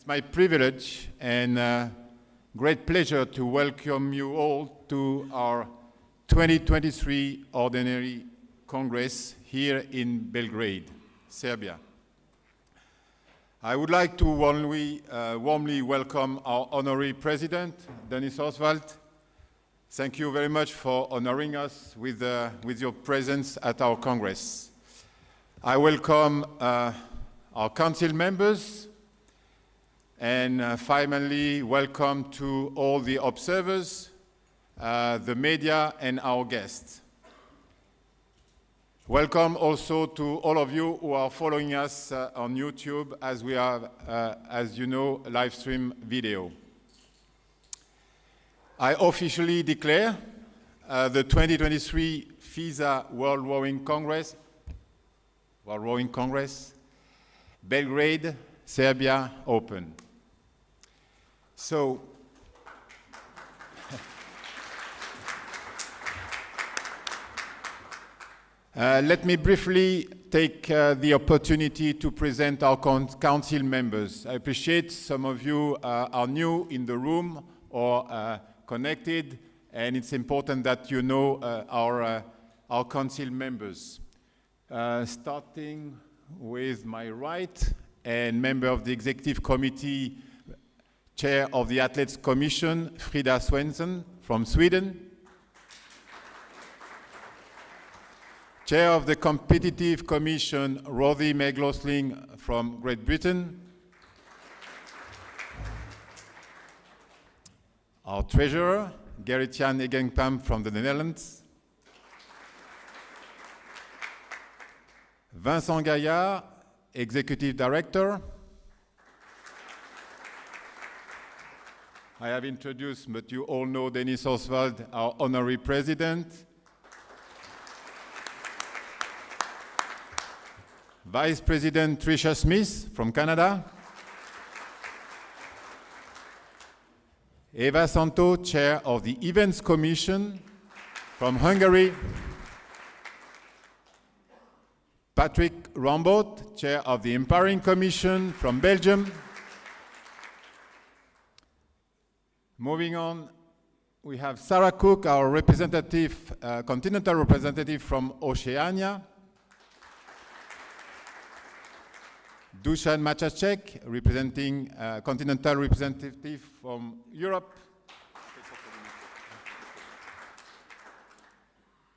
It's my privilege and great pleasure to welcome you all to our 2023 Ordinary Congress here in Belgrade, Serbia. I would like to warmly welcome our Honorary President, Denis Oswald. Thank you very much for honoring us with your presence at our Congress. I welcome our Council members, and finally, welcome to all the observers, the media, and our guests. Welcome also to all of you who are following us on YouTube, as we have, as you know, live stream video. I officially declare the 2023 FISA World Rowing Congress, Belgrade, Serbia, open. So, let me briefly take the opportunity to present our council members. I appreciate some of you are new in the room or connected, and it's important that you know our council members. Starting with my right, and member of the Executive Committee, Chair of the Athletes Commission, Frida Svensson from Sweden. Chair of the Competitive Commission, Rothy McLaughlin from Great Britain. Our Treasurer, Gerrit-Jan Egengpam from the Netherlands. Vincent Gaillard, Executive Director. I have introduced, but you all know Denis Oswald, our Honorary President. Vice President Tricia Smith from Canada. Eva Santo, Chair of the Events Commission from Hungary. Patrick Rambot, Chair of the Empowering Commission from Belgium. Moving on, we have Sarah Cook, our representative, continental representative from Oceania. Dusan Machacek, representing continental representative from Europe.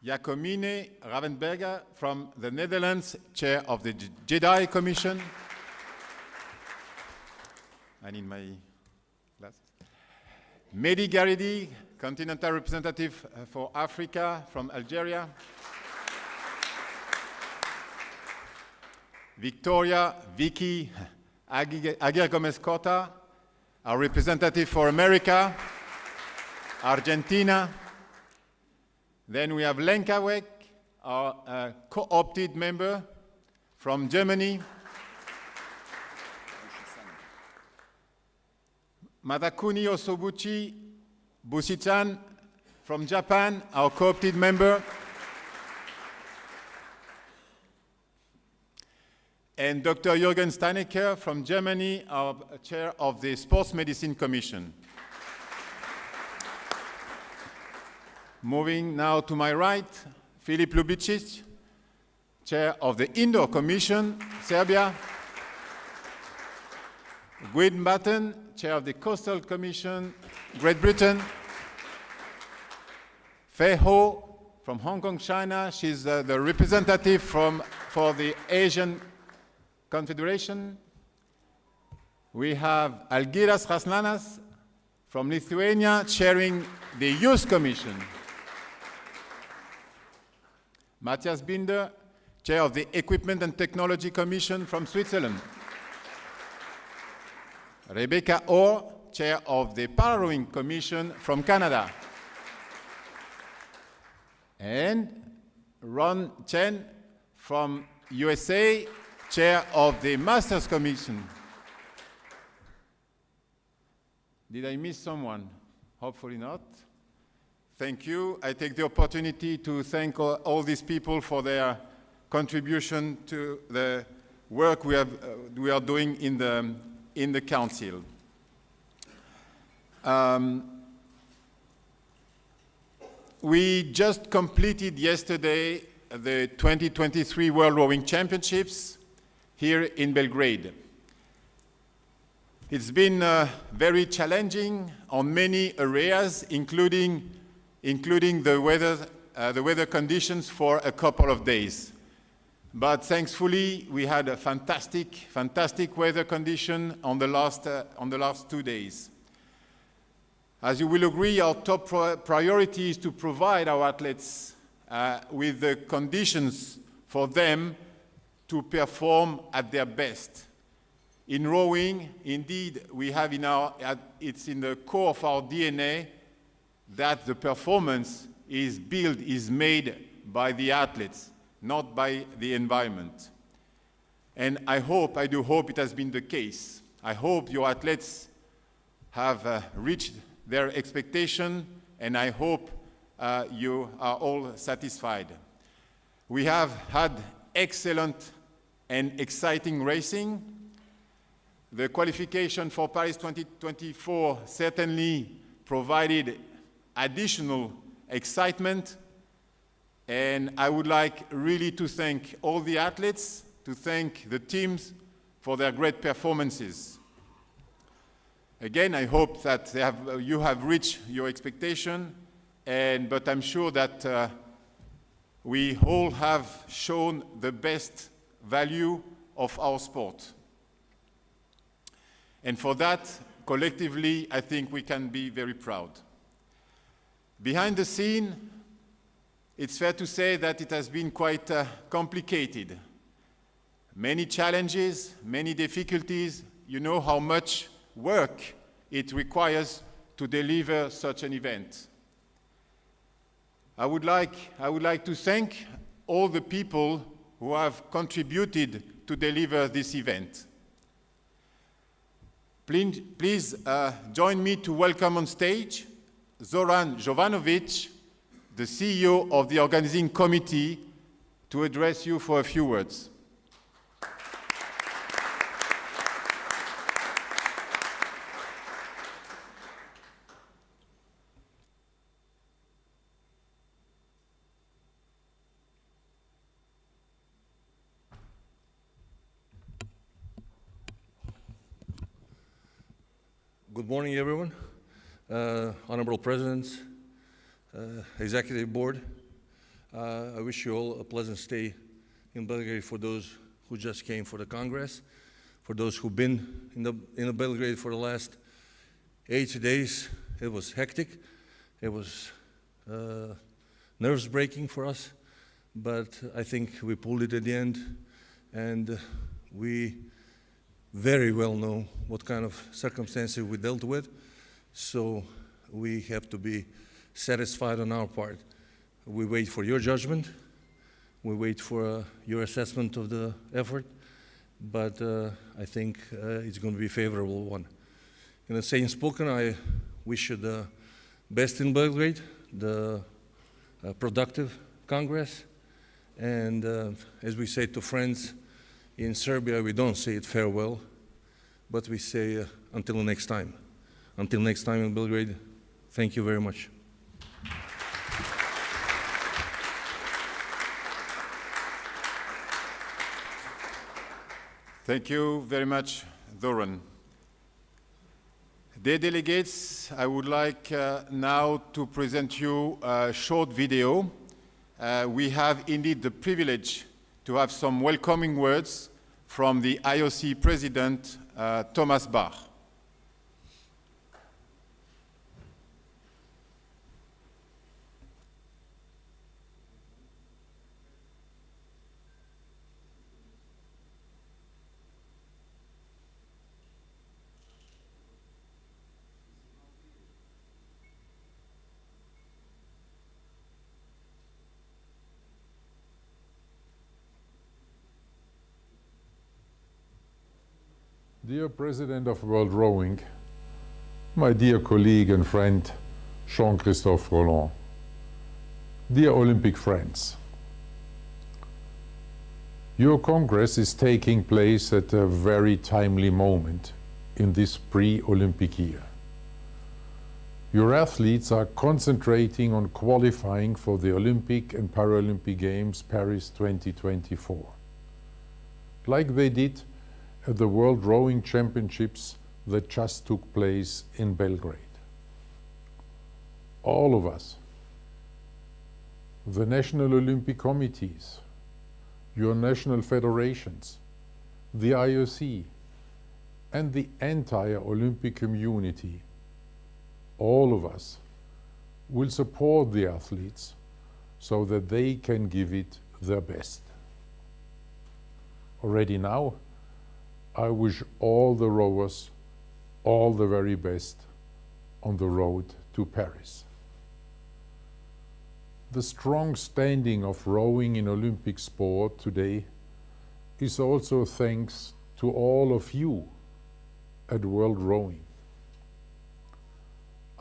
Jacomine Ravensberger from the Netherlands, Chair of the JEDI Commission. I need my glasses. Mehdi Garidi, continental representative for Africa from Algeria. Victoria Vicky Aguirre Gomez Cota, our representative for America, Argentina. Then we have Lenka Weck, our co-opted member from Germany. Matakuni Osobuchi Bushi-chan from Japan, our co-opted member. And Dr. Jürgen Steinecker from Germany, our chair of the Sports Medicine Commission. Moving now to my right, Filip Lubicic, chair of the Indoor Commission, Serbia. Gwyn Batten, chair of the Coastal Commission, Great Britain. Fei Ho from Hong Kong, China. She's the representative for the Asian Confederation. We have Algiras Raslanas from Lithuania, chairing the Youth Commission. Matthias Binder, chair of the Equipment and Technology Commission from Switzerland. Rebecca Orr, chair of the Pararowing Commission from Canada. And Ron Chen from USA, chair of the Masters Commission. Did I miss someone? Hopefully not. Thank you. I take the opportunity to thank all these people for their contribution to the work we are doing in the in the Council. We just completed yesterday the 2023 World Rowing Championships here in Belgrade. It's been very challenging on many areas, including the weather conditions for a couple of days. But thankfully, we had a fantastic weather condition on the last 2 days. As you will agree, our top priority is to provide our athletes with the conditions for them to perform at their best. In rowing, indeed, we have it's in the core of our DNA that the performance is made by the athletes, not by the environment. And I do hope it has been the case. I hope your athletes have reached their expectation, and I hope you are all satisfied. We have had excellent and exciting racing. The qualification for Paris 2024 certainly provided additional excitement, and I would like really to thank all the athletes, to thank the teams for their great performances. Again, I hope that you have reached your expectation, but I'm sure that we all have shown the best value of our sport. And for that, collectively, I think we can be very proud. Behind the scene, it's fair to say that it has been quite complicated. Many challenges, many difficulties. You know how much work it requires to deliver such an event. I would like to thank all the people who have contributed to deliver this event. Please join me to welcome on stage Zoran Jovanovic, the CEO of the organizing committee, to address you for a few words. Good morning, everyone. Honorable Presidents, Executive Board. I wish you all a pleasant stay in Belgrade for those who just came for the Congress, for those who've been in Belgrade for the last 8 days. It was hectic. It was nerves-breaking for us, but I think we pulled it at the end, and we very well know what kind of circumstances we dealt with, so we have to be satisfied on our part. We wait for your judgment, we wait for your assessment of the effort, but I think it's going to be a favorable one. In the same spoken, I wish you the best in Belgrade, the productive Congress, and as we say to friends, in Serbia, we don't say it farewell, but we say until next time. Until next time in Belgrade, thank you very much. Thank you very much, Zoran. Dear delegates, I would like now to present you a short video. We have indeed the privilege to have some welcoming words from the IOC President, Thomas Bach. Dear President of World Rowing, my dear colleague and friend Jean-Christophe Rolland, dear Olympic friends, your Congress is taking place at a very timely moment in this pre-Olympic year. Your athletes are concentrating on qualifying for the Olympic and Paralympic Games Paris 2024, like they did at the World Rowing Championships that just took place in Belgrade. All of us, the national Olympic committees, your national federations, the IOC, and the entire Olympic community, all of us will support the athletes so that they can give it their best. Already now, I wish all the rowers all the very best on the road to Paris. The strong standing of rowing in Olympic sport today is also thanks to all of you at World Rowing.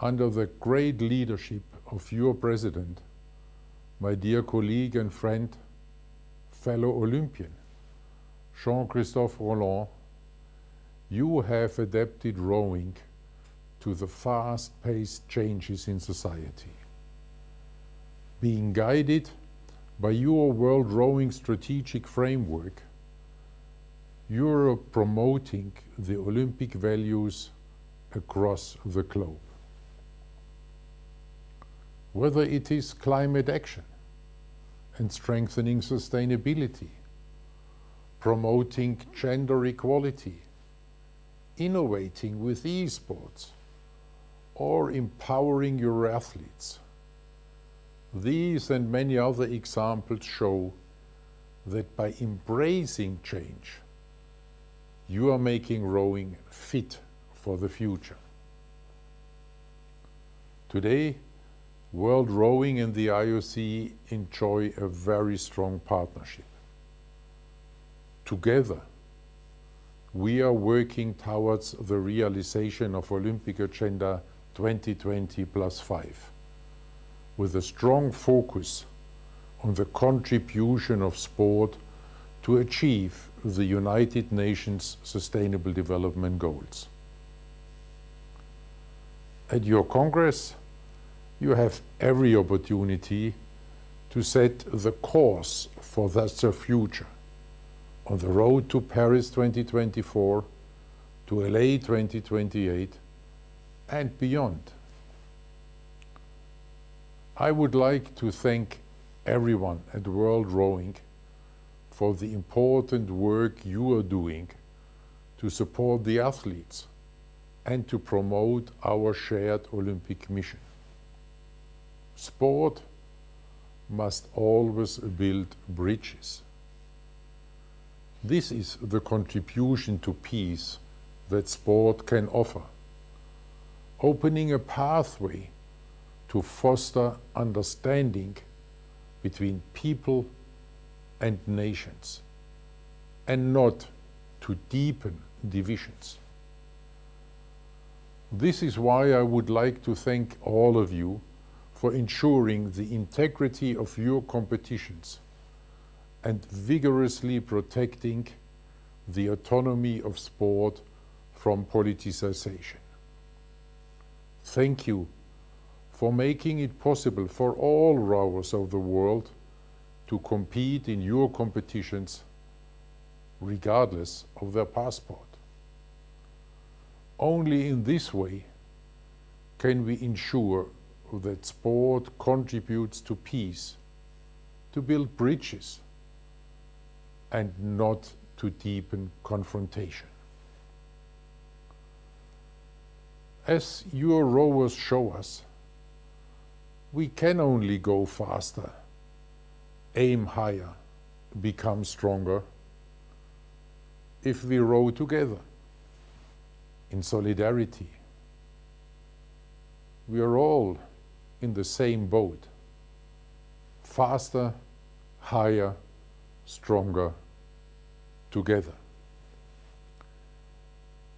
Under the great leadership of your president, my dear colleague and friend, fellow Olympian, Jean-Christophe Rolland, you have adapted rowing to the fast-paced changes in society. Being guided by your World Rowing strategic framework, you're promoting the Olympic values across the globe. Whether it is climate action and strengthening sustainability, promoting gender equality, innovating with esports, or empowering your athletes. These and many other examples show that by embracing change, you are making rowing fit for the future. Today, World Rowing and the IOC enjoy a very strong partnership. Together, we are working towards the realization of Olympic Agenda 2020+5, with a strong focus on the contribution of sport to achieve the United Nations Sustainable Development Goals. At your Congress, you have every opportunity to set the course for the future on the road to Paris 2024, to LA 2028, and beyond. I would like to thank everyone at World Rowing for the important work you are doing to support the athletes and to promote our shared Olympic mission. Sport must always build bridges. This is the contribution to peace that sport can offer, opening a pathway to foster understanding between people and nations, and not to deepen divisions. This is why I would like to thank all of you for ensuring the integrity of your competitions and vigorously protecting the autonomy of sport from politicization. Thank you for making it possible for all rowers of the world to compete in your competitions regardless of their passport. Only in this way can we ensure that sport contributes to peace, to build bridges, and not to deepen confrontation. As your rowers show us, we can only go faster, aim higher, become stronger, if we row together, in solidarity. We are all in the same boat, faster, higher, stronger, together.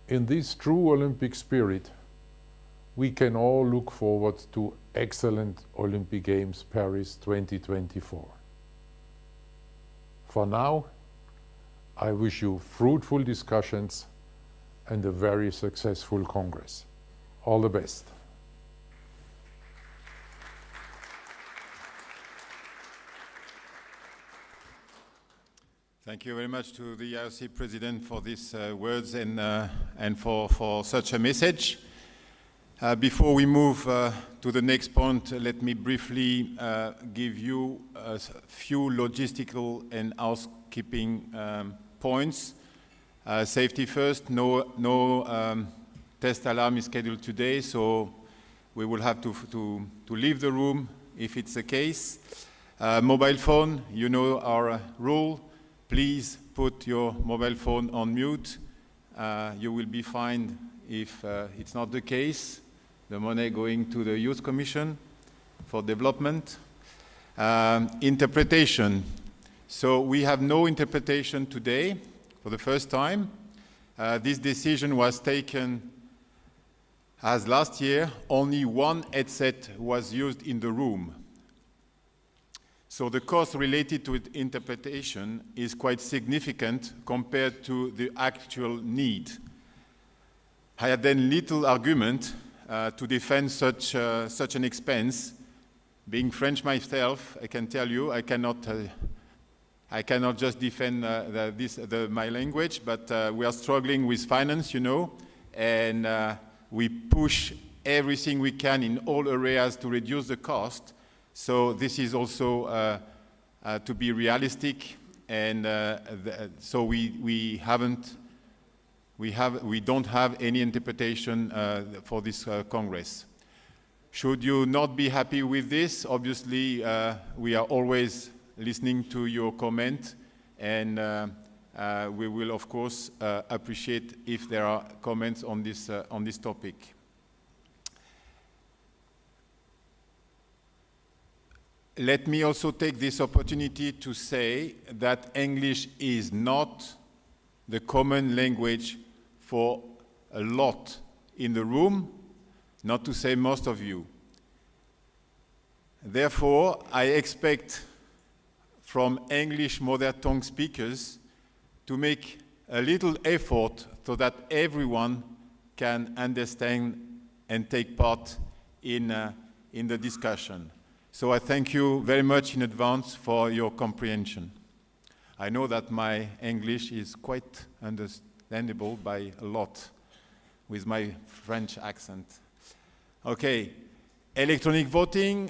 In this true Olympic spirit, we can all look forward to excellent Olympic Games Paris 2024. For now, I wish you fruitful discussions and a very successful Congress. All the best. Thank you very much to the IOC President for these words and for such a message. Before we move to the next point, let me briefly give you a few logistical and housekeeping points. Safety first, no test alarm is scheduled today, so we will have to leave the room if it's the case. Mobile phone, you know our rule. Please put your mobile phone on mute. You will be fined if it's not the case. The money going to the Youth Commission for Development. Interpretation. So we have no interpretation today for the first time. This decision was taken as last year, only one headset was used in the room. So the cost related to interpretation is quite significant compared to the actual need. I had then little argument to defend such an expense. Being French myself, I can tell you, I cannot just defend my language, but we are struggling with finance, you know, and we push everything we can in all areas to reduce the cost. So this is also to be realistic, and so we don't have any interpretation for this Congress. Should you not be happy with this, obviously we are always listening to your comment, and we will of course appreciate if there are comments on this topic. Let me also take this opportunity to say that English is not the common language for a lot in the room, not to say most of you. Therefore, I expect from English mother tongue speakers to make a little effort so that everyone can understand and take part in the discussion. So I thank you very much in advance for your comprehension. I know that my English is quite understandable by a lot with my French accent. Okay, electronic voting.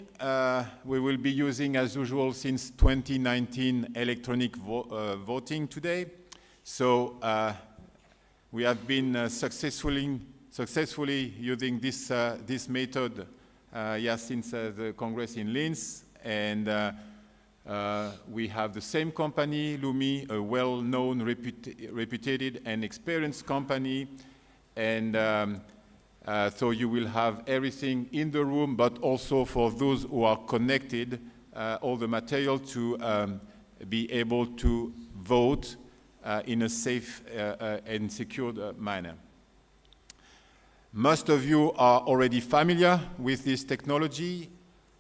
We will be using, as usual, since 2019, electronic voting today. So we have been successfully using this method since the Congress in Linz, and we have the same company, Lumi, a well-known, reputed and experienced company, and so you will have everything in the room, but also for those who are connected, all the material to be able to vote in a safe and secured manner. Most of you are already familiar with this technology,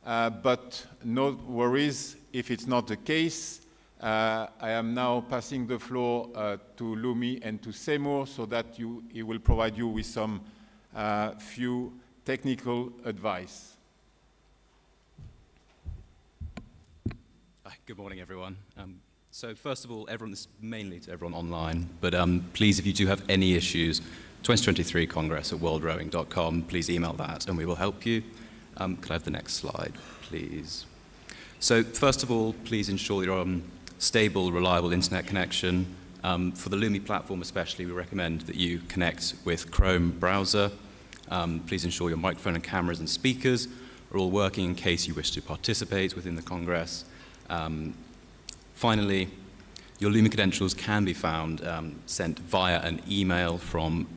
but no worries if it's not the case. I am now passing the floor to Lumi and to Seymour so that he will provide you with some few technical advice. Hi, good morning, everyone. So first of all, this is mainly to everyone online, but please, if you do have any issues, 2023 Congress at worldrowing.com, please email that and we will help you. Could I have the next slide, please? So first of all, please ensure you're on stable, reliable internet connection. For the Lumi platform especially, we recommend that you connect with Chrome browser. Please ensure your microphone and cameras and speakers are all working in case you wish to participate within the Congress. Finally, your Lumi credentials can be found sent via an email from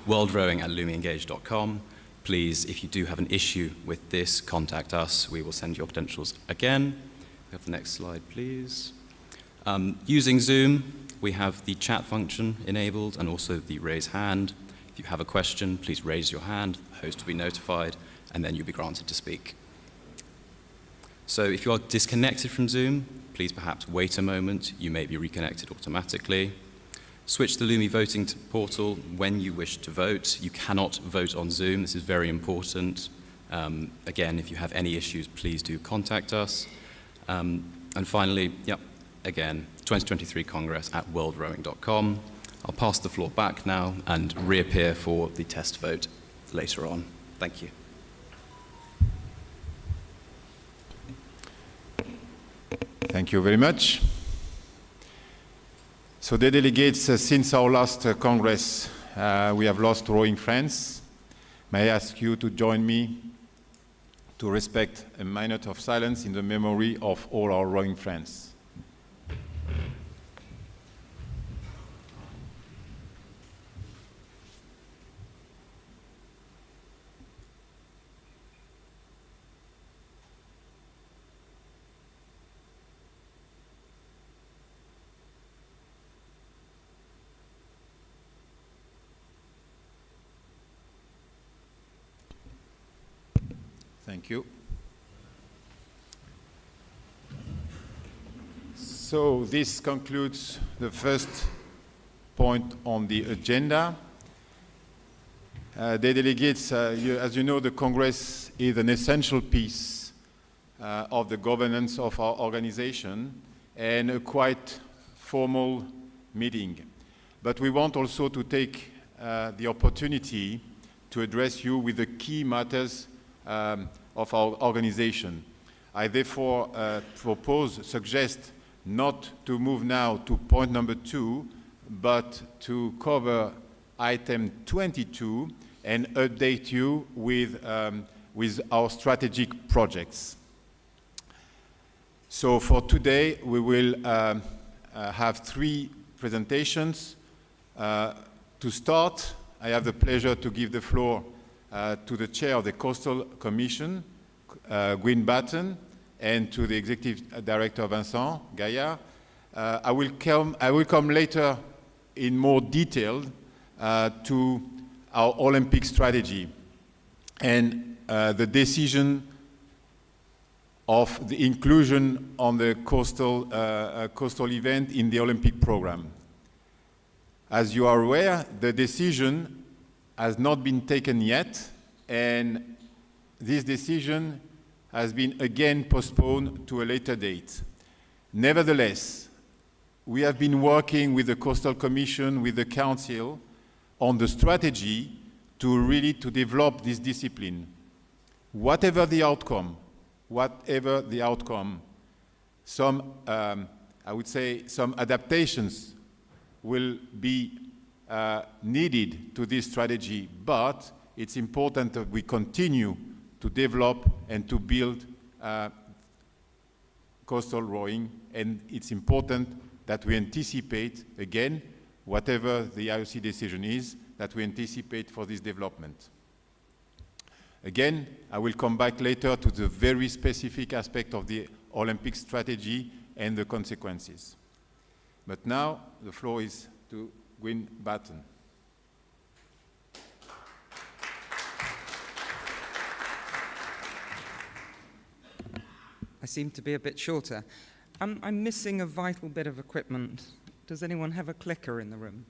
worldrowing@lumiengage.com. Please, if you do have an issue with this, contact us. We will send your credentials again. We have the next slide, please. Using Zoom, we have the chat function enabled and also the raise hand. If you have a question, please raise your hand. The host will be notified, and then you'll be granted to speak. So if you are disconnected from Zoom, please perhaps wait a moment. You may be reconnected automatically. Switch the Lumi voting portal when you wish to vote. You cannot vote on Zoom. This is very important. Again, if you have any issues, please do contact us. And finally, again, 2023 Congress at worldrowing.com. I'll pass the floor back now and reappear for the test vote later on. Thank you. Thank you very much. So the delegates, since our last Congress, we have lost rowing friends. May I ask you to join me to respect a minute of silence in the memory of all our rowing friends. Thank you. So this concludes the first point on the agenda. The delegates, as you know, the Congress is an essential piece of the governance of our organization and a quite formal meeting. But we want also to take the opportunity to address you with the key matters of our organization. I therefore suggest not to move now to point number 2, but to cover item 22 and update you with our strategic projects. So for today, we will have 3 presentations. To start, I have the pleasure to give the floor to the chair of the Coastal Commission, Gwyn Batten, and to the executive director, Vincent Gaillard. I will come later in more detail to our Olympic strategy and the decision of the inclusion on the coastal event in the Olympic program. As you are aware, the decision has not been taken yet, and this decision has been again postponed to a later date. Nevertheless, we have been working with the Coastal Commission, with the Council, on the strategy to develop this discipline. Whatever the outcome, some, I would say, some adaptations will be needed to this strategy, but it's important that we continue to develop and to build coastal rowing, and it's important that we anticipate, again, whatever the IOC decision is, that we anticipate for this development. Again, I will come back later to the very specific aspect of the Olympic strategy and the consequences. But now, the floor is to Gwyn Batten. I seem to be a bit shorter. I'm missing a vital bit of equipment. Does anyone have a clicker in the room?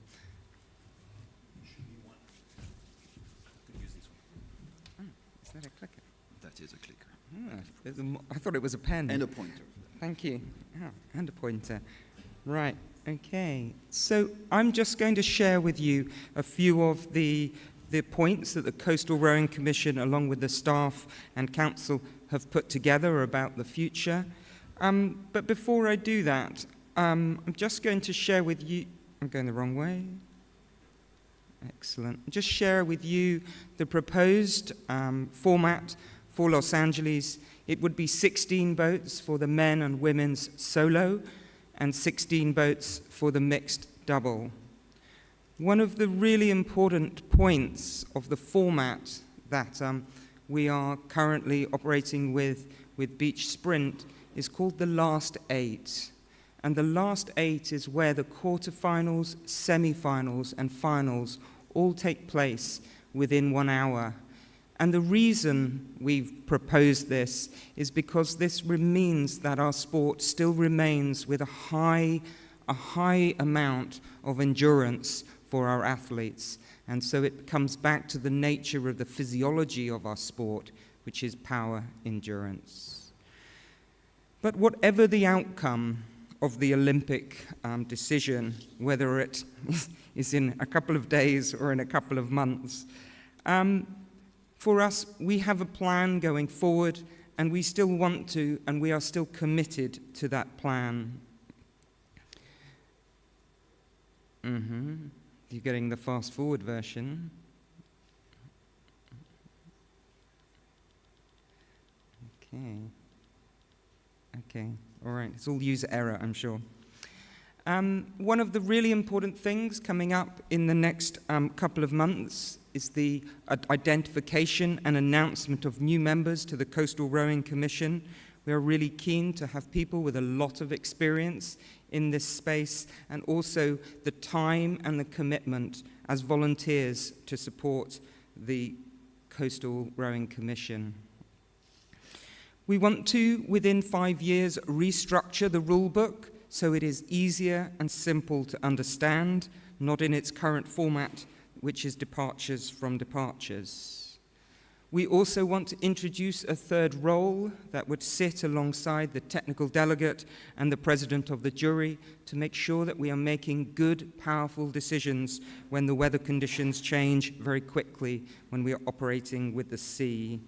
Oh, is that a clicker? That is a clicker. I thought it was a pen. And a pointer. Thank you. Oh, and a pointer. Right, okay. So I'm just going to share with you a few of the points that the Coastal Rowing Commission, along with the staff and council, have put together about the future. But before I do that, I'm just going to share with you, I'm going the wrong way. Excellent. Just share with you the proposed format for Los Angeles. It would be 16 boats for the men and women's solo and 16 boats for the mixed double. One of the really important points of the format that we are currently operating with Beach Sprint is called the last 8. And the last 8 is where the quarterfinals, semifinals, and finals all take place within 1 hour. And the reason we've proposed this is because this means that our sport still remains with a high a high amount of endurance for our athletes. And so it comes back to the nature of the physiology of our sport, which is power endurance. But whatever the outcome of the Olympic decision, whether it is in a couple of days or in a couple of months, for us, we have a plan going forward, and we still want to, and we are still committed to that plan. You're getting the fast forward version. Okay, all right, it's all user error, I'm sure. One of the really important things coming up in the next couple of months is the identification and announcement of new members to the Coastal Rowing Commission. We are really keen to have people with a lot of experience in this space, and also the time and the commitment as volunteers to support the Coastal Rowing Commission. We want to, within 5 years, restructure the rule book so it is easier and simple to understand, not in its current format, which is departures from departures. We also want to introduce a third role that would sit alongside the technical delegate and the president of the jury to make sure that we are making good, powerful decisions when the weather conditions change very quickly when we are operating with the sea.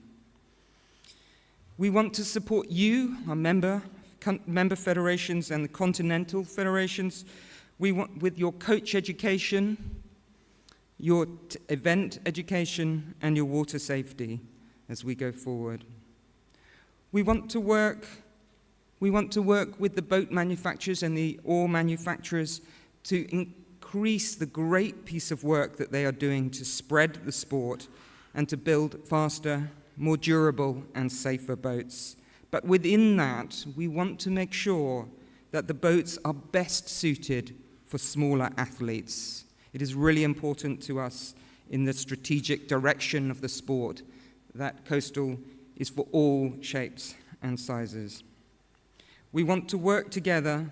We want to support you, our member federations and the continental federations. We want with your coach education, your event education, and your water safety as we go forward. We want to work with the boat manufacturers and the oar manufacturers to increase the great piece of work that they are doing to spread the sport and to build faster, more durable and safer boats. But within that, we want to make sure that the boats are best suited for smaller athletes. It is really important to us in the strategic direction of the sport that coastal is for all shapes and sizes. We want to work together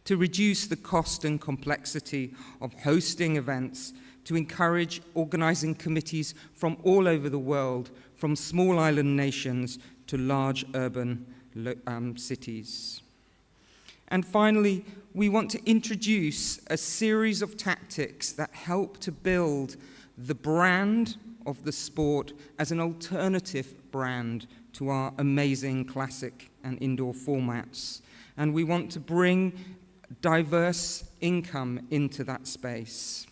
to reduce the cost and complexity of hosting events, to encourage organizing committees from all over the world, from small island nations to large urban cities. And finally, we want to introduce a series of tactics that help to build the brand of the sport as an alternative brand to our amazing classic and indoor formats. And we want to bring diverse income into that space.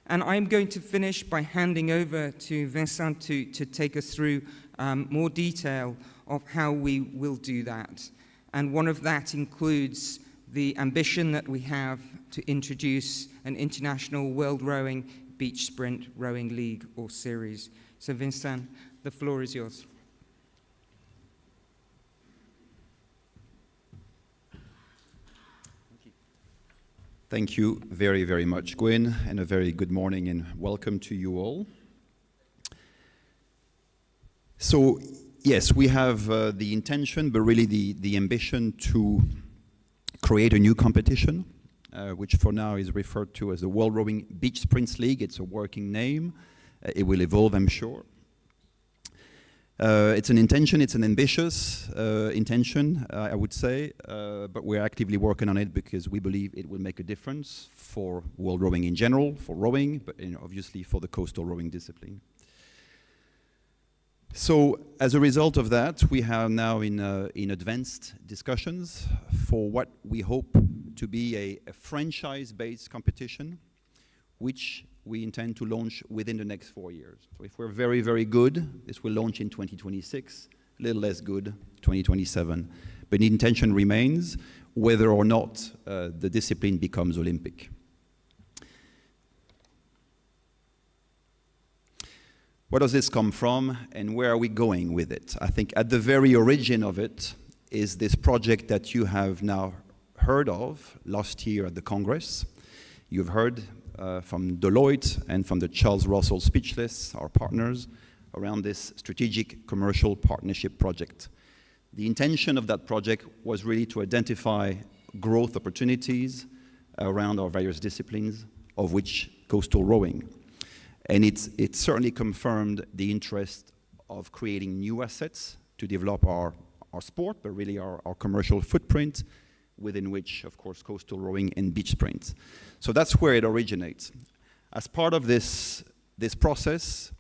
And I'm going to finish by handing over to Vincent to take us through more detail of how we will do that. And one of that includes the ambition that we have to introduce an international world rowing beach sprint rowing league or series. So Vincent, the floor is yours. Thank you very, very much, Gwen, and a very good morning and welcome to you all. So, yes, we have the intention, but really the ambition to create a new competition, which for now is referred to as the World Rowing Beach Sprints League. It's a working name. It will evolve, I'm sure. It's an intention, it's an ambitious intention, I would say, but we're actively working on it because we believe it will make a difference for world rowing in general, for rowing, but obviously for the coastal rowing discipline. So as a result of that, we are now in advanced discussions for what we hope to be a franchise-based competition, which we intend to launch within the next 4 years. So if we're very, very good, this will launch in 2026, a little less good, 2027. But the intention remains whether or not the discipline becomes Olympic. Where does this come from and where are we going with it? I think at the very origin of it is this project that you have now heard of last year at the Congress. You've heard from Deloitte and from the Charles Russell Speechless, our partners, around this strategic commercial partnership project. The intention of that project was really to identify growth opportunities around our various disciplines, of which coastal rowing. And it certainly confirmed the interest of creating new assets to develop our sport, but really our commercial footprint, within which, of course, coastal rowing and beach sprint. So that's where it originates. As part of this process,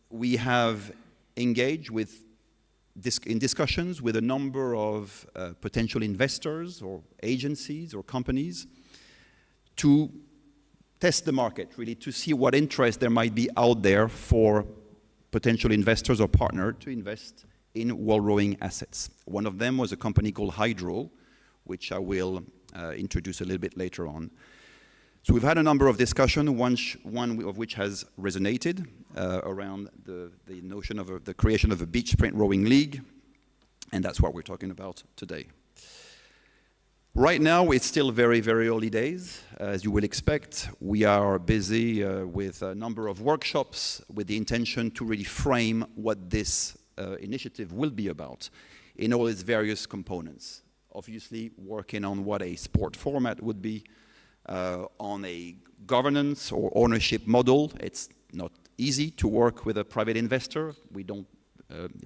we have engaged in discussions with a number of potential investors or agencies or companies to test the market, really, to see what interest there might be out there for potential investors or partners to invest in world rowing assets. One of them was a company called Hydro, which I will introduce a little bit later on. So we've had a number of discussions, one of which has resonated around the notion of the creation of a beach sprint rowing league, and that's what we're talking about today. Right now, it's still very, very early days. As you will expect, we are busy with a number of workshops with the intention to really frame what this initiative will be about in all its various components. Obviously, working on what a sport format would be, on a governance or ownership model. It's not easy to work with a private investor. We don't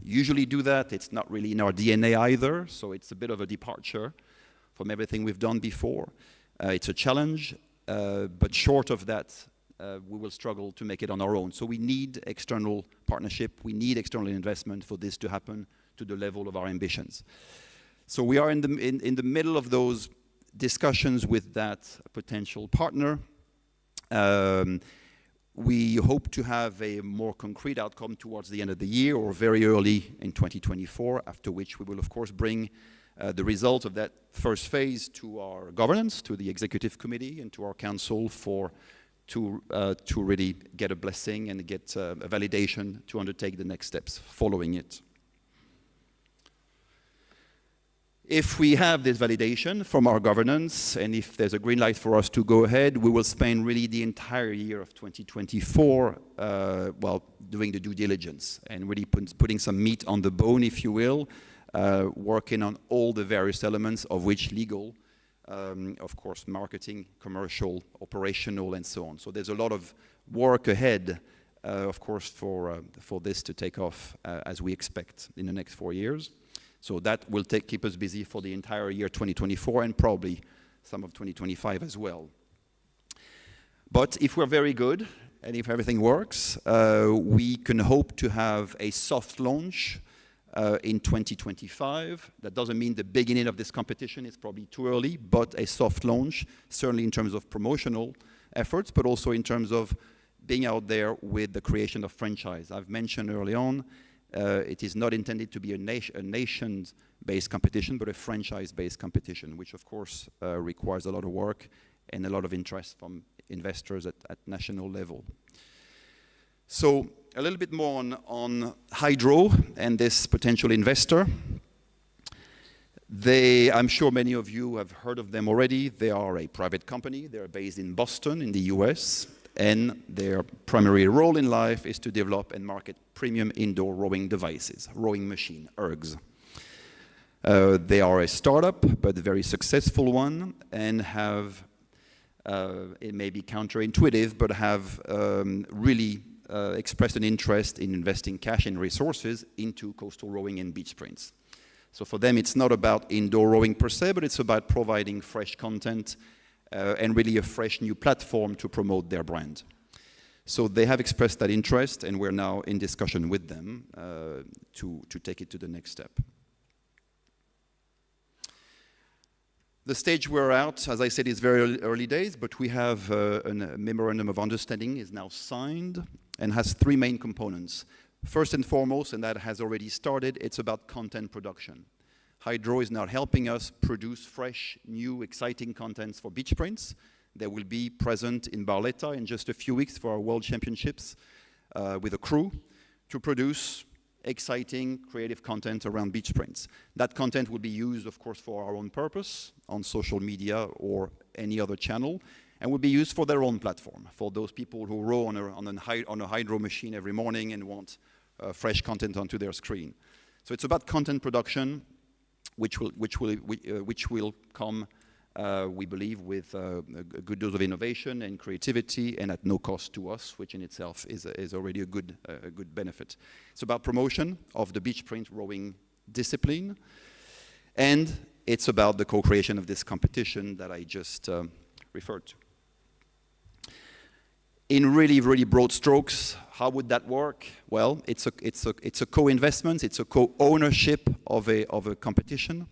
usually do that. It's not really in our DNA either, so it's a bit of a departure from everything we've done before. It's a challenge, but short of that, we will struggle to make it on our own. So we need external partnership, we need external investment for this to happen to the level of our ambitions. So we are in the middle of those discussions with that potential partner. We hope to have a more concrete outcome towards the end of the year or very early in 2024, after which we will, of course, bring the result of that first phase to our governance, to the executive committee, and to our council to really get a blessing and get a validation to undertake the next steps following it. If we have this validation from our governance, and if there's a green light for us to go ahead, we will spend really the entire year of 2024 doing the due diligence and really putting some meat on the bone, if you will, working on all the various elements, of which legal, of course, marketing, commercial, operational, and so on. So there's a lot of work ahead, of course, for this to take off as we expect in the next 4 years. So that will keep us busy for the entire year 2024 and probably some of 2025 as well. But if we're very good and if everything works, we can hope to have a soft launch in 2025. That doesn't mean the beginning of this competition, it's probably too early, but a soft launch, certainly in terms of promotional efforts, but also in terms of being out there with the creation of franchise. I've mentioned early on, it is not intended to be a nation-based competition, but a franchise-based competition, which of course requires a lot of work and a lot of interest from investors at national level. So a little bit more on Hydro and this potential investor. I'm sure many of you have heard of them already. They are a private company. They're based in Boston in the US. And their primary role in life is to develop and market premium indoor rowing devices, rowing machine, ergs. They are a startup, but a very successful one, and have, it may be counterintuitive, but have really expressed an interest in investing cash and resources into coastal rowing and beach sprints. So for them, it's not about indoor rowing per se, but it's about providing fresh content and really a fresh new platform to promote their brand. So they have expressed that interest, and we're now in discussion with them to take it to the next step. The stage we're at, as I said, is very early days, but we have a memorandum of understanding is now signed and has 3 main components. First and foremost, and that has already started, it's about content production. Hydro is now helping us produce fresh, new, exciting contents for beach sprints. They will be present in Barletta in just a few weeks for our World Championships with a crew to produce exciting, creative content around beach sprints. That content will be used, of course, for our own purpose on social media or any other channel, and will be used for their own platform, for those people who row on a Hydro machine every morning and want fresh content onto their screen. So it's about content production. which will come, we believe, with a good dose of innovation and creativity, and at no cost to us, which in itself is already a good benefit. It's about promotion of the beach sprint rowing discipline, and it's about the co-creation of this competition that I just referred to. In really, really broad strokes, how would that work? Well, it's a co-investment, it's a co-ownership of a competition,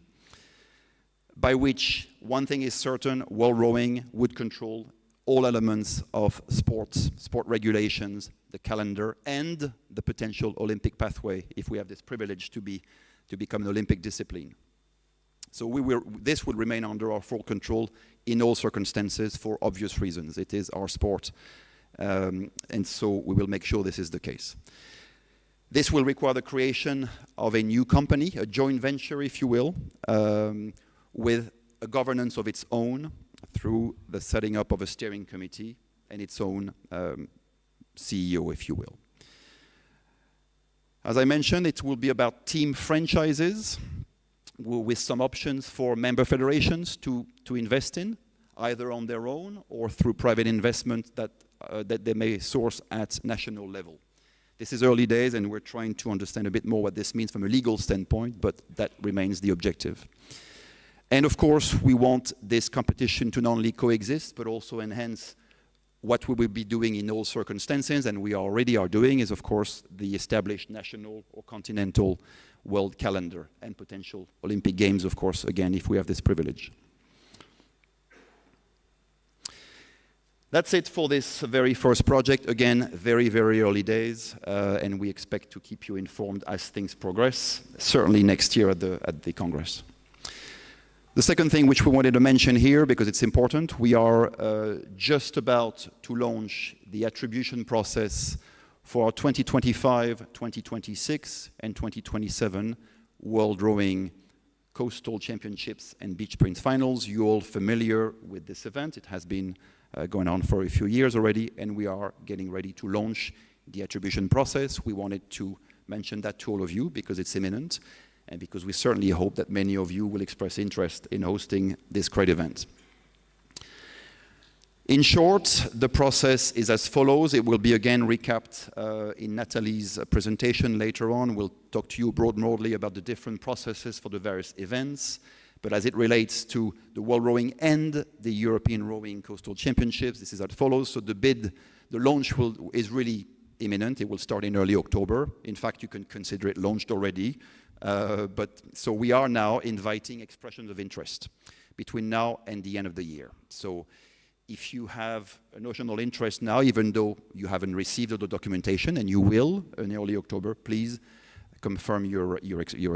by which one thing is certain: World Rowing would control all elements of sports, sport regulations, the calendar, and the potential Olympic pathway if we have this privilege to become an Olympic discipline. So this would remain under our full control in all circumstances for obvious reasons. It is our sport, and so we will make sure this is the case. This will require the creation of a new company, a joint venture, if you will, with a governance of its own through the setting up of a steering committee and its own CEO, if you will. As I mentioned, it will be about team franchises with some options for member federations to invest in, either on their own or through private investment that they may source at national level. This is early days, and we're trying to understand a bit more what this means from a legal standpoint, but that remains the objective. And of course, we want this competition to not only coexist, but also enhance what we will be doing in all circumstances, and we already are doing, is of course the established national or continental world calendar and potential Olympic Games, of course, again, if we have this privilege. That's it for this very first project. Again, very, very early days, and we expect to keep you informed as things progress, certainly next year at the Congress. The second thing which we wanted to mention here, because it's important, we are just about to launch the attribution process for our 2025, 2026, and 2027 World Rowing Coastal Championships and Beach Sprint Finals. You're all familiar with this event. It has been going on for a few years already, and we are getting ready to launch the attribution process. We wanted to mention that to all of you because it's imminent, and because we certainly hope that many of you will express interest in hosting this great event. In short, the process is as follows. It will be again recapped in Nathalie's presentation later on. We'll talk to you broadly about the different processes for the various events. But as it relates to the World Rowing and the European Rowing Coastal Championships, this is as follows. So the launch is really imminent. It will start in early October. In fact, you can consider it launched already. So we are now inviting expressions of interest between now and the end of the year. So if you have a notional interest now, even though you haven't received all the documentation, and you will in early October, please confirm your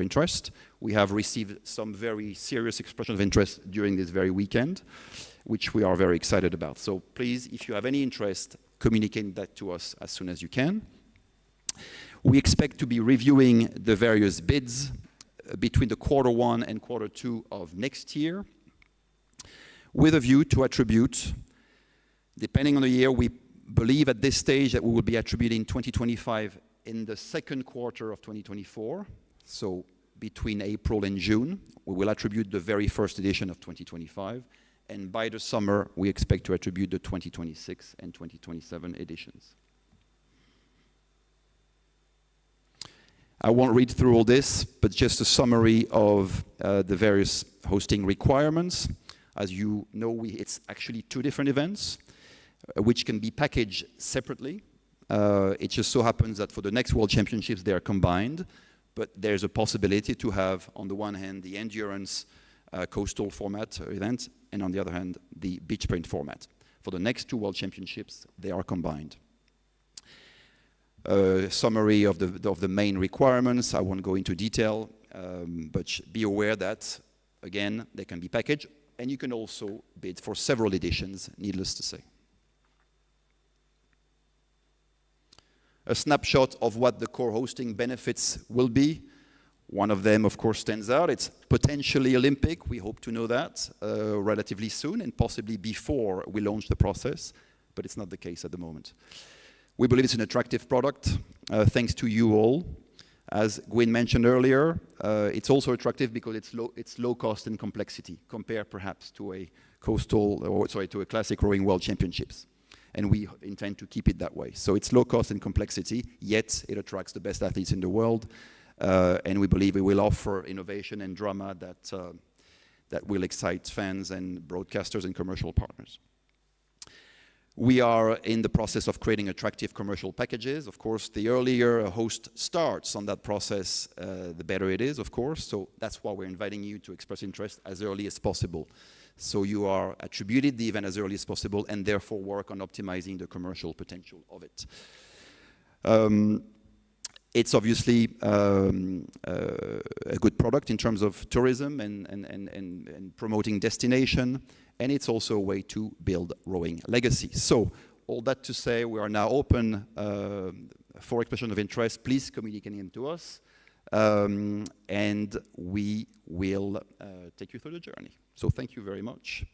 interest. We have received some very serious expressions of interest during this very weekend, which we are very excited about. So please, if you have any interest, communicate that to us as soon as you can. We expect to be reviewing the various bids between the Q1 and Q2 of next year, with a view to attribute, depending on the year, we believe at this stage that we will be attributing 2025 in the second quarter of 2024, so between April and June, we will attribute the very first edition of 2025, and by the summer, we expect to attribute the 2026 and 2027 editions. I won't read through all this, but just a summary of the various hosting requirements. As you know, it's actually two different events, which can be packaged separately. It just so happens that for the next World Championships, they are combined, but there's a possibility to have, on the one hand, the endurance coastal format event, and on the other hand, the beach sprint format. For the next two World Championships, they are combined. Summary of the main requirements. I won't go into detail, but be aware that, again, they can be packaged, and you can also bid for several editions, needless to say. A snapshot of what the core hosting benefits will be. One of them, of course, stands out. It's potentially Olympic. We hope to know that relatively soon, and possibly before we launch the process, but it's not the case at the moment. We believe it's an attractive product, thanks to you all. As Gwyn mentioned earlier, it's also attractive because it's low cost and complexity compared perhaps to a to a classic rowing world championships. And we intend to keep it that way. So it's low cost and complexity, yet it attracts the best athletes in the world. And we believe it will offer innovation and drama that will excite fans and broadcasters and commercial partners. We are in the process of creating attractive commercial packages. Of course, the earlier a host starts on that process, the better it is, of course. So that's why we're inviting you to express interest as early as possible. So you are attributed the event as early as possible and therefore work on optimizing the commercial potential of it. It's obviously a good product in terms of tourism and promoting destination, and it's also a way to build rowing legacy. So all that to say, we are now open for expression of interest. Please communicate them to us, and we will take you through the journey. So thank you very much.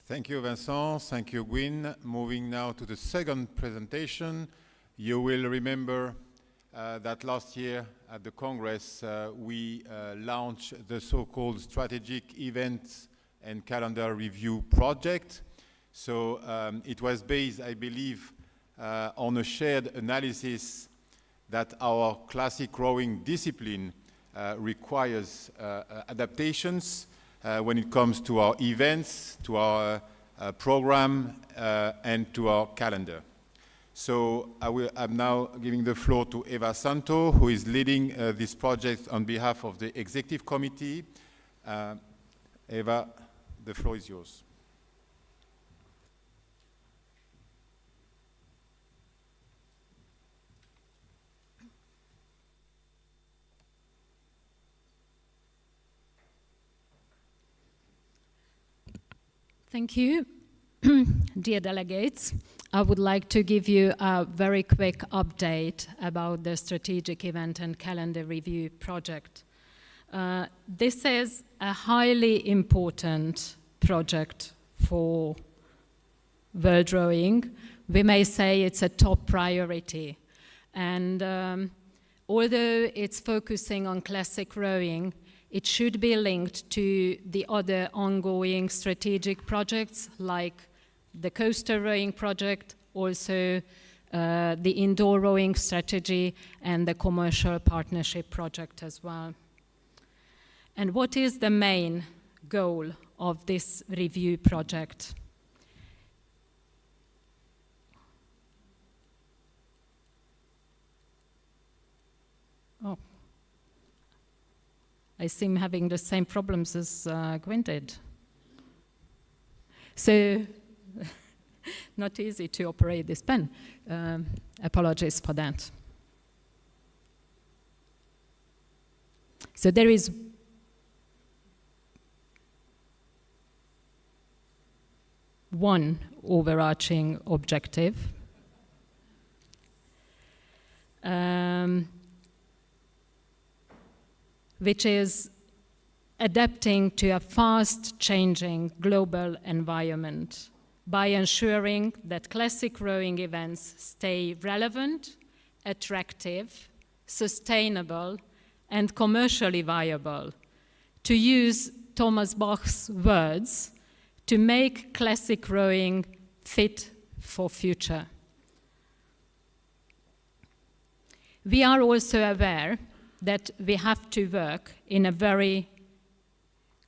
Thank you, Vincent. Thank you, Gwyn. Moving now to the second presentation. You will remember that last year at the Congress, we launched the so-called Strategic Events and Calendar Review Project. So it was based, I believe, on a shared analysis that our classic rowing discipline requires adaptations when it comes to our events, to our program, and to our calendar. So I'm now giving the floor to Eva Santo, who is leading this project on behalf of the Executive Committee. Eva, the floor is yours. Thank you. Dear delegates, I would like to give you a very quick update about the Strategic Event and Calendar Review project. This is a highly important project for world rowing. We may say it's a top priority. And although it's focusing on classic rowing, it should be linked to the other ongoing strategic projects like the coastal rowing project, also the indoor rowing strategy, and the commercial partnership project as well. And what is the main goal of this review project? Oh. I seem having the same problems as Gwyn did. So, not easy to operate this pen. Apologies for that. So there is one overarching objective. Which is adapting to a fast-changing global environment by ensuring that classic rowing events stay relevant, attractive, sustainable, and commercially viable. To use Thomas Bach's words, to make classic rowing fit for future. We are also aware that we have to work in a very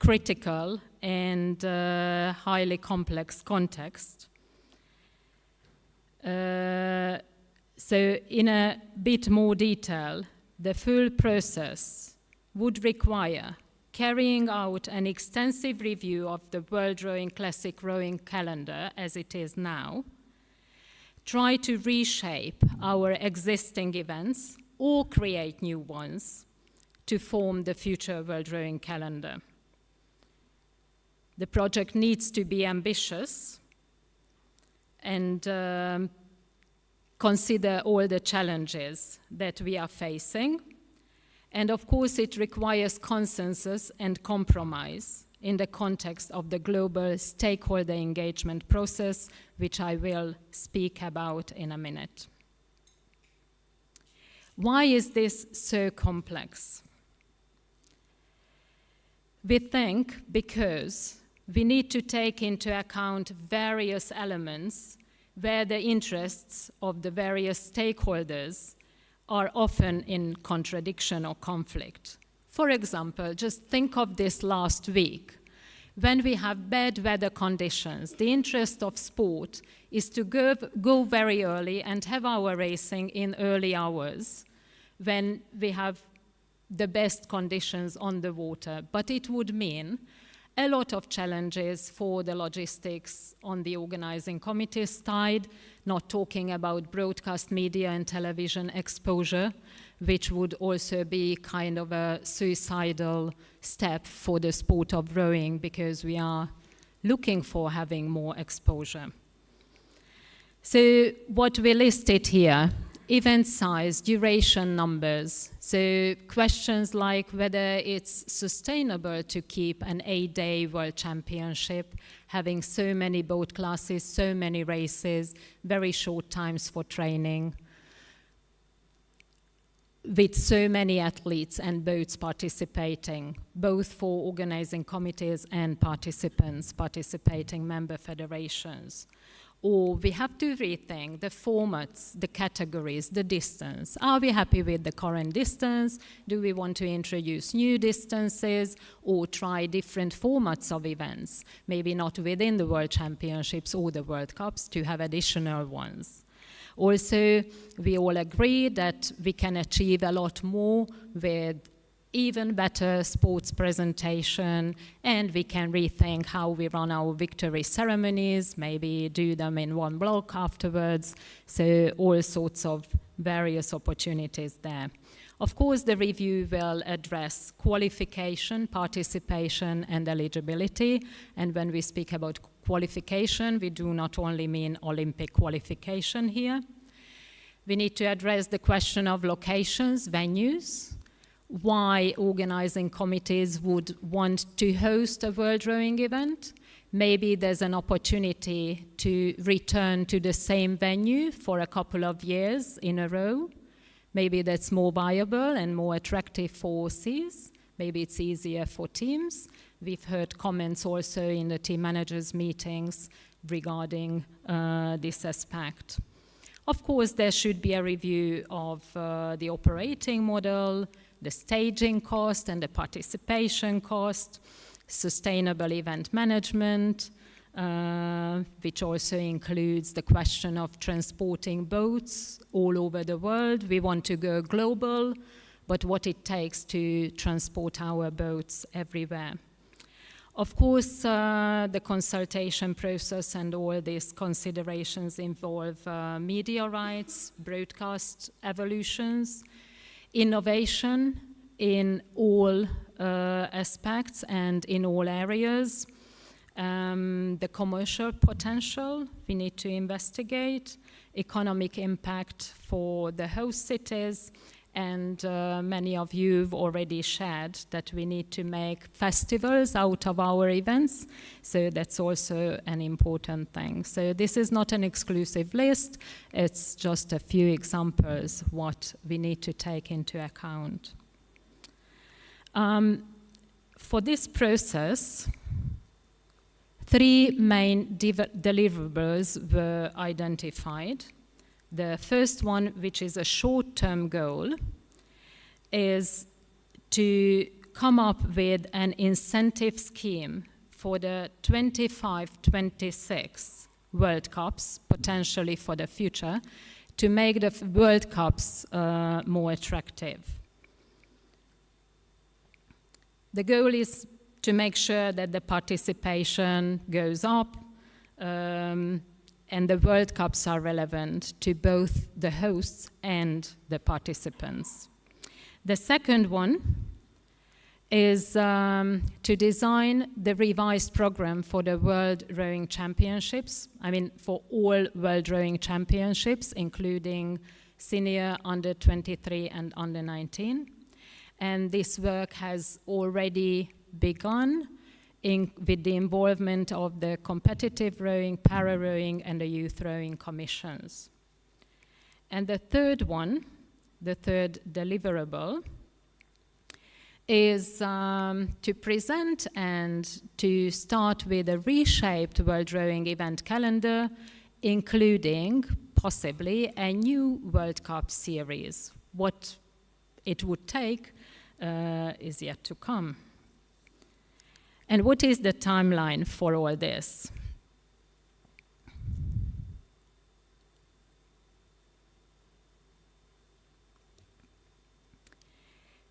critical and highly complex context. So in a bit more detail, the full process would require carrying out an extensive review of the World Rowing Classic Rowing calendar as it is now, try to reshape our existing events or create new ones to form the future World Rowing calendar. The project needs to be ambitious and consider all the challenges that we are facing. And of course, it requires consensus and compromise in the context of the global stakeholder engagement process, which I will speak about in a minute. Why is this so complex? We think because we need to take into account various elements where the interests of the various stakeholders are often in contradiction or conflict. For example, just think of this last week. When we have bad weather conditions, the interest of sport is to go very early and have our racing in early hours when we have the best conditions on the water. But it would mean a lot of challenges for the logistics on the organizing committee side, not talking about broadcast media and television exposure, which would also be kind of a suicidal step for the sport of rowing because we are looking for having more exposure. So what we listed here, event size, duration numbers. So questions like whether it's sustainable to keep an 8-day World Championship, having so many boat classes, so many races, very short times for training, with so many athletes and boats participating, both for organizing committees and participants, participating member federations. Or we have to rethink the formats, the categories, the distance. Are we happy with the current distance? Do we want to introduce new distances or try different formats of events? Maybe not within the World Championships or the World Cups, to have additional ones. Also, we all agree that we can achieve a lot more with even better sports presentation, and we can rethink how we run our victory ceremonies, maybe do them in one block afterwards. So all sorts of various opportunities there. Of course, the review will address qualification, participation, and eligibility. And when we speak about qualification, we do not only mean Olympic qualification here. We need to address the question of locations, venues, why organizing committees would want to host a world rowing event. Maybe there's an opportunity to return to the same venue for a couple of years in a row. Maybe that's more viable and more attractive for OCs. Maybe it's easier for teams. We've heard comments also in the team managers' meetings regarding this aspect. Of course, there should be a review of the operating model, the staging cost and the participation cost, sustainable event management, which also includes the question of transporting boats all over the world. We want to go global, but what it takes to transport our boats everywhere. Of course, the consultation process and all these considerations involve media rights, broadcast evolutions, innovation in all aspects and in all areas, the commercial potential we need to investigate, economic impact for the host cities, and many of you have already shared that we need to make festivals out of our events, so that's also an important thing. So this is not an exclusive list, it's just a few examples what we need to take into account. For this process, 3 main deliverables were identified. The first one, which is a short-term goal, is to come up with an incentive scheme for the 25-26 World Cups, potentially for the future, to make the World Cups more attractive. The goal is to make sure that the participation goes up, and the World Cups are relevant to both the hosts and the participants. The second one is to design the revised program for the World Rowing Championships. I mean, for all World Rowing Championships, including senior, under 23 and under 19. And this work has already begun with the involvement of the competitive rowing, para-rowing, and the youth rowing commissions. And the third one, the third deliverable, is to present and to start with a reshaped World Rowing event calendar, including possibly a new World Cup series. What it would take is yet to come. And what is the timeline for all this?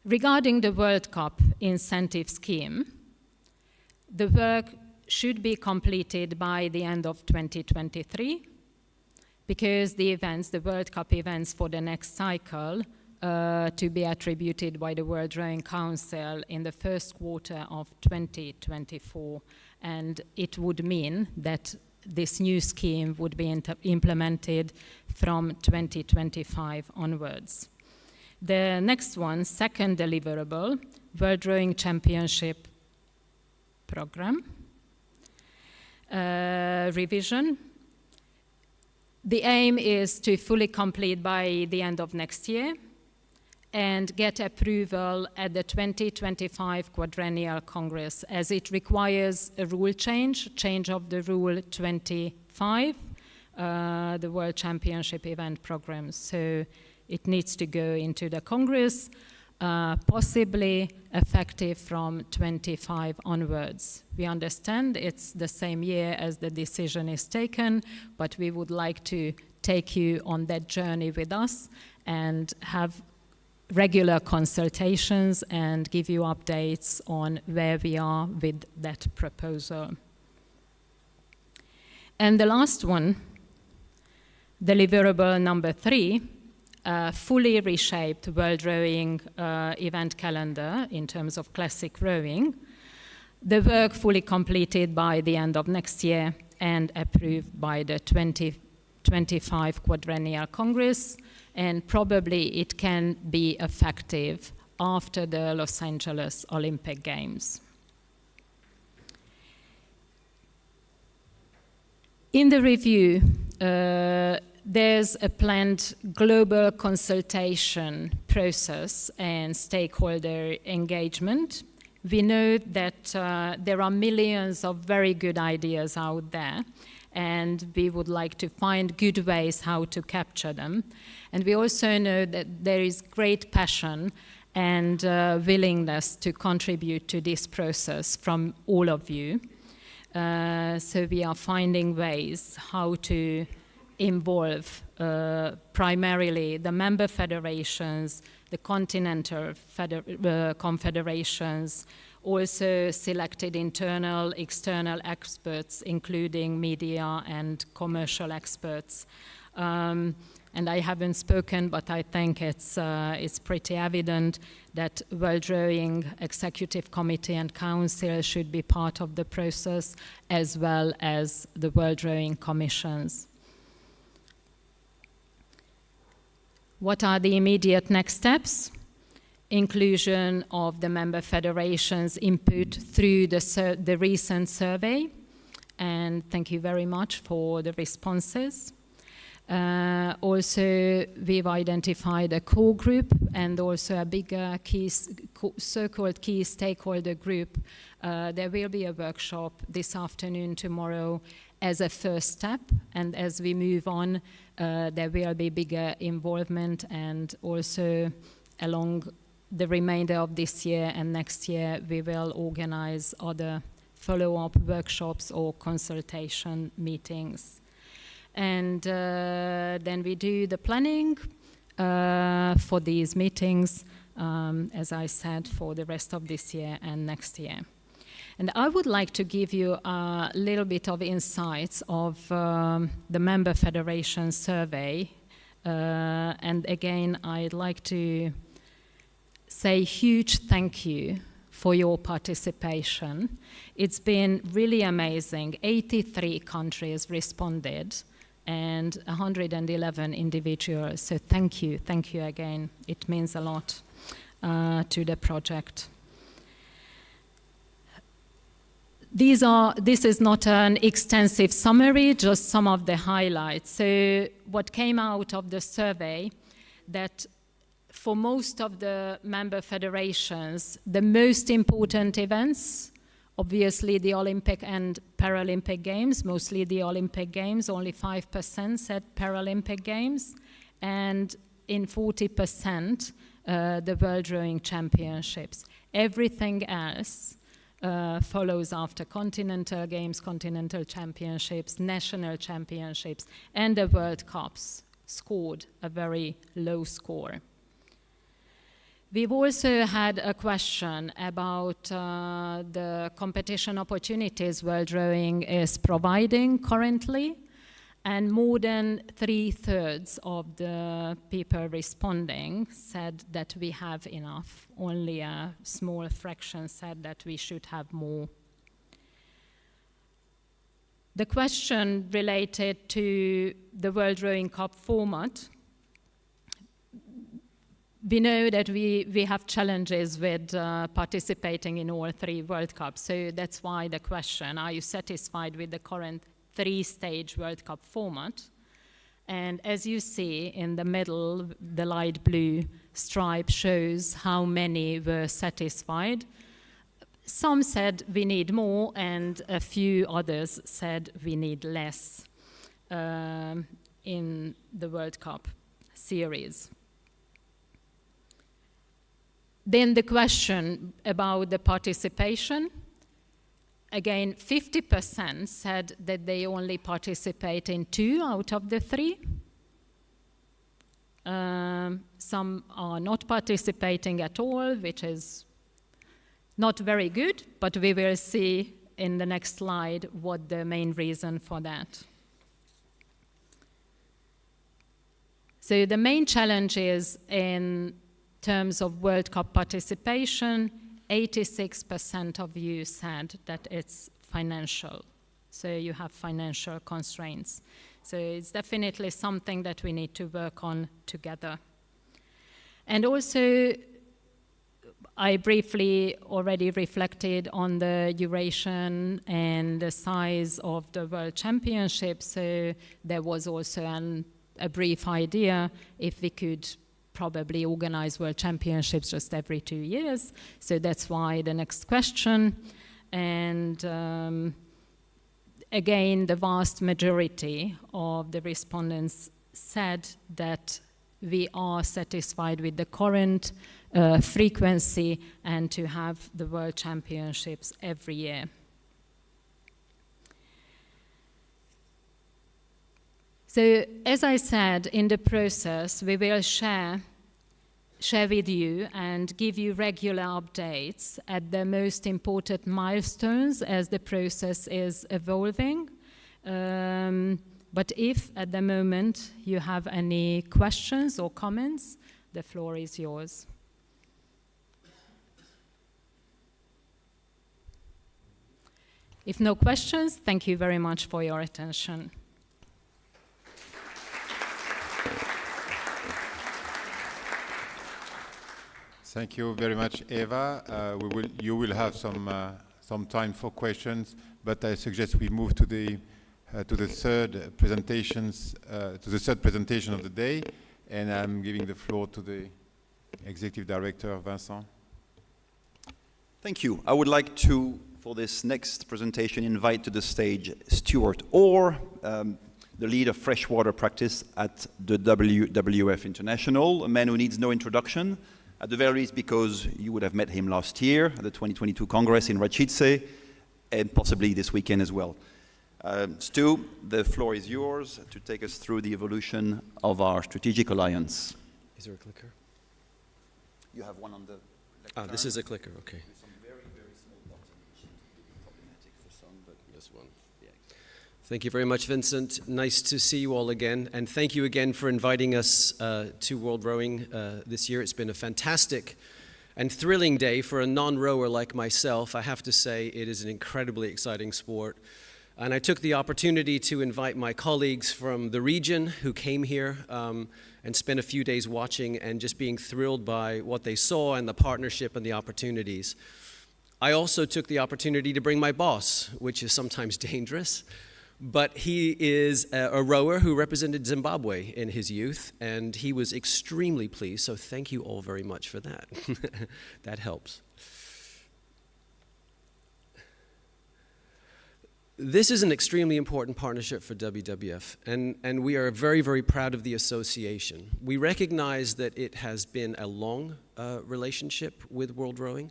Regarding the World Cup incentive scheme, the work should be completed by the end of 2023, because the events, the World Cup events for the next cycle, to be attributed by the World Rowing Council in the first quarter of 2024. And it would mean that this new scheme would be implemented from 2025 onwards. The next one, second deliverable, World Rowing Championship program revision. The aim is to fully complete by the end of next year and get approval at the 2025 Quadrennial Congress, as it requires a rule change of the Rule 25, the World Championship event program. So it needs to go into the Congress, possibly effective from 25 onwards. We understand it's the same year as the decision is taken, but we would like to take you on that journey with us and have regular consultations and give you updates on where we are with that proposal. And the last one, deliverable number 3, fully reshaped World Rowing event calendar in terms of classic rowing. The work fully completed by the end of next year and approved by the 2025 Quadrennial Congress, and probably it can be effective after the Los Angeles Olympic Games. In the review, there's a planned global consultation process and stakeholder engagement. We know that there are millions of very good ideas out there, and we would like to find good ways how to capture them. And we also know that there is great passion and willingness to contribute to this process from all of you. So we are finding ways how to involve primarily the member federations, the continental confederations, also selected internal, external experts, including media and commercial experts. And I haven't spoken, but I think it's pretty evident that World Rowing Executive Committee and Council should be part of the process, as well as the World Rowing Commissions. What are the immediate next steps? Inclusion of the member federations' input through the recent survey. And thank you very much for the responses. Also, we've identified a core group and also a bigger so-called key stakeholder group. There will be a workshop this afternoon, tomorrow, as a first step, and as we move on, there will be bigger involvement, and also along the remainder of this year and next year, we will organize other follow-up workshops or consultation meetings. And then we do the planning for these meetings, as I said, for the rest of this year and next year. And I would like to give you a little bit of insights of the member federation survey. And again, I'd like to say huge thank you for your participation. It's been really amazing. 83 countries responded and 111 individuals. So thank you again. It means a lot to the project. This is not an extensive summary, just some of the highlights. So what came out of the survey, that for most of the member federations, the most important events, obviously the Olympic and Paralympic Games, mostly the Olympic Games, only 5% said Paralympic Games, and in 40%, the World Rowing Championships. Everything else follows after Continental Games, Continental Championships, National Championships, and the World Cups scored a very low score. We've also had a question about the competition opportunities World Rowing is providing currently, and more than 3/3 of the people responding said that we have enough. Only a small fraction said that we should have more. The question related to the World Rowing Cup format. We know that we have challenges with participating in all 3 World Cups, so that's why the question, are you satisfied with the current 3-stage World Cup format? And as you see in the middle, the light blue stripe shows how many were satisfied. Some said we need more, and a few others said we need less in the World Cup series. Then the question about the participation. Again, 50% said that they only participate in 2 out of the 3. Some are not participating at all, which is not very good, but we will see in the next slide what the main reason for that. So the main challenge is in terms of World Cup participation. 86% of you said that it's financial. So you have financial constraints. So it's definitely something that we need to work on together. And also, I briefly already reflected on the duration and the size of the World Championships. So there was also a brief idea if we could probably organize World Championships just every 2 years. So that's why the next question. And again, the vast majority of the respondents said that we are satisfied with the current frequency and to have the World Championships every year. So, as I said, in the process, we will share with you and give you regular updates at the most important milestones as the process is evolving. But if at the moment you have any questions or comments, the floor is yours. If no questions, thank you very much for your attention. Thank you very much, Eva. You will have some time for questions, but I suggest we move to the third presentation of the day, and I'm giving the floor to the Executive Director, Vincent. Thank you. I would like to, for this next presentation, invite to the stage Stuart Orr, the lead of freshwater practice at the WWF International, a man who needs no introduction. At the very least, because you would have met him last year at the 2022 Congress in Račice, and possibly this weekend as well. Stu, the floor is yours to take us through the evolution of our strategic alliance. Is there a clicker? You have one on the left. This is a clicker, okay. With some very, very small button, which can be problematic for some, but This one, yeah. Thank you very much, Vincent. Nice to see you all again. And thank you again for inviting us to World Rowing this year. It's been a fantastic and thrilling day for a non-rower like myself. I have to say it is an incredibly exciting sport. And I took the opportunity to invite my colleagues from the region who came here and spent a few days watching and just being thrilled by what they saw and the partnership and the opportunities. I also took the opportunity to bring my boss, which is sometimes dangerous, but he is a rower who represented Zimbabwe in his youth, and he was extremely pleased, so thank you all very much for that. That helps. This is an extremely important partnership for WWF, and we are very, very proud of the association. We recognize that it has been a long relationship with World Rowing,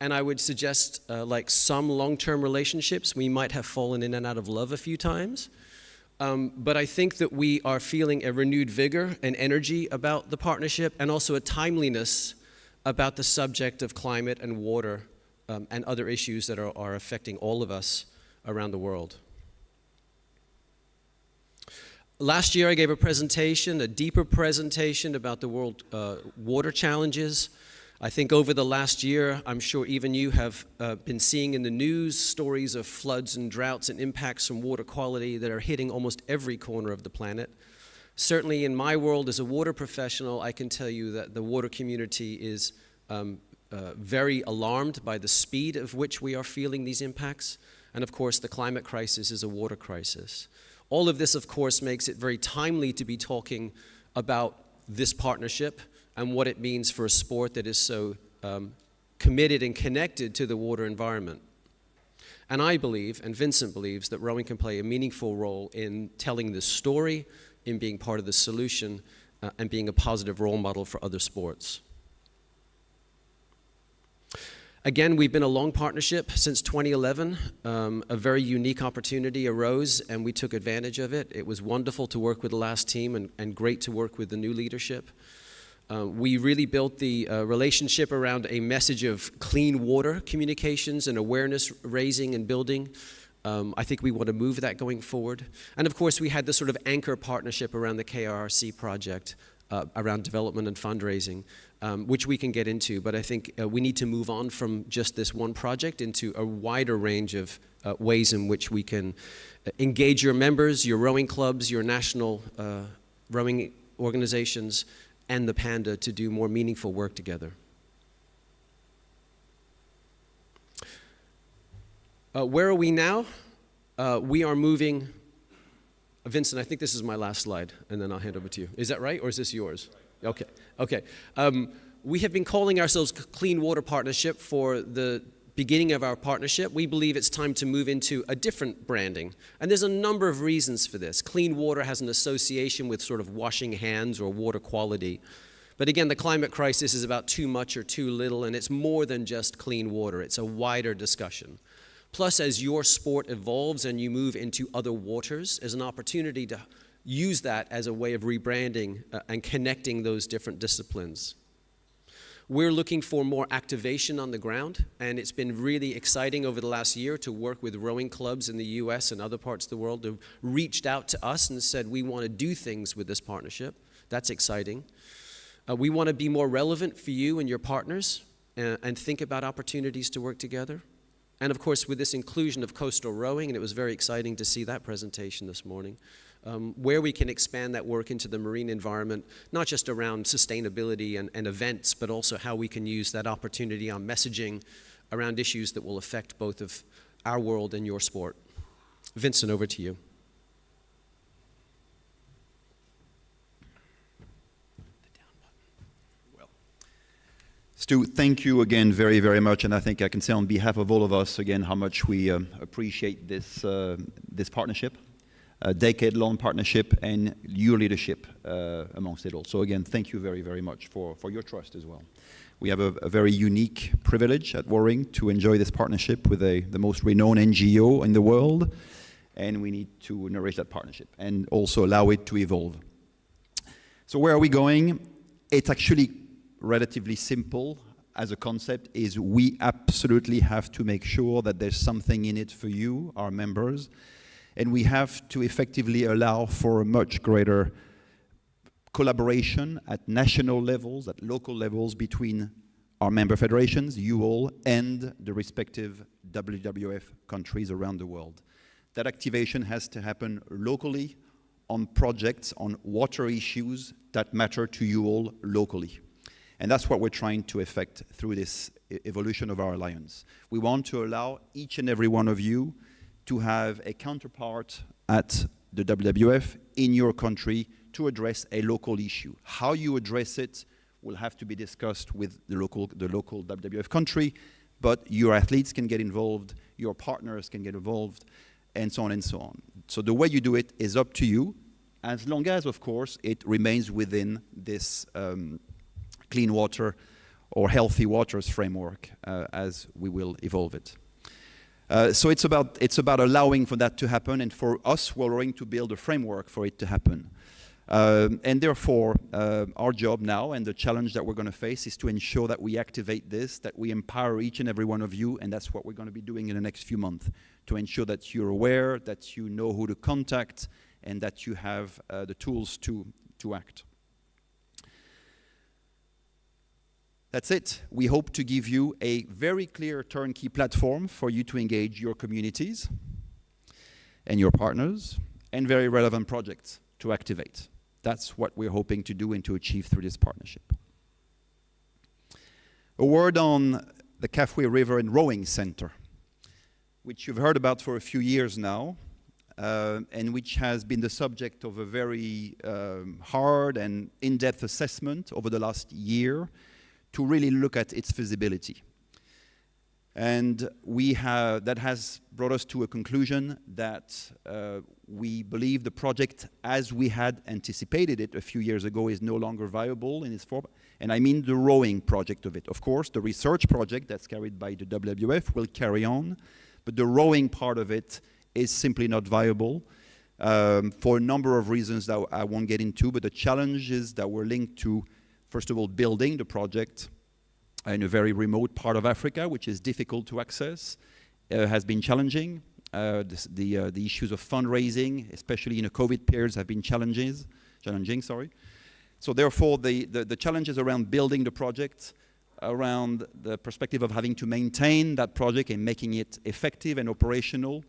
and I would suggest, like some long-term relationships, we might have fallen in and out of love a few times, but I think that we are feeling a renewed vigor and energy about the partnership, and also a timeliness about the subject of climate and water and other issues that are affecting all of us around the world. Last year I gave a presentation, a deeper presentation about the world water challenges. I think over the last year, I'm sure even you have been seeing in the news stories of floods and droughts and impacts from water quality that are hitting almost every corner of the planet. Certainly in my world as a water professional, I can tell you that the water community is very alarmed by the speed of which we are feeling these impacts. And of course, the climate crisis is a water crisis. All of this, of course, makes it very timely to be talking about this partnership and what it means for a sport that is so committed and connected to the water environment. And I believe, and Vincent believes, that rowing can play a meaningful role in telling this story, in being part of the solution, and being a positive role model for other sports. Again, we've been a long partnership since 2011. A very unique opportunity arose, and we took advantage of it. It was wonderful to work with the last team and great to work with the new leadership. We really built the relationship around a message of clean water communications and awareness raising and building. I think we want to move that going forward. And of course, we had this sort of anchor partnership around the KRRC project, around development and fundraising, which we can get into, but I think we need to move on from just this one project into a wider range of ways in which we can engage your members, your rowing clubs, your national rowing organizations, and the Panda to do more meaningful work together. Where are we now? We are moving. Vincent, I think this is my last slide, and then I'll hand over to you. Is that right, or is this yours? Okay, okay. We have been calling ourselves Clean Water Partnership for the beginning of our partnership. We believe it's time to move into a different branding, and there's a number of reasons for this. Clean water has an association with sort of washing hands or water quality, but again, the climate crisis is about too much or too little, and it's more than just clean water. It's a wider discussion. Plus, as your sport evolves and you move into other waters, there's an opportunity to use that as a way of rebranding and connecting those different disciplines. We're looking for more activation on the ground, and it's been really exciting over the last year to work with rowing clubs in the US and other parts of the world who reached out to us and said, we want to do things with this partnership. That's exciting. We want to be more relevant for you and your partners and think about opportunities to work together. And of course, with this inclusion of coastal rowing, and it was very exciting to see that presentation this morning, where we can expand that work into the marine environment, not just around sustainability and events, but also how we can use that opportunity on messaging around issues that will affect both of our world and your sport. Vincent, over to you. Stu, thank you again very, very much, and I think I can say on behalf of all of us again how much we appreciate this partnership, a decade-long partnership, and your leadership amongst it all. So again, thank you very, very much for your trust as well. We have a very unique privilege at Rowing to enjoy this partnership with the most renowned NGO in the world, and we need to nourish that partnership and also allow it to evolve. So where are we going? It's actually relatively simple as a concept. Is we absolutely have to make sure that there's something in it for you, our members, and we have to effectively allow for a much greater collaboration at national levels, at local levels between our member federations, you all, and the respective WWF countries around the world. That activation has to happen locally on projects, on water issues that matter to you all locally. And that's what we're trying to effect through this evolution of our alliance. We want to allow each and every one of you to have a counterpart at the WWF in your country to address a local issue. How you address it will have to be discussed with the local WWF country, but your athletes can get involved, your partners can get involved, and so on and so on. So the way you do it is up to you, as long as, of course, it remains within this clean water or healthy waters framework as we will evolve it. So it's about allowing for that to happen, and for us, World Rowing, to build a framework for it to happen. And therefore, our job now and the challenge that we're going to face is to ensure that we activate this, that we empower each and every one of you, and that's what we're going to be doing in the next few months, to ensure that you're aware, that you know who to contact, and that you have the tools to act. That's it. We hope to give you a very clear turnkey platform for you to engage your communities and your partners, and very relevant projects to activate. That's what we're hoping to do and to achieve through this partnership. A word on the Kafue River and Rowing Center, which you've heard about for a few years now, and which has been the subject of a very hard and in-depth assessment over the last year to really look at its feasibility. And that has brought us to a conclusion that we believe the project, as we had anticipated it a few years ago, is no longer viable in its form. And I mean the rowing project of it. Of course, the research project that's carried by the WWF will carry on, but the rowing part of it is simply not viable for a number of reasons that I won't get into, but the challenges that were linked to, first of all, building the project in a very remote part of Africa, which is difficult to access, has been challenging. The issues of fundraising, especially in a COVID period, have been challenging. So therefore, the challenges around building the project, around the perspective of having to maintain that project and making it effective and operational,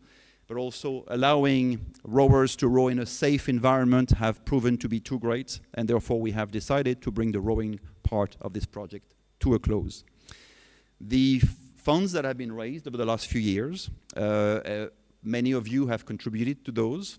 but also allowing rowers to row in a safe environment, have proven to be too great, and therefore we have decided to bring the rowing part of this project to a close. The funds that have been raised over the last few years, many of you have contributed to those,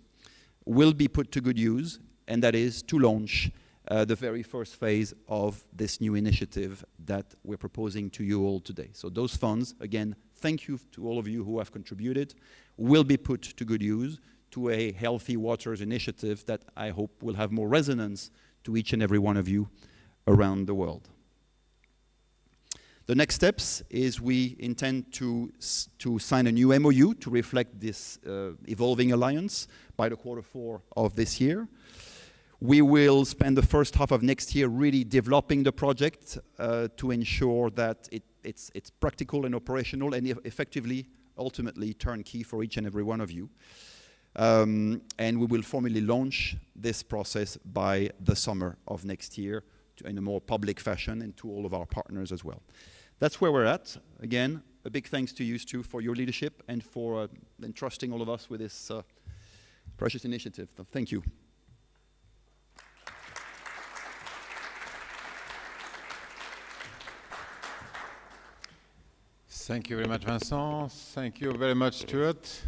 will be put to good use, and that is to launch the very first phase of this new initiative that we're proposing to you all today. So those funds, again, thank you to all of you who have contributed, will be put to good use to a Healthy Waters initiative that I hope will have more resonance to each and every one of you around the world. The next steps is we intend to sign a new MOU to reflect this evolving alliance by the Q4 of this year. We will spend the first half of next year really developing the project to ensure that it's practical and operational and effectively, ultimately, turnkey for each and every one of you. And we will formally launch this process by the summer of next year in a more public fashion and to all of our partners as well. That's where we're at. Again, a big thanks to you, Stu, for your leadership and for entrusting all of us with this precious initiative. Thank you. Thank you very much, Vincent. Thank you very much, Stuart.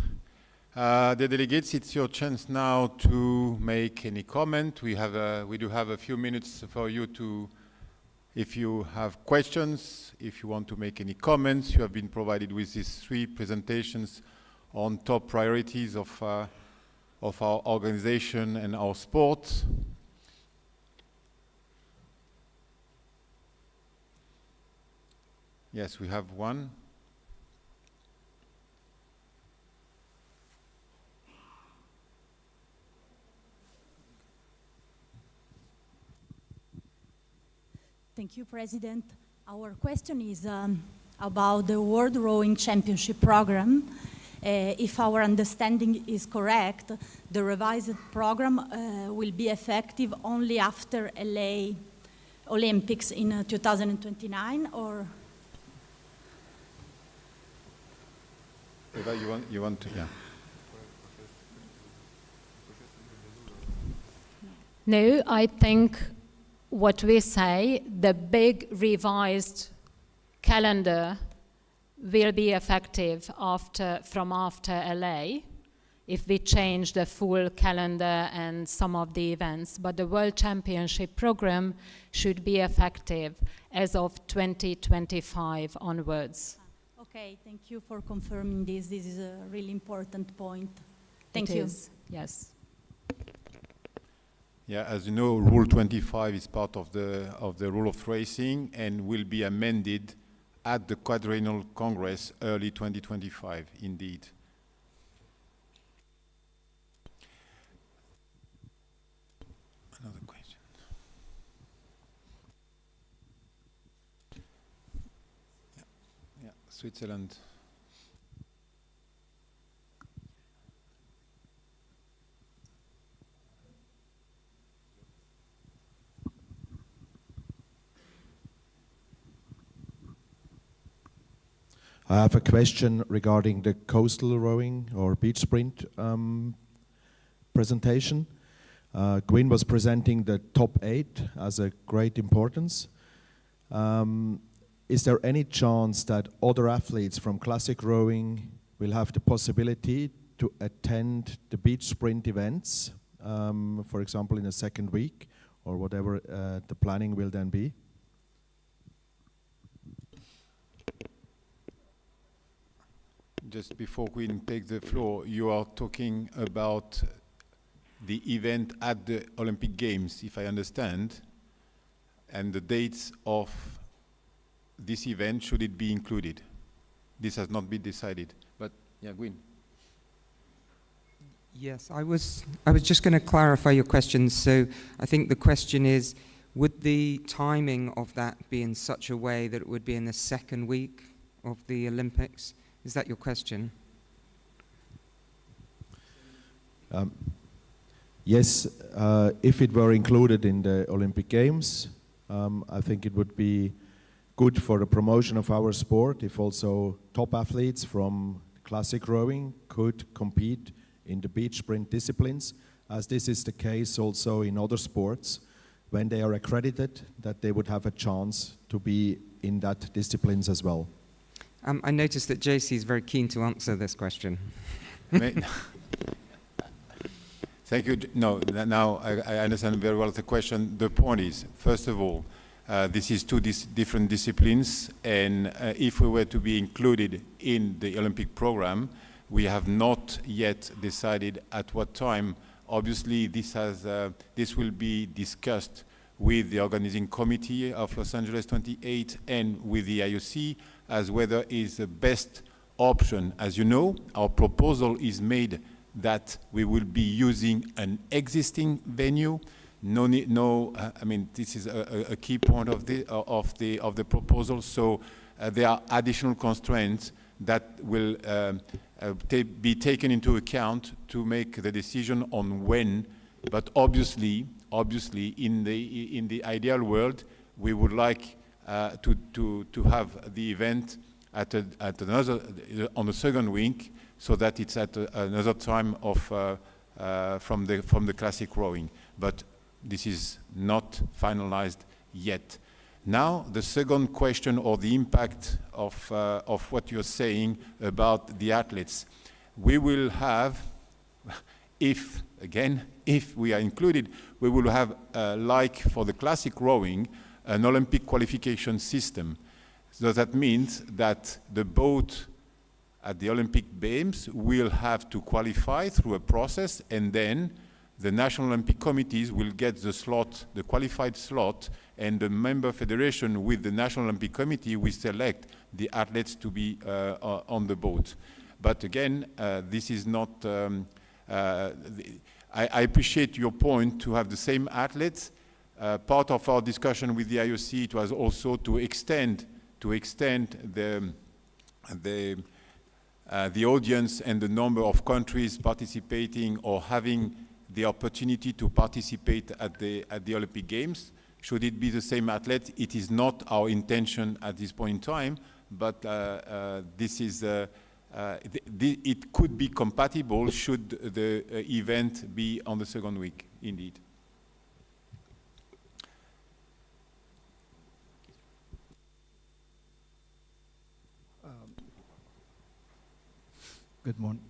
The delegates, it's your chance now to make any comment. We do have a few minutes for you to, if you have questions, if you want to make any comments. You have been provided with these 3 presentations on top priorities of our organization and our sport. Yes, we have one. Thank you, President. Our question is about the World Rowing Championship program. If our understanding is correct, the revised program will be effective only after LA Olympics in 2029, or? Eva, you want to, yeah. No, I think what we say, the big revised calendar will be effective from after LA, if we change the full calendar and some of the events. But the World Championship program should be effective as of 2025 onwards. Okay, thank you for confirming this. This is a really important point. Thank you. Yes. Yeah, as you know, Rule 25 is part of the rule of racing and will be amended at the Quadrennial Congress early 2025, indeed. Another question. Yeah, Switzerland. I have a question regarding the coastal rowing or beach sprint presentation. Gwyn was presenting the top 8 as a great importance. Is there any chance that other athletes from classic rowing will have the possibility to attend the beach sprint events, for example, in the second week, or whatever the planning will then be? Just before we take the floor, you are talking about the event at the Olympic Games, if I understand, and the dates of this event, should it be included? This has not been decided, but yeah, Gwyn. Yes, I was just going to clarify your question. So I think the question is, would the timing of that be in such a way that it would be in the second week of the Olympics? Is that your question? Yes, if it were included in the Olympic Games, I think it would be good for the promotion of our sport if also top athletes from classic rowing could compete in the beach sprint disciplines, as this is the case also in other sports. When they are accredited, that they would have a chance to be in that disciplines as well. I noticed that JC is very keen to answer this question. Thank you. No, now I understand very well the question. The point is, first of all, this is two different disciplines, and if we were to be included in the Olympic program, we have not yet decided at what time. Obviously, this will be discussed with the organizing committee of Los Angeles 28 and with the IOC as whether is the best option. As you know, our proposal is made that we will be using an existing venue. I mean, this is a key point of the proposal. So there are additional constraints that will be taken into account to make the decision on when. But obviously, in the ideal world, we would like to have the event at another on the second week, so that it's at another time of from the classic rowing. But this is not finalized yet. Now, the second question, or the impact of what you're saying about the athletes. We will have, if we are included, we will have, like for the classic rowing, an Olympic qualification system. So that means that the boat at the Olympic Games will have to qualify through a process, and then the National Olympic Committees will get the slot, the qualified slot, and the member federation with the National Olympic Committee will select the athletes to be on the boat. But again, this is not, I appreciate your point to have the same athletes. Part of our discussion with the IOC, it was also to extend the audience and the number of countries participating or having the opportunity to participate at the Olympic Games. Should it be the same athlete? It is not our intention at this point in time, but this is it could be compatible should the event be on the second week, indeed. Good morning.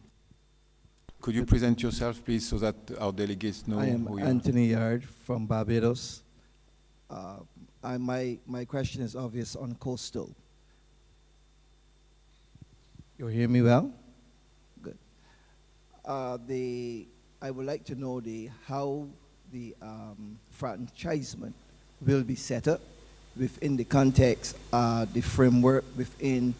Could you present yourself, please, so that our delegates know I am who you are? Anthony Yard from Barbados. My question is obvious on coastal. You hear me well? Good. I would like to know how the franchisement will be set up within the context, the framework within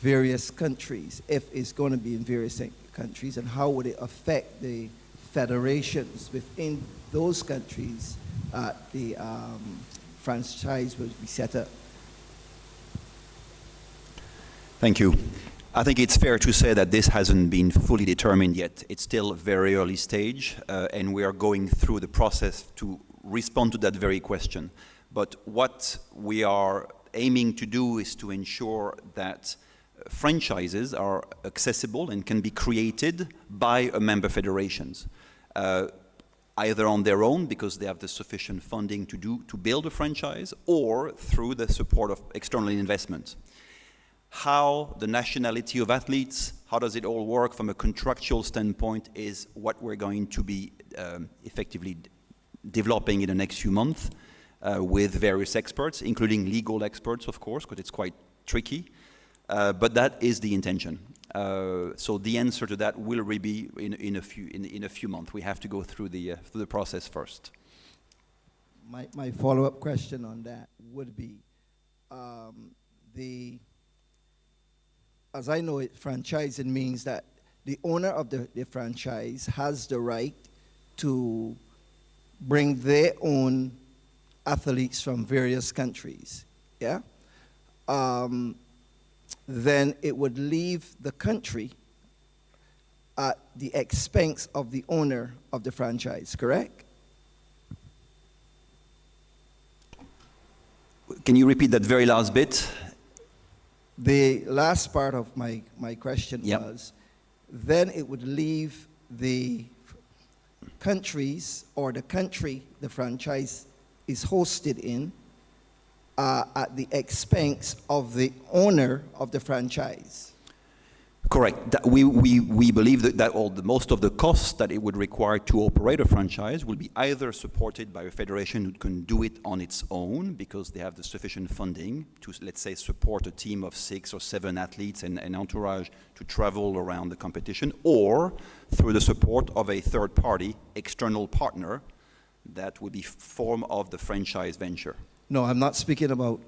various countries, if it's going to be in various countries, and how would it affect the federations within those countries the franchise will be set up. Thank you. I think it's fair to say that this hasn't been fully determined yet. It's still a very early stage, and we are going through the process to respond to that very question. But what we are aiming to do is to ensure that franchises are accessible and can be created by member federations, either on their own because they have the sufficient funding to build a franchise, or through the support of external investment. How the nationality of athletes, how does it all work from a contractual standpoint is what we're going to be effectively developing in the next few months with various experts, including legal experts, of course, because it's quite tricky. But that is the intention. So the answer to that will be in a few months. We have to go through the process first. My follow-up question on that would be, as I know it, franchising means that the owner of the franchise has the right to bring their own athletes from various countries, yeah? Then it would leave the country at the expense of the owner of the franchise, correct? Can you repeat that very last bit? The last part of my question was, then it would leave the countries or the country the franchise is hosted in at the expense of the owner of the franchise. Correct. We believe that most of the costs that it would require to operate a franchise will be either supported by a federation who can do it on its own because they have the sufficient funding to, let's say, support a team of 6 or 7 athletes and entourage to travel around the competition, or through the support of a third-party external partner that would be form of the franchise venture. No, I'm not speaking about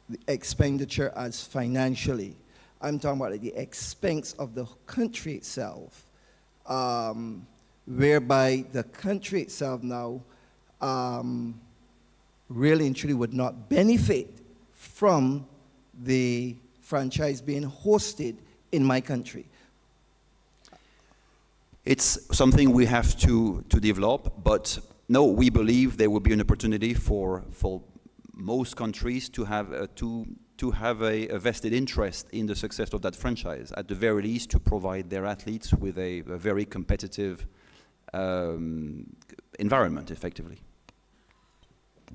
the expenditure as financially. I'm talking about the expense of the country itself, whereby the country itself now really and truly would not benefit from the franchise being hosted in my country. It's something we have to develop, but no, we believe there will be an opportunity for most countries to have a vested interest in the success of that franchise, at the very least to provide their athletes with a very competitive environment, effectively.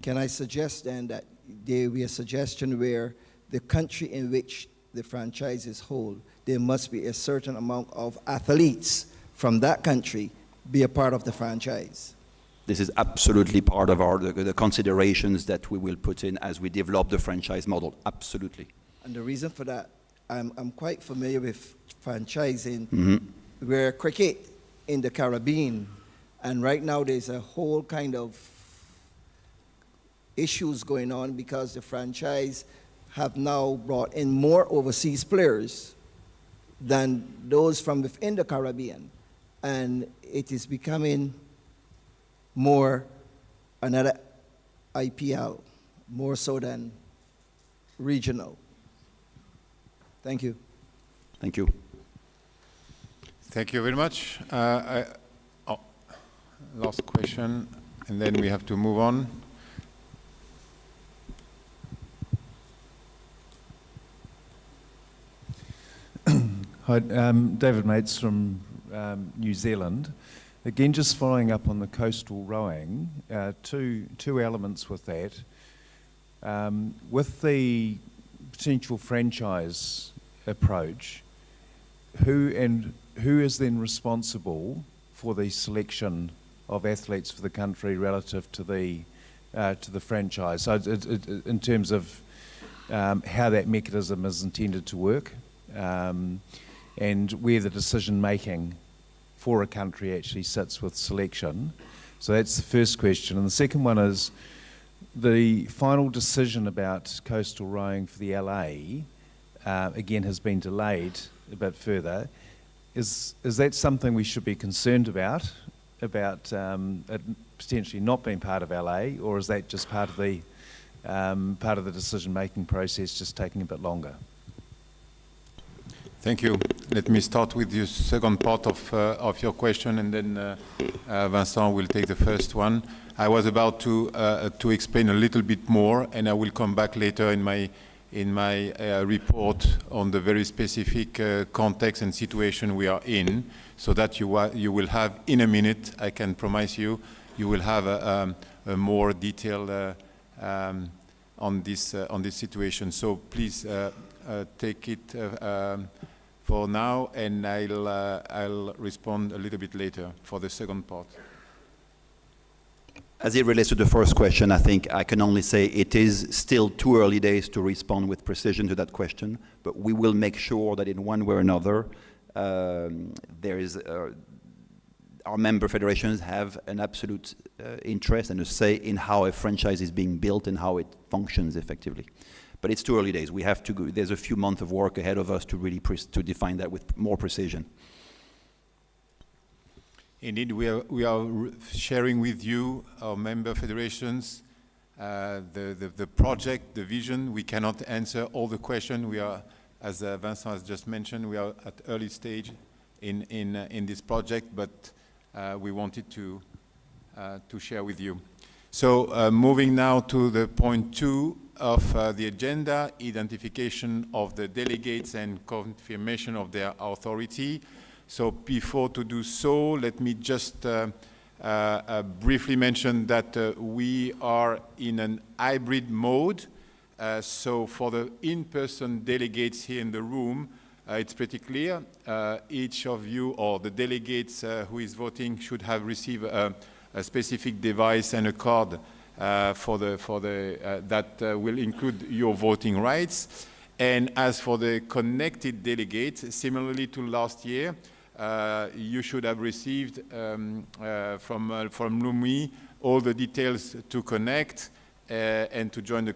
Can I suggest then that there be a suggestion where the country in which the franchise is held, there must be a certain amount of athletes from that country be a part of the franchise? This is absolutely part of the considerations that we will put in as we develop the franchise model, absolutely. And the reason for that, I'm quite familiar with franchising, where cricket in the Caribbean, and right now there's a whole kind of issues going on because the franchise have now brought in more overseas players than those from within the Caribbean. And it is becoming more another IPL, more so than regional. Thank you. Thank you. Thank you very much. Last question, and then we have to move on. Hi, David Mates from New Zealand. Again, just following up on the coastal rowing, two elements with that. With the potential franchise approach, who is then responsible for the selection of athletes for the country relative to the franchise? So in terms of how that mechanism is intended to work, and where the decision making for a country actually sits with selection. So that's the first question. And the second one is the final decision about coastal rowing for the LA, again, has been delayed a bit further. Is that something we should be concerned about it potentially not being part of LA, or is that just part of the decision-making process just taking a bit longer? Thank you. Let me start with the second part of your question, and then Vincent will take the first one. I was about to explain a little bit more, and I will come back later in my report on the very specific context and situation we are in, so that you will have, in a minute, I can promise you, you will have a more detail on this situation. So please take it for now, and I'll respond a little bit later for the second part. As it relates to the first question, I think I can only say it is still too early days to respond with precision to that question, but we will make sure that in one way or another, our member federations have an absolute interest and a say in how a franchise is being built and how it functions effectively. But it's too early days. We have to go, there's a few months of work ahead of us to really to define that with more precision. Indeed, we are sharing with you, our member federations, the project, the vision. We cannot answer all the questions. We are, as Vincent has just mentioned, we are at early stage in this project, but we wanted to share with you. So moving now to the point 2 of the agenda, identification of the delegates and confirmation of their authority. So before to do so, let me just briefly mention that we are in an hybrid mode. So for the in-person delegates here in the room, it's pretty clear. Each of you, or the delegates who is voting, should have received a specific device and a card that will include your voting rights. And as for the connected delegates, similarly to last year, you should have received from LUMI all the details to connect and to join the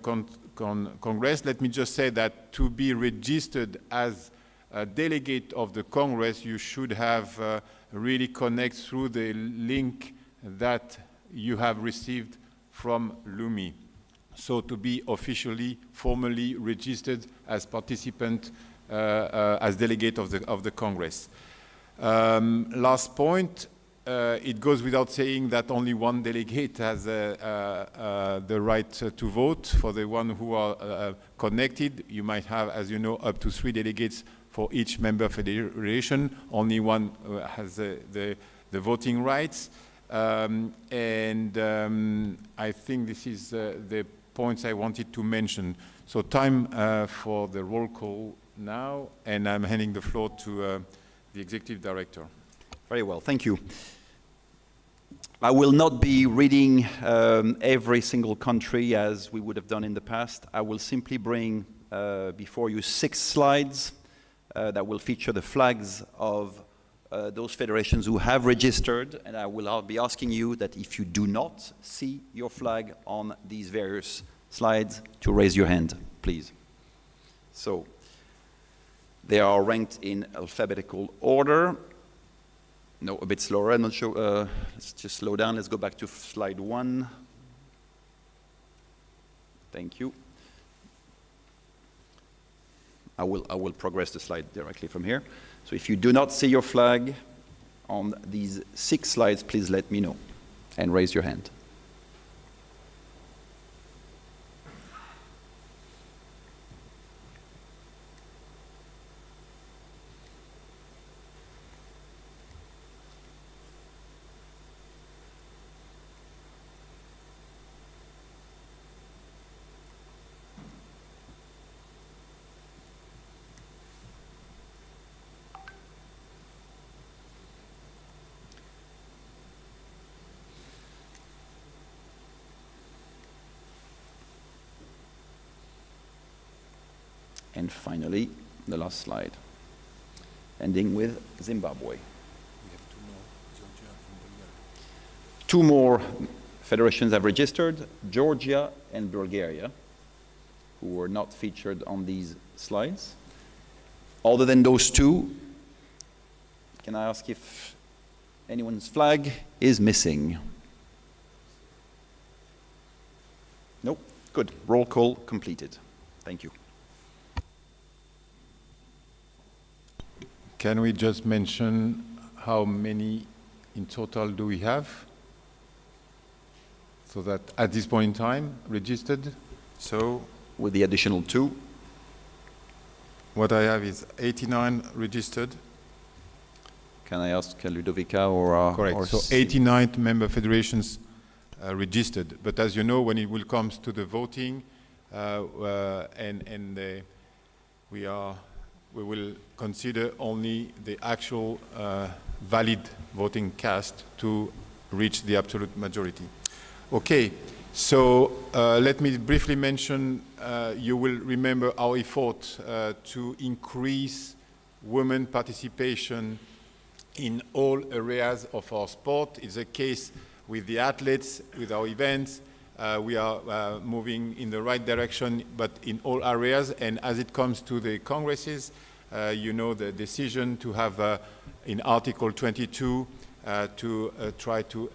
Congress. Let me just say that to be registered as a delegate of the Congress, you should have really connect through the link that you have received from LUMI. So to be officially, formally registered as participant, as delegate of the Congress. Last point, it goes without saying that only one delegate has the right to vote. For the one who are connected, you might have, as you know, up to 3 delegates for each member federation. Only one has the voting rights. And I think this is the points I wanted to mention. So time for the roll call now, and I'm handing the floor to the Executive Director. Very well, thank you. I will not be reading every single country as we would have done in the past. I will simply bring before you 6 slides that will feature the flags of those federations who have registered, and I will be asking you that if you do not see your flag on these various slides, to raise your hand, please. So, they are ranked in alphabetical order. No, a bit slower, I'm not sure, let's just slow down, let's go back to slide 1. Thank you. I will progress the slide directly from here. So if you do not see your flag on these 6 slides, please let me know and raise your hand. And finally, the last slide, ending with Zimbabwe. Two more federations have registered, Georgia and Bulgaria, who were not featured on these slides. Other than those two, can I ask if anyone's flag is missing? Nope, good. Roll call completed. Thank you. Can we just mention how many in total do we have? So that at this point in time, registered. So with the additional two, what I have is 89 registered. Can I ask Ludovica or correct? Or so 89 member federations registered. But as you know, when it will comes to the voting, we will consider only the actual valid voting cast to reach the absolute majority. Okay, so let me briefly mention, you will remember our effort to increase women participation in all areas of our sport. It's the case with the athletes, with our events. We are moving in the right direction, but in all areas. And as it comes to the congresses, you know the decision to have in Article 22 to try to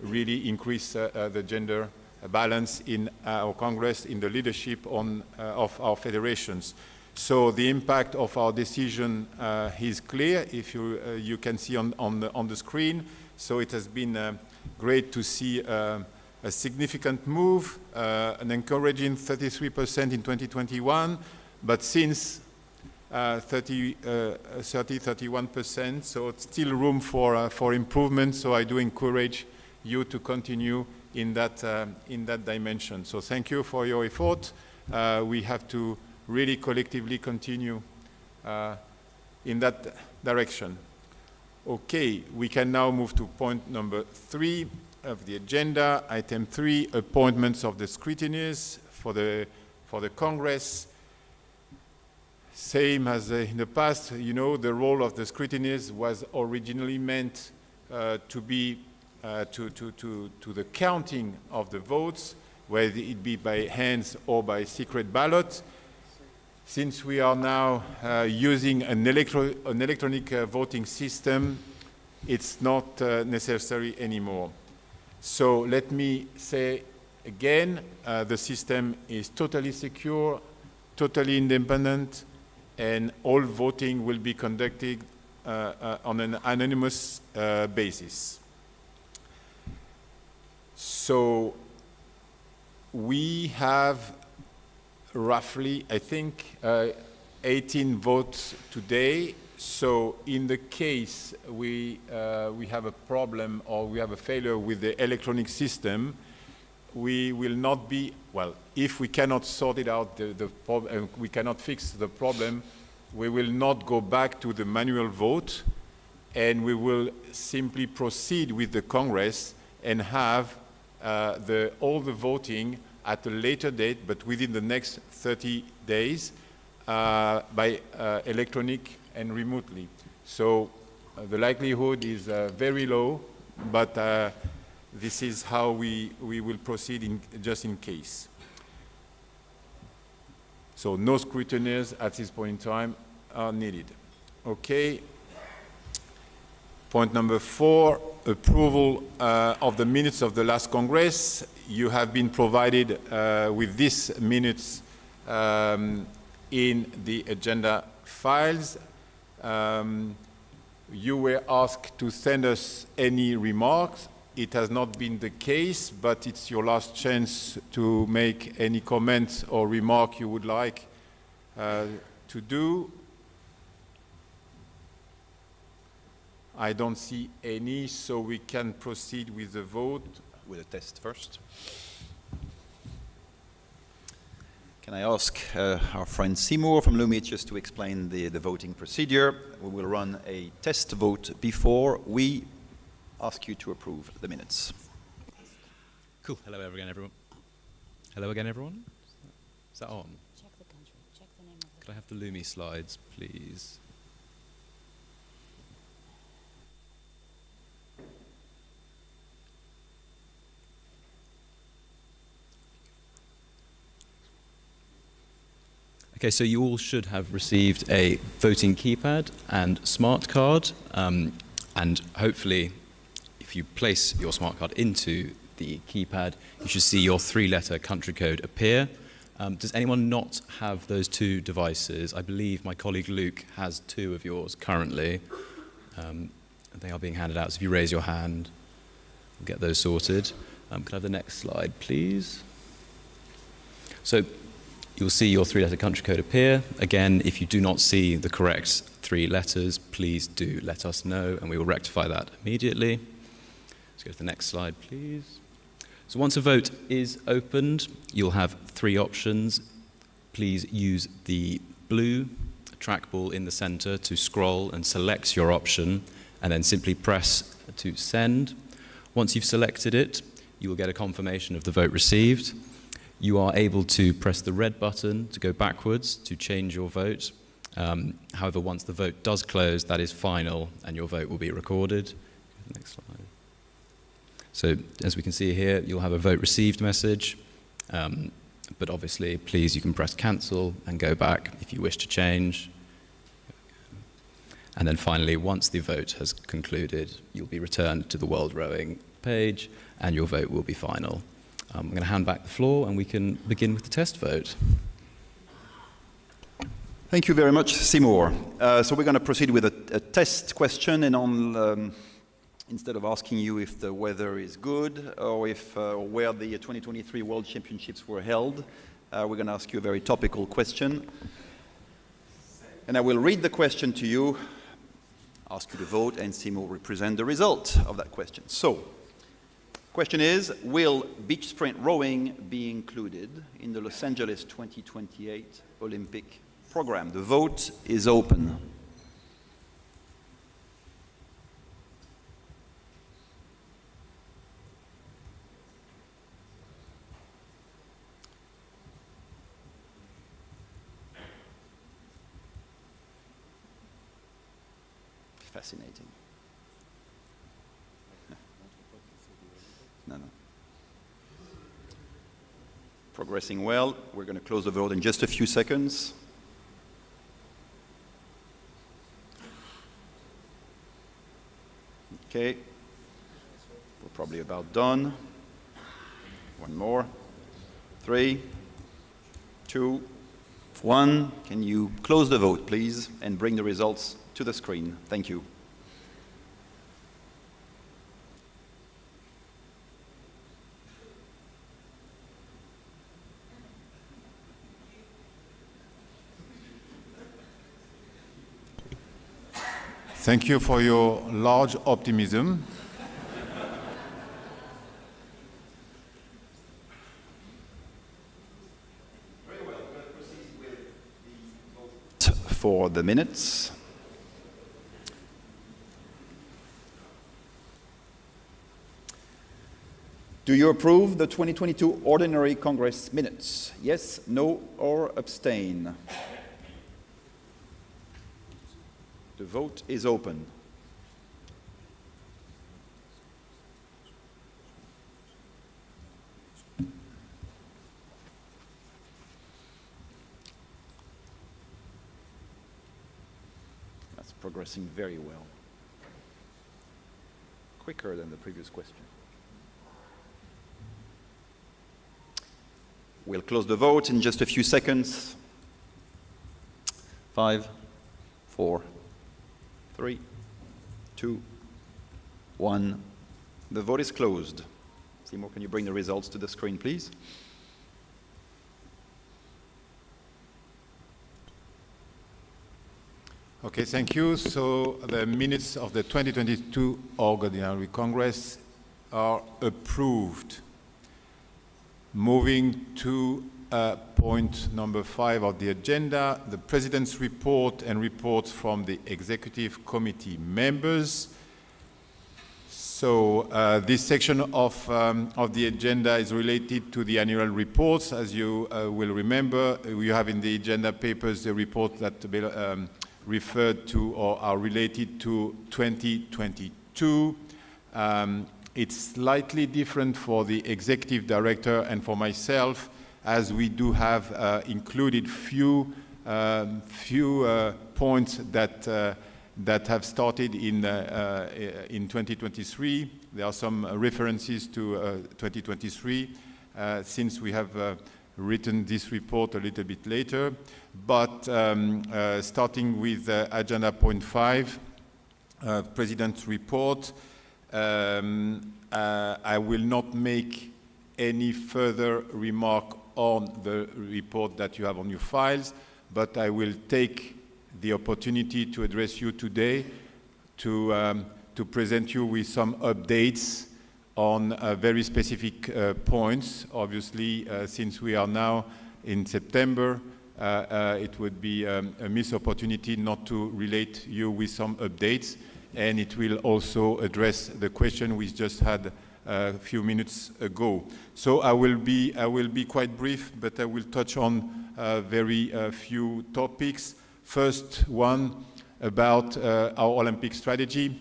really increase the gender balance in our Congress, in the leadership of our federations. So the impact of our decision is clear, if you can see on the screen. So it has been great to see a significant move, an encouraging 33% in 2021, but since 31%, so it's still room for improvement. So I do encourage you to continue in that dimension. So thank you for your effort. We have to really collectively continue in that direction. Okay, we can now move to point number 3 of the agenda. Item 3, appointments of the scrutineers for the Congress. Same as in the past, you know, the role of the scrutineers was originally meant to be to the counting of the votes, whether it be by hands or by secret ballot. Since we are now using an electronic voting system, it's not necessary anymore. So let me say again, the system is totally secure, totally independent, and all voting will be conducted on an anonymous basis. So we have roughly, I think, 18 votes today. So in the case we have a problem or we have a failure with the electronic system, we will not be, well, if we cannot sort it out, we cannot fix the problem, we will not go back to the manual vote, and we will simply proceed with the Congress and have all the voting at a later date, but within the next 30 days by electronic and remotely. So the likelihood is very low, but this is how we will proceed just in case. So no scrutineers at this point in time are needed. Okay. Point number 4, approval of the minutes of the last Congress. You have been provided with these minutes in the agenda files. You were asked to send us any remarks. It has not been the case, but it's your last chance to make any comments or remark you would like to do. I don't see any, so we can proceed with the vote. With a test first. Can I ask our friend Seymour from Lumit just to explain the voting procedure? We will run a test vote before we ask you to approve the minutes. Cool. Hello again, everyone. Hello again, everyone. Is that on? Check the country. Check the name of the Could I have the Lumi slides, please? Okay, so you all should have received a voting keypad and smart card, and hopefully, if you place your smart card into the keypad, you should see your 3-letter country code appear. Does anyone not have those 2 devices? I believe my colleague Luke has 2 of yours currently. They are being handed out, so if you raise your hand, we'll get those sorted. Could I have the next slide, please? So you'll see your 3-letter country code appear. Again, if you do not see the correct 3 letters, please do let us know, and we will rectify that immediately. Let's go to the next slide, please. So once a vote is opened, you'll have 3 options. Please use the blue trackball in the center to scroll and select your option, and then simply press to send. Once you've selected it, you will get a confirmation of the vote received. You are able to press the red button to go backwards to change your vote. However, once the vote does close, that is final, and your vote will be recorded. Next slide. So as we can see here, you'll have a vote received message, but obviously, please, you can press cancel and go back if you wish to change. And then finally, once the vote has concluded, you'll be returned to the World Rowing page, and your vote will be final. I'm going to hand back the floor, and we can begin with the test vote. Thank you very much, Seymour. So we're going to proceed with a test question, and instead of asking you if the weather is good or if where the 2023 World Championships were held, we're going to ask you a very topical question. And I will read the question to you, ask you to vote, and Seymour will present the result of that question. So, question is, will beach sprint rowing be included in the Los Angeles 2028 Olympic program? The vote is open. Fascinating. No. Progressing well. We're going to close the vote in just a few seconds. Okay. We're probably about done. One more. 3, 2, 1. Can you close the vote, please, and bring the results to the screen? Thank you. Thank you for your large optimism. Very well. We're going to proceed with the vote for the minutes. Do you approve the 2022 Ordinary Congress minutes? Yes, no, or abstain? The vote is open. That's progressing very well. Quicker than the previous question. We'll close the vote in just a few seconds. 5, 4, 3, 2, 1. The vote is closed. Seymour, can you bring the results to the screen, please? Okay, thank you. So the minutes of the 2022 Ordinary Congress are approved. Moving to point number 5 of the agenda, the President's report and reports from the Executive Committee members. So this section of the agenda is related to the annual reports. As you will remember, we have in the agenda papers the report that referred to or are related to 2022. It's slightly different for the executive director and for myself, as we do have included few points that have started in 2023. There are some references to 2023 since we have written this report a little bit later. But starting with agenda point 5, President's report, I will not make any further remark on the report that you have on your files, but I will take the opportunity to address you today to present you with some updates on very specific points. Obviously, since we are now in September, it would be a missed opportunity not to relate you with some updates, and it will also address the question we just had a few minutes ago. So I will be quite brief, but I will touch on very few topics. First one about our Olympic strategy.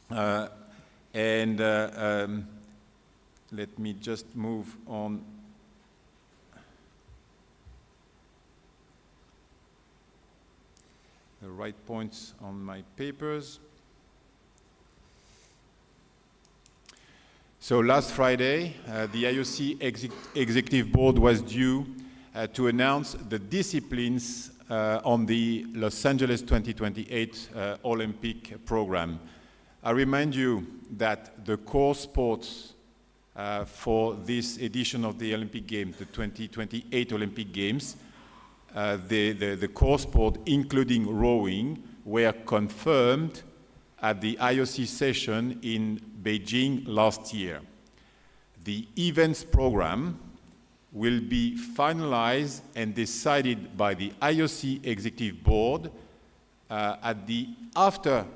Let me just move on. The right points on my papers. So last Friday, the IOC Executive Board was due to announce the disciplines on the Los Angeles 2028 Olympic program. I remind you that the core sports for this edition of the Olympic Games, the 2028 Olympic Games, the core sport, including rowing, were confirmed at the IOC session in Beijing last year. The events program will be finalized and decided by the IOC Executive Board at the after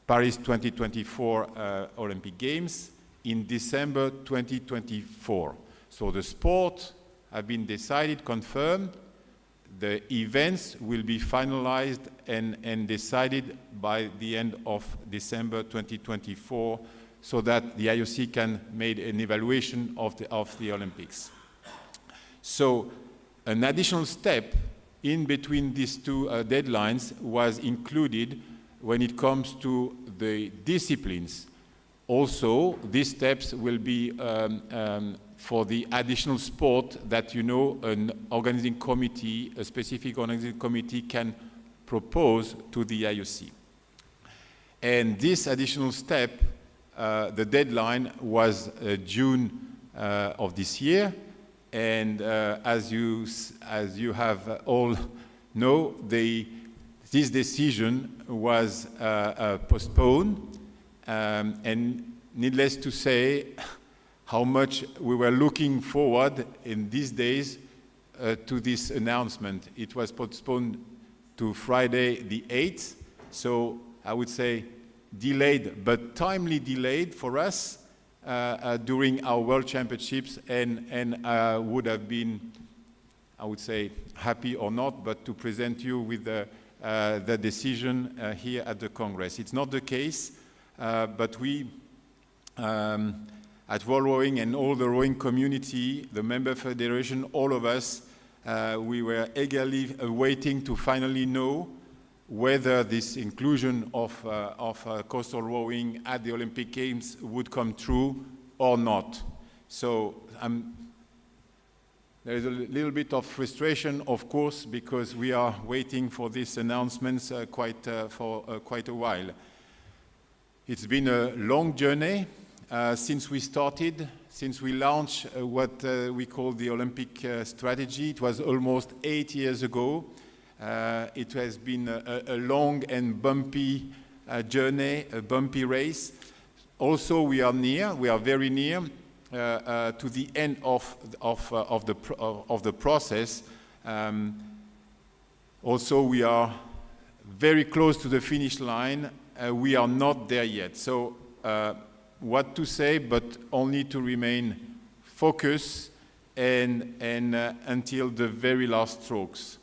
Paris 2024 Olympic Games in December 2024. So the sport have been decided, confirmed. The events will be finalized and decided by the end of December 2024, so that the IOC can make an evaluation of the Olympics. So an additional step in between these two deadlines was included when it comes to the disciplines. Also, these steps will be for the additional sport that, you know, an organizing committee, a specific organizing committee can propose to the IOC. And this additional step, the deadline was June of this year. And as you have all know, this decision was postponed, and needless to say, how much we were looking forward in these days to this announcement. It was postponed to Friday the 8th, so I would say delayed, but timely delayed for us during our World Championships, and would have been, I would say, happy or not, but to present you with the decision here at the Congress. It's not the case, but we, at World Rowing and all the rowing community, the member federation, all of us, we were eagerly waiting to finally know whether this inclusion of coastal rowing at the Olympic Games would come true or not. So there is a little bit of frustration, of course, because we are waiting for these announcements for quite a while. It's been a long journey since we started, since we launched what we call the Olympic strategy. It was almost 8 years ago. It has been a long and bumpy journey, a bumpy race. Also, we are very near to the end of the process. Also, we are very close to the finish line. We are not there yet. So what to say, but only to remain focused and until the very last strokes.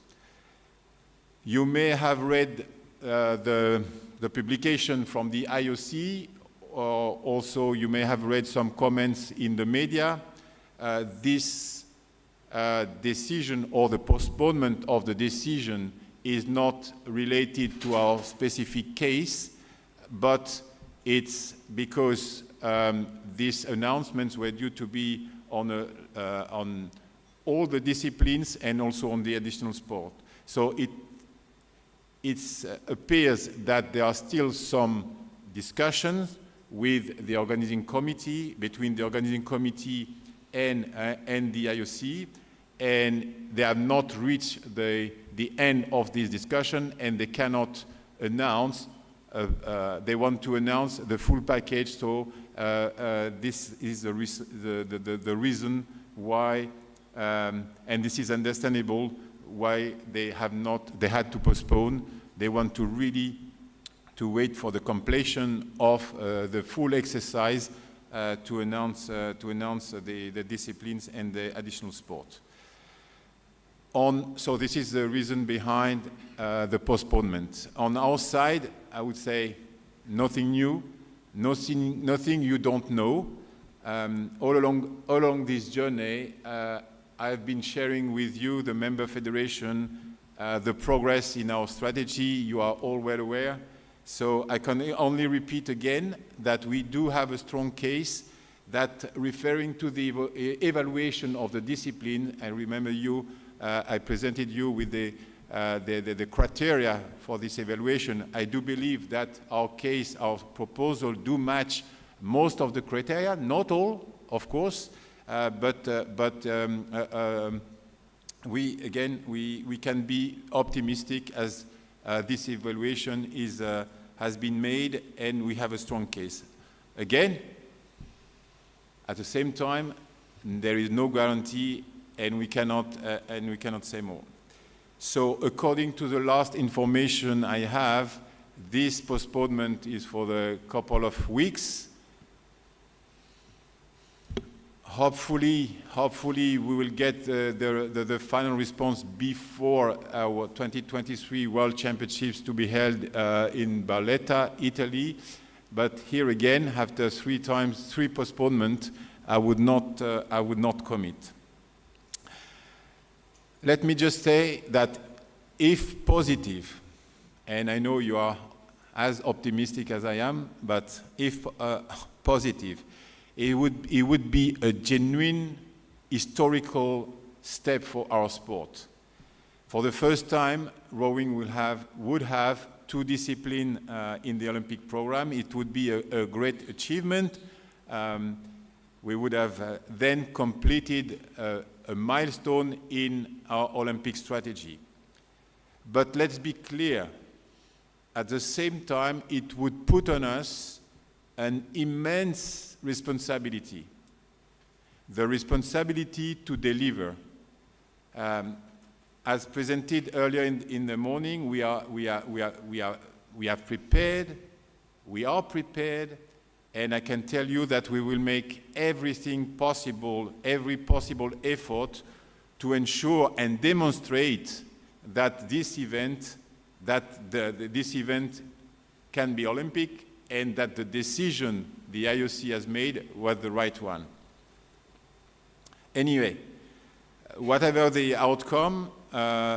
You may have read the publication from the IOC, or also you may have read some comments in the media. This decision or the postponement of the decision is not related to our specific case, but it's because these announcements were due to be on all the disciplines and also on the additional sport. So it appears that there are still some discussions with the organizing committee, between the organizing committee and the IOC, and they have not reached the end of this discussion, and they cannot announce, they want to announce the full package, so this is the reason why, and this is understandable, why they had to postpone. They want to really wait for the completion of the full exercise to announce the disciplines and the additional sport. So this is the reason behind the postponement. On our side, I would say nothing new, nothing you don't know. All along this journey, I've been sharing with you, the member federation, the progress in our strategy. You are all well aware. So I can only repeat again that we do have a strong case that, referring to the evaluation of the discipline, and remember I presented you with the criteria for this evaluation. I do believe that our case, our proposal do match most of the criteria, not all, of course, but we can be optimistic as this evaluation has been made and we have a strong case. Again, at the same time, there is no guarantee and we cannot say more. So according to the last information I have, this postponement is for the couple of weeks. Hopefully we will get the final response before our 2023 World Championships to be held in Barletta, Italy. But here again, after three postponements, I would not commit. Let me just say that if positive, and I know you are as optimistic as I am, but if positive, it would be a genuine historical step for our sport. For the first time, rowing would have two disciplines in the Olympic program. It would be a great achievement. We would have then completed a milestone in our Olympic strategy. But let's be clear, at the same time, it would put on us an immense responsibility, the responsibility to deliver. As presented earlier in the morning, we are prepared, and I can tell you that we will make everything possible, every possible effort to ensure and demonstrate that this event can be Olympic and that the decision the IOC has made was the right one. Anyway, whatever the outcome,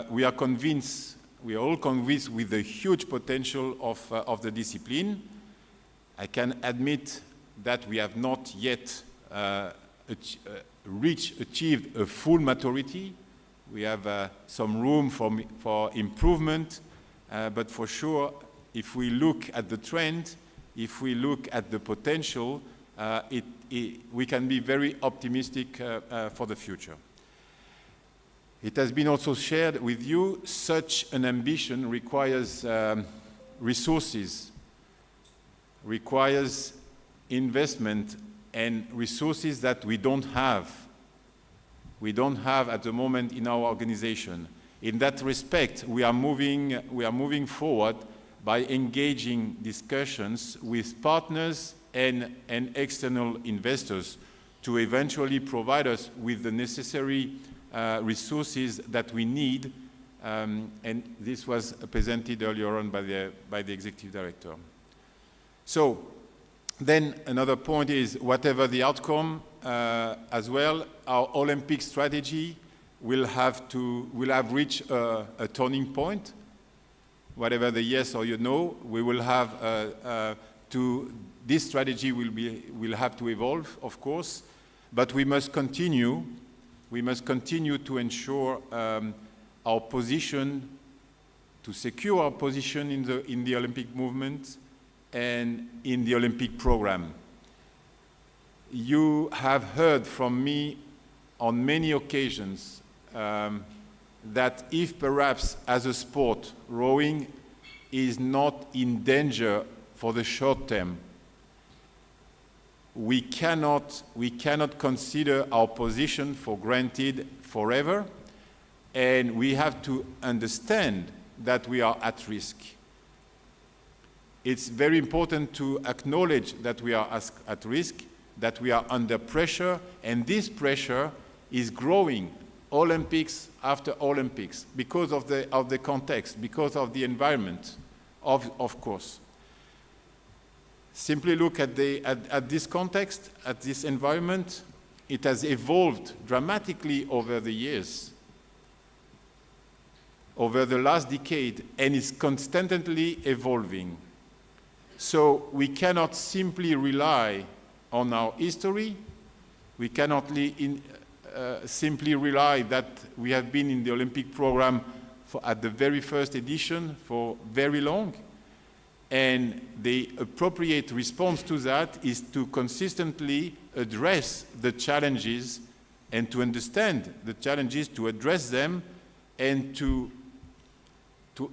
we are all convinced with the huge potential of the discipline. I can admit that we have not yet achieved a full maturity. We have some room for improvement, but for sure, if we look at the trend, if we look at the potential, we can be very optimistic for the future. It has been also shared with you, such an ambition requires resources, requires investment and resources that we don't have. We don't have at the moment in our organization. In that respect, we are moving forward by engaging discussions with partners and external investors to eventually provide us with the necessary resources that we need, and this was presented earlier on by the executive director. So then another point is, whatever the outcome as well, our Olympic strategy will have reached a turning point. Whatever the yes or no, we will have this strategy will have to evolve, of course, but we must continue to ensure our position, to secure our position in the Olympic movement and in the Olympic program. You have heard from me on many occasions that if perhaps as a sport, rowing is not in danger for the short term, we cannot consider our position for granted forever, and we have to understand that we are at risk. It's very important to acknowledge that we are at risk, that we are under pressure, and this pressure is growing Olympics after Olympics because of the context, because of the environment, of course. Simply look at this context, at this environment. It has evolved dramatically over the years, over the last decade, and is constantly evolving. So we cannot simply rely on our history. We cannot simply rely that we have been in the Olympic program at the very first edition for very long. And the appropriate response to that is to consistently address the challenges and to understand the challenges, to address them, and to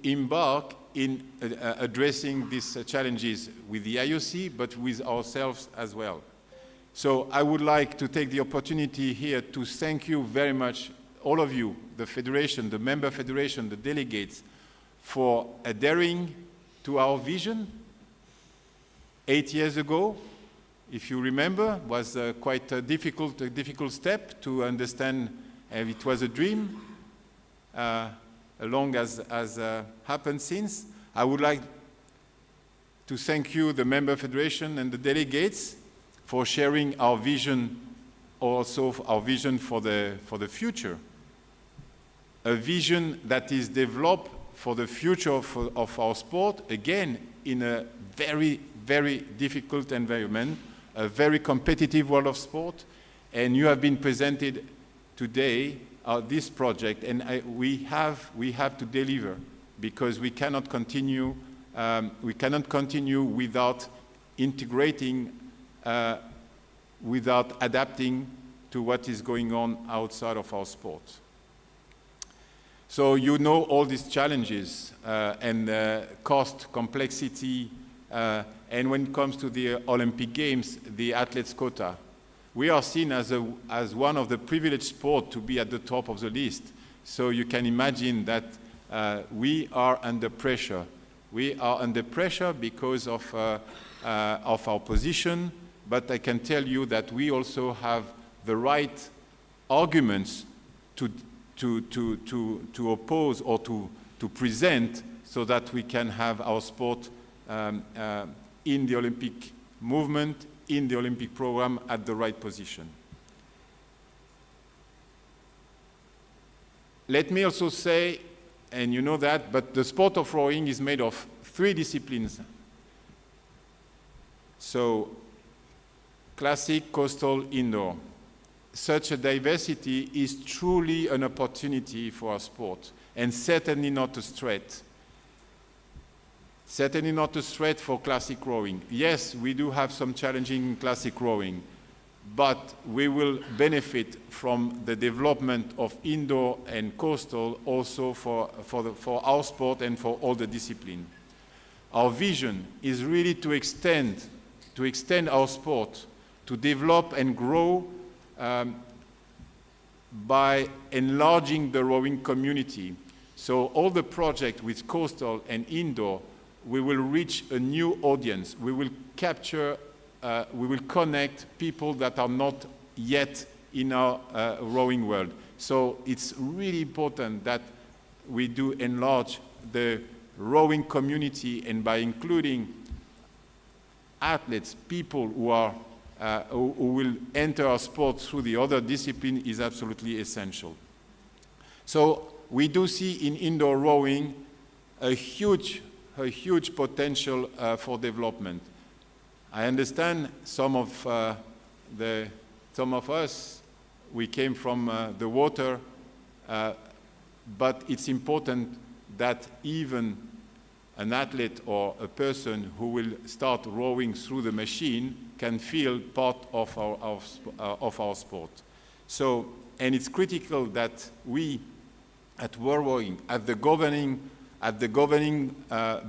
embark in addressing these challenges with the IOC, but with ourselves as well. So I would like to take the opportunity here to thank you very much, all of you, the federation, the member federation, the delegates, for adhering to our vision. 8 years ago, if you remember, was quite a difficult step to understand it was a dream, along as happened since. I would like to thank you, the member federation and the delegates, for sharing our vision, also our vision for the future. A vision that is developed for the future of our sport, again, in a very, very difficult environment, a very competitive world of sport, and you have been presented today this project, and we have to deliver, because we cannot continue without integrating, without adapting to what is going on outside of our sport. So you know all these challenges and cost, complexity, and when it comes to the Olympic Games, the athletes' quota. We are seen as one of the privileged sports to be at the top of the list. So you can imagine that we are under pressure. We are under pressure because of our position, but I can tell you that we also have the right arguments to oppose or to present, so that we can have our sport in the Olympic movement, in the Olympic program, at the right position. Let me also say, and you know that, but the sport of rowing is made of 3 disciplines. So, classic, coastal, indoor. Such a diversity is truly an opportunity for our sport, and certainly not a threat. Certainly not a threat for classic rowing. Yes, we do have some challenging classic rowing, but we will benefit from the development of indoor and coastal also for our sport and for all the disciplines. Our vision is really to extend our sport, to develop and grow by enlarging the rowing community. So all the projects with coastal and indoor, we will reach a new audience. We will capture we will connect people that are not yet in our rowing world. So it's really important that we do enlarge the rowing community, and by including athletes, people who are who will enter our sport through the other discipline is absolutely essential. So we do see in indoor rowing a huge potential for development. I understand some of us, we came from the water, but it's important that even an athlete or a person who will start rowing through the machine can feel part of our sport. So, and it's critical that we at World Rowing, at the governing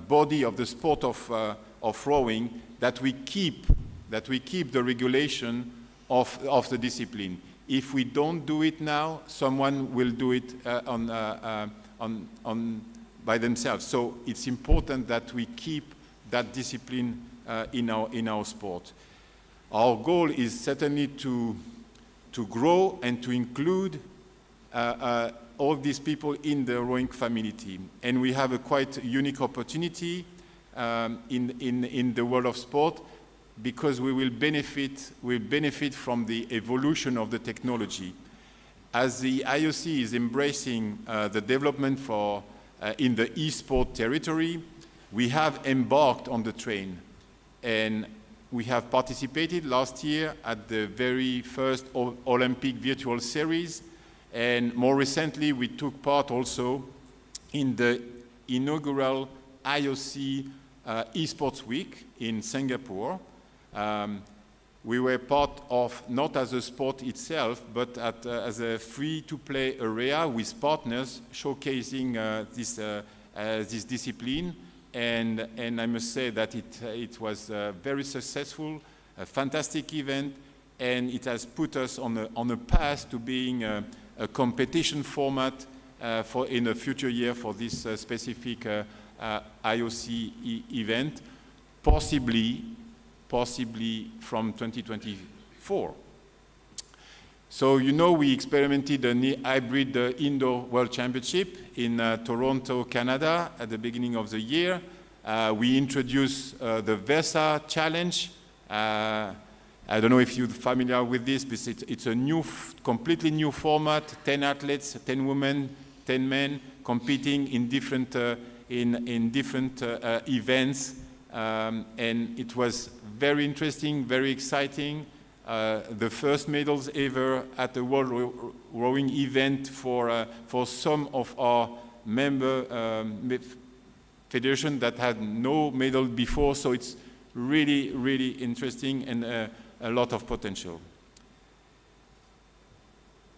body of the sport of rowing, that we keep the regulation of the discipline. If we don't do it now, someone will do it by themselves. So it's important that we keep that discipline in our sport. Our goal is certainly to grow and to include all these people in the rowing family team. And we have a quite unique opportunity in the world of sport, because we will benefit from the evolution of the technology. As the IOC is embracing the development in the e-sport territory, we have embarked on the train, and we have participated last year at the very first Olympic Virtual Series, and more recently we took part also in the inaugural IOC Esports Week in Singapore. We were part of, not as a sport itself, but as a free-to-play area with partners showcasing this discipline. And I must say that it was very successful, a fantastic event, and it has put us on a path to being a competition format in the future year for this specific IOC event, possibly from 2024. So we experimented a hybrid indoor world championship in Toronto, Canada at the beginning of the year. We introduced the Versa Challenge. I don't know if you're familiar with this, but it's a completely new format, 10 athletes, 10 women, 10 men competing in different events. And it was very interesting, very exciting. The first medals ever at the World Rowing event for some of our member federation that had no medal before. So it's really, really interesting and a lot of potential.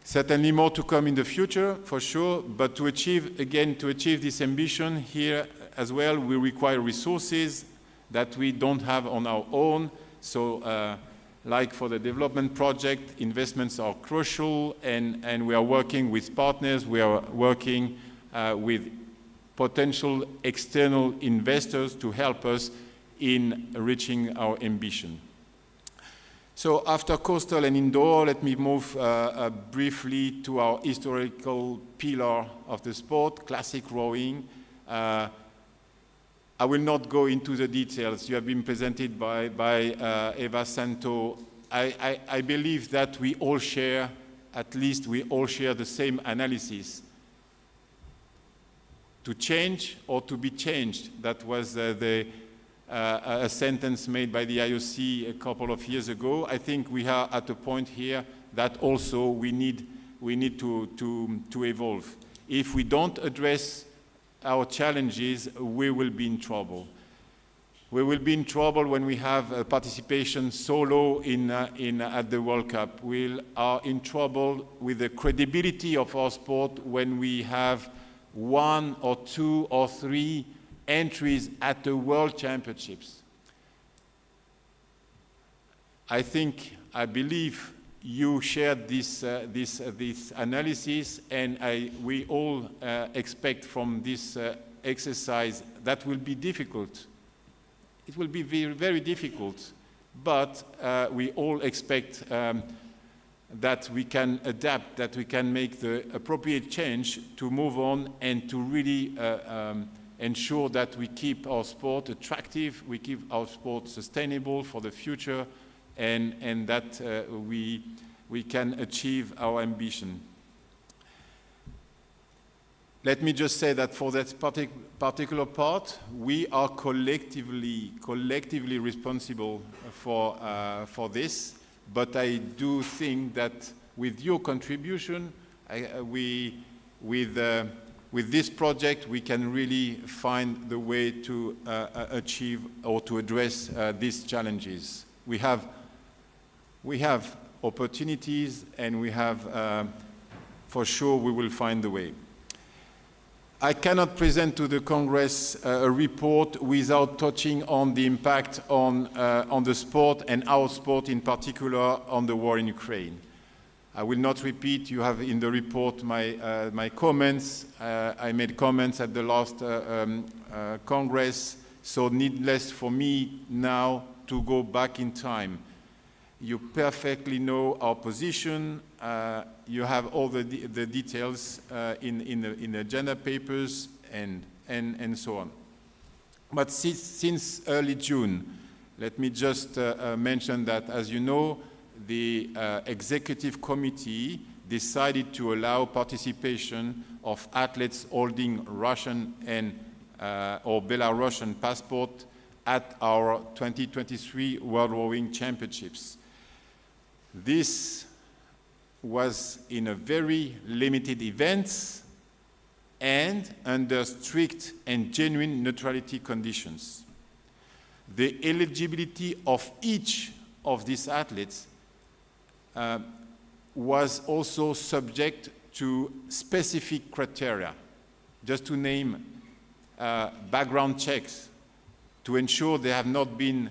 Certainly more to come in the future, for sure, but to achieve this ambition here as well, we require resources that we don't have on our own. So like for the development project, investments are crucial, and we are working with partners, we are working with potential external investors to help us in reaching our ambition. So after coastal and indoor, let me move briefly to our historical pillar of the sport, classic rowing. I will not go into the details. You have been presented by Eva Santo. I believe that we all share the same analysis. To change or to be changed, that was a sentence made by the IOC a couple of years ago. I think we are at a point here that also we need to evolve. If we don't address our challenges, we will be in trouble. We will be in trouble when we have participation so low at the World Cup. We are in trouble with the credibility of our sport when we have 1 or 2 or 3 entries at the World Championships. I believe you shared this analysis, and we all expect from this exercise that will be difficult. It will be very, very difficult but we all expect that we can adapt, that we can make the appropriate change to move on and to really ensure that we keep our sport attractive, we keep our sport sustainable for the future, and that we can achieve our ambition. Let me just say that for that particular part, we are collectively responsible for this. But I do think that with your contribution, with this project, we can really find the way to achieve or to address these challenges. We have opportunities, and we have, for sure, we will find the way. I cannot present to the Congress a report without touching on the impact on the sport and our sport in particular on the war in Ukraine. I will not repeat, you have in the report my comments. I made comments at the last Congress, so needless for me now to go back in time. You perfectly know our position. You have all the details in the agenda papers and so on. But since early June, let me just mention that, as you know, the executive committee decided to allow participation of athletes holding Russian and or Belarusian passport at our 2023 World Rowing Championships. This was in a very limited events and under strict and genuine neutrality conditions. The eligibility of each of these athletes was also subject to specific criteria, just to name background checks to ensure they have not been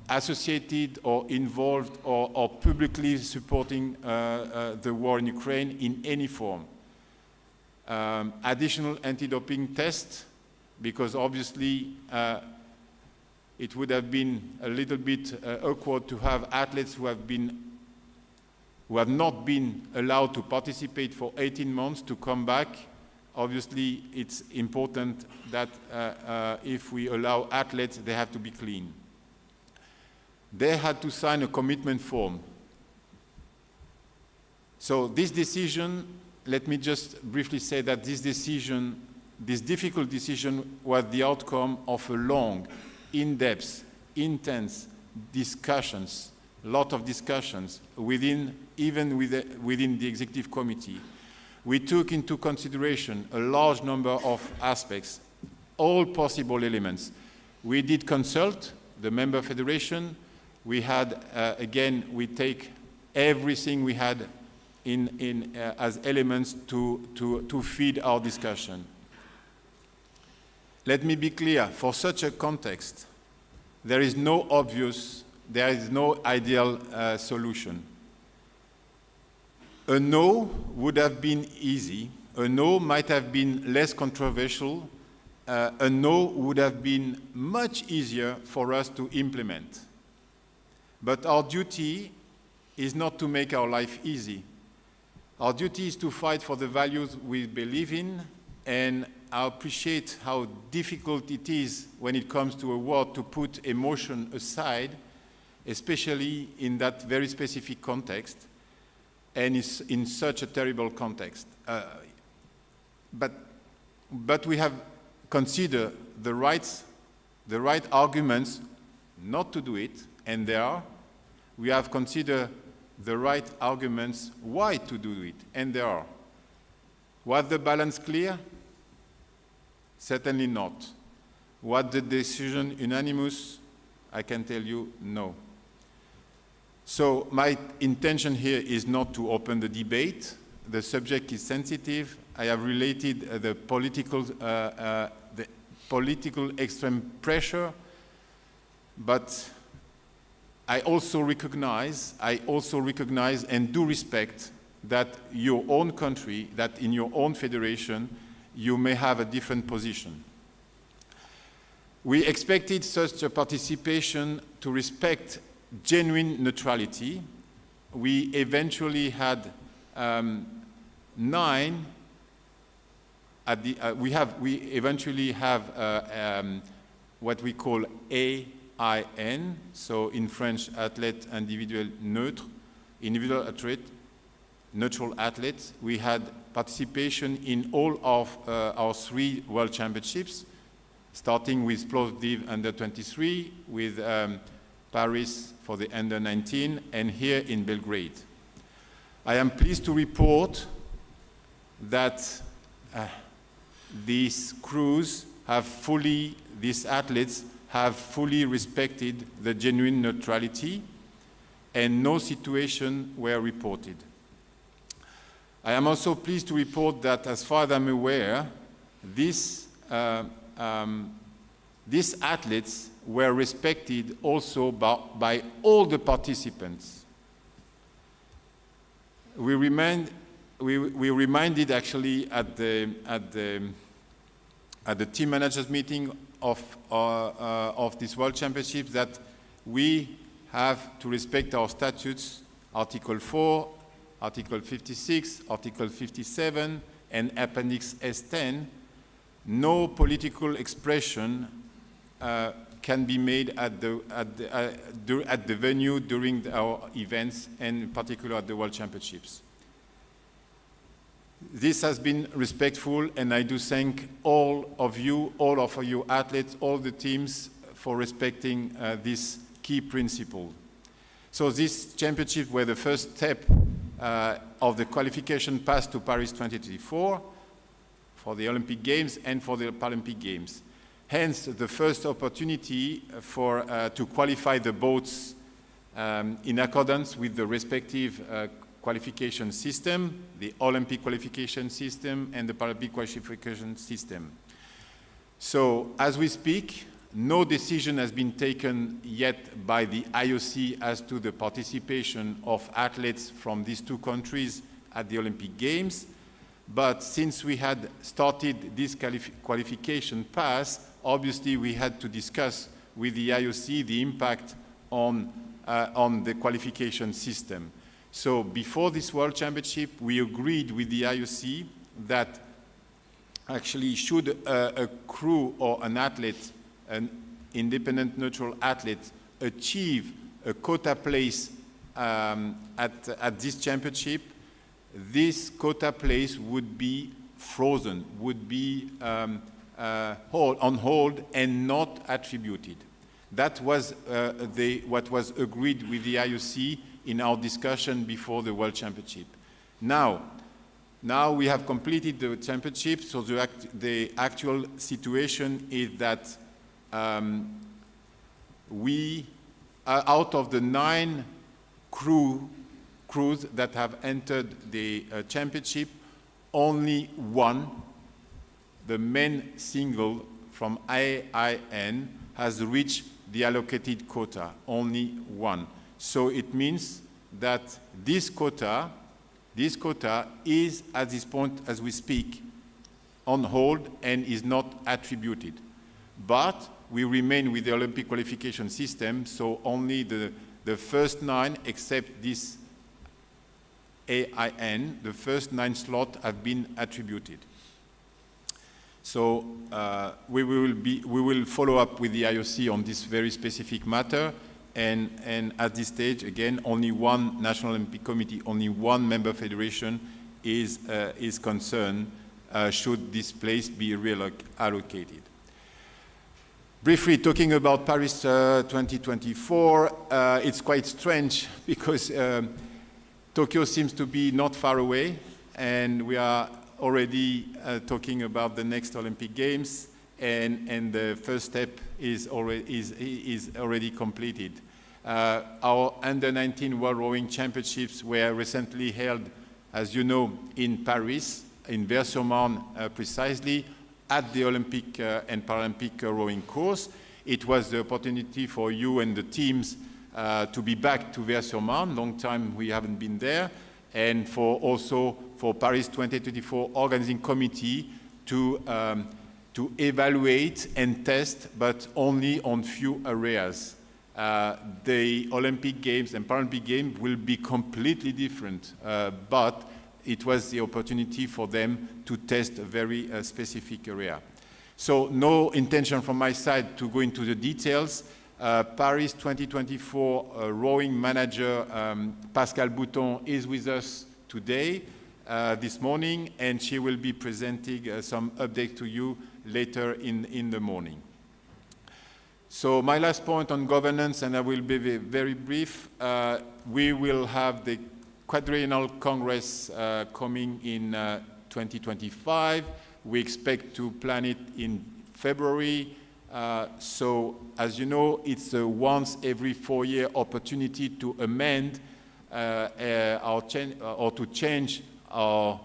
associated or involved or publicly supporting the war in Ukraine in any form. Additional anti-doping tests, because obviously it would have been a little bit awkward to have athletes who have not been allowed to participate for 18 months to come back. Obviously, it's important that if we allow athletes, they have to be clean. They had to sign a commitment form. So this decision, let me just briefly say that this decision, this difficult decision, was the outcome of a long, in-depth, intense discussions, a lot of discussions within the executive committee. We took into consideration a large number of aspects, all possible elements. We did consult the member federation. We had, again, we take everything we had as elements to feed our discussion. Let me be clear, for such a context, there is no ideal solution. A no would have been easy. A no might have been less controversial. A no would have been much easier for us to implement. But our duty is not to make our life easy. Our duty is to fight for the values we believe in, and I appreciate how difficult it is when it comes to a war to put emotion aside, especially in that very specific context, and in such a terrible context. But we have considered the right arguments not to do it, and there are. We have considered the right arguments why to do it, and there are. Was the balance clear? Certainly not. Was the decision unanimous? I can tell you no. So my intention here is not to open the debate. The subject is sensitive. I have related the political extreme pressure, but I also recognize and do respect that your own country, that in your own federation, you may have a different position. We expected such a participation to respect genuine neutrality. We eventually had 9. We eventually have what we call AIN, so in French, athlète individuel neutre, individual athlete, neutral athletes. We had participation in all of our 3 World Championships, starting with Plovdiv under 23, with Paris for the under 19, and here in Belgrade. I am pleased to report that these athletes have fully respected the genuine neutrality, and no situation were reported. I am also pleased to report that, as far as I'm aware, these athletes were respected also by all the participants. We reminded actually at the team managers meeting of this World Championships that we have to respect our statutes, Article 4, Article 56, Article 57, and Appendix S10. No political expression can be made at the venue during our events, and in particular at the World Championships. This has been respectful, and I do thank all of you athletes, all the teams, for respecting this key principle. So these championships were the first step of the qualification path to Paris 2024 for the Olympic Games and for the Paralympic Games. Hence, the first opportunity to qualify the boats in accordance with the respective qualification system, the Olympic qualification system and the Paralympic qualification system. So, as we speak, no decision has been taken yet by the IOC as to the participation of athletes from these 2 countries at the Olympic Games. But since we had started this qualification path, obviously we had to discuss with the IOC the impact on the qualification system. So before this World Championship, we agreed with the IOC that actually should a crew or an athlete, an independent neutral athlete, achieve a quota place at this championship, this quota place would be frozen, would be on hold and not attributed. That was what was agreed with the IOC in our discussion before the World Championship. Now we have completed the championship, so the actual situation is that we, out of the 9 crews that have entered the championship, only 1, the men single from AIN, has reached the allocated quota, only 1. So it means that this quota is, at this point as we speak, on hold and is not attributed. But we remain with the Olympic qualification system, so only the first 9, except this AIN, the first 9 slots have been attributed. So we will follow up with the IOC on this very specific matter, and at this stage, again, only 1 National Olympic Committee, only 1 member federation is concerned should this place be reallocated. Briefly talking about Paris 2024, it's quite strange because Tokyo seems to be not far away, and we are already talking about the next Olympic Games, and the first step is already completed. Our Under-19 World Rowing Championships were recently held, as you know, in Paris, in Vers-sur-Marne precisely, at the Olympic and Paralympic rowing course. It was the opportunity for you and the teams to be back to Vers-sur-Marne. Long time we haven't been there, and also for Paris 2024 organizing committee to to evaluate and test, but only on few areas. The Olympic Games and Paralympic Games will be completely different, but it was the opportunity for them to test a very specific area. So no intention from my side to go into the details. Paris 2024 rowing manager Pascal Bouton is with us today, this morning, and she will be presenting some update to you later in the morning. So my last point on governance, and I will be very brief, we will have the Quadrennial Congress coming in 2025. We expect to plan it in February. So as you know, it's a once every 4-year opportunity to amend or to change our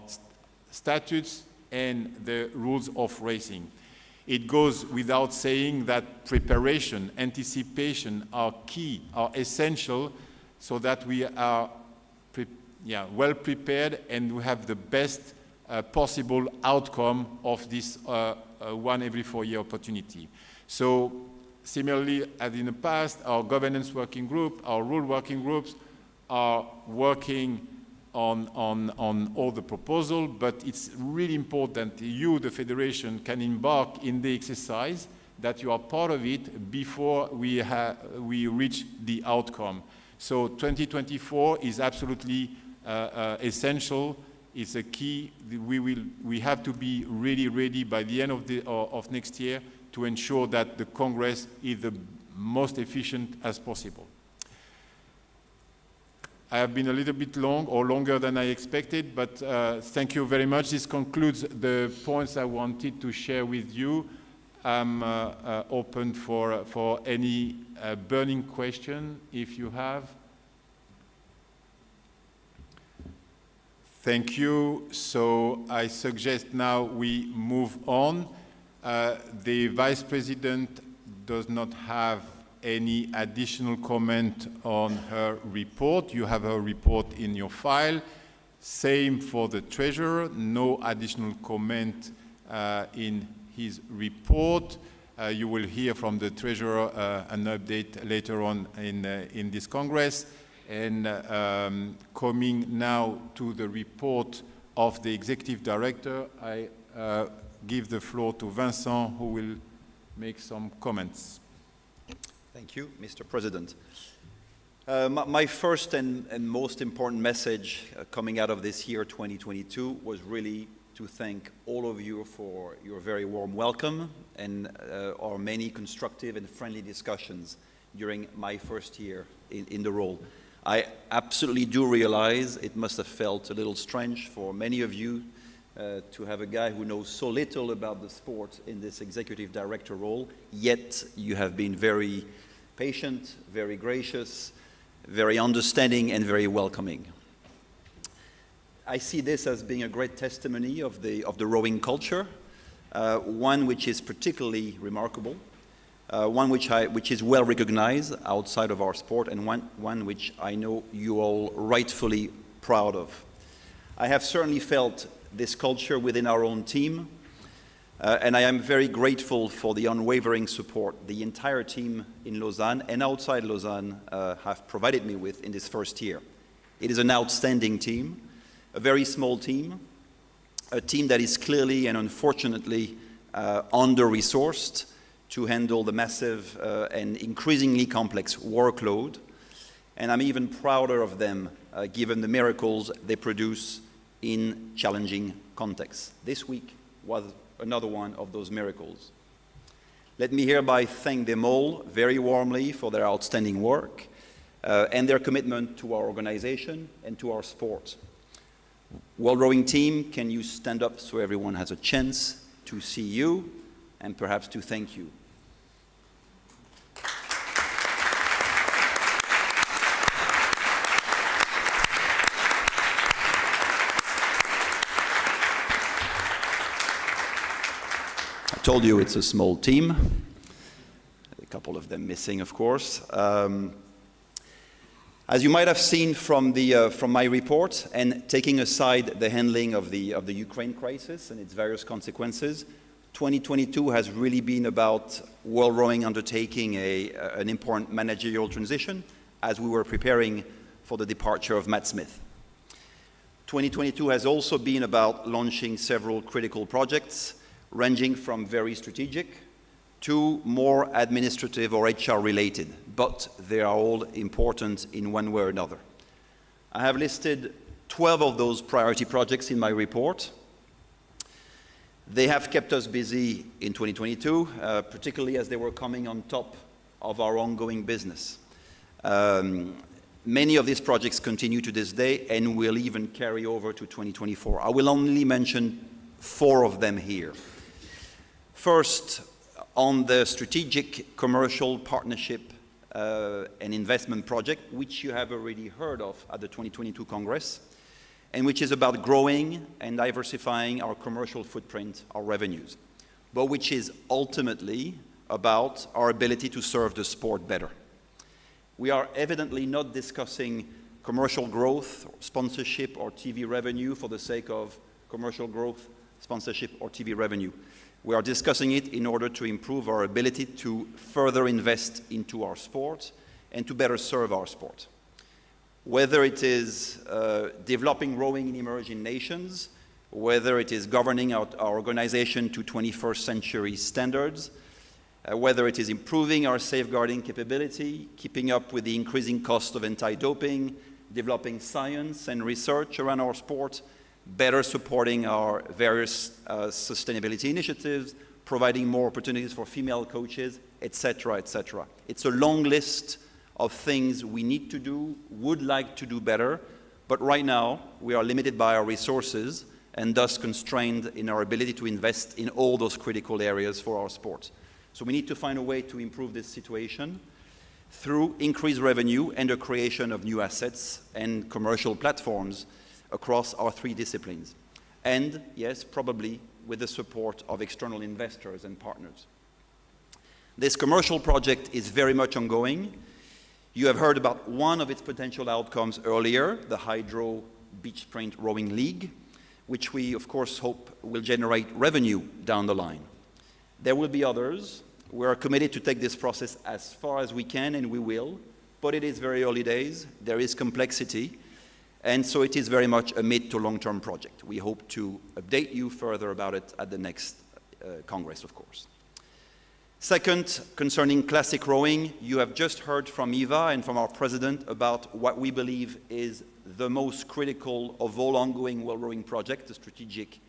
statutes and the rules of racing. It goes without saying that preparation, anticipation are key, are essential, so that we are well prepared and we have the best possible outcome of this one every 4-year opportunity. So similarly as in the past, our governance working group, our rule working groups are working on all the proposal, but it's really important that you, the Federation, can embark in the exercise, that you are part of it before we reach the outcome. So 2024 is absolutely essential. It's a key. We have to be really ready by the end of next year to ensure that the Congress is the most efficient as possible. I have been a little bit long or longer than I expected, but thank you very much. This concludes the points I wanted to share with you. I'm open for any burning question if you have. Thank you. So I suggest now we move on. The Vice President does not have any additional comment on her report. You have her report in your file. Same for the Treasurer, no additional comment in his report. You will hear from the Treasurer an update later on in this Congress. And coming now to the report of the Executive Director, I give the floor to Vincent, who will make some comments. Thank you, Mr. President. My first and most important message coming out of this year, 2022, was really to thank all of you for your very warm welcome and our many constructive and friendly discussions during my first year in the role. I absolutely do realize it must have felt a little strange for many of you to have a guy who knows so little about the sport in this executive director role, yet you have been very patient, very gracious, very understanding, and very welcoming. I see this as being a great testimony of the rowing culture, one which is particularly remarkable, one which is well recognized outside of our sport, and one which I know you all rightfully proud of. I have certainly felt this culture within our own team, and I am very grateful for the unwavering support the entire team in Lausanne and outside Lausanne have provided me with in this first year. It is an outstanding team, a very small team, a team that is clearly and unfortunately under-resourced to handle the massive and increasingly complex workload. And I'm even prouder of them given the miracles they produce in challenging contexts. This week was another one of those miracles. Let me hereby thank them all very warmly for their outstanding work and their commitment to our organization and to our sport. World Rowing Team, can you stand up so everyone has a chance to see you and perhaps to thank you? I told you it's a small team, a couple of them missing, of course. As you might have seen from my report, and taking aside the handling of the Ukraine crisis and its various consequences, 2022 has really been about World Rowing undertaking an important managerial transition as we were preparing for the departure of Matt Smith. 2022 has also been about launching several critical projects, ranging from very strategic to more administrative or HR related, but they are all important in one way or another. I have listed 12 of those priority projects in my report. They have kept us busy in 2022, particularly as they were coming on top of our ongoing business. Many of these projects continue to this day and will even carry over to 2024. I will only mention 4 of them here. First, on the strategic commercial partnership and investment project, which you have already heard of at the 2022 Congress, and which is about growing and diversifying our commercial footprint, our revenues, but which is ultimately about our ability to serve the sport better. We are evidently not discussing commercial growth, sponsorship, or TV revenue for the sake of commercial growth, sponsorship, or TV revenue. We are discussing it in order to improve our ability to further invest into our sport and to better serve our sport. Whether it is developing rowing in emerging nations, whether it is governing our organization to 21st century standards, whether it is improving our safeguarding capability, keeping up with the increasing cost of anti-doping, developing science and research around our sport, better supporting our various sustainability initiatives, providing more opportunities for female coaches, etc., etc. It's a long list of things we need to do, would like to do better, but right now we are limited by our resources and thus constrained in our ability to invest in all those critical areas for our sport. So we need to find a way to improve this situation through increased revenue and the creation of new assets and commercial platforms across our 3 disciplines. And yes, probably with the support of external investors and partners. This commercial project is very much ongoing. You have heard about one of its potential outcomes earlier, the Hydro Beach Sprint Rowing League, which we of course hope will generate revenue down the line. There will be others. We are committed to take this process as far as we can, and we will, but it is very early days. There is complexity, and so it is very much a mid to long-term project. We hope to update you further about it at the next Congress, of course. Second, concerning classic rowing, you have just heard from Eva and from our president about what we believe is the most critical of all ongoing World Rowing project, the strategic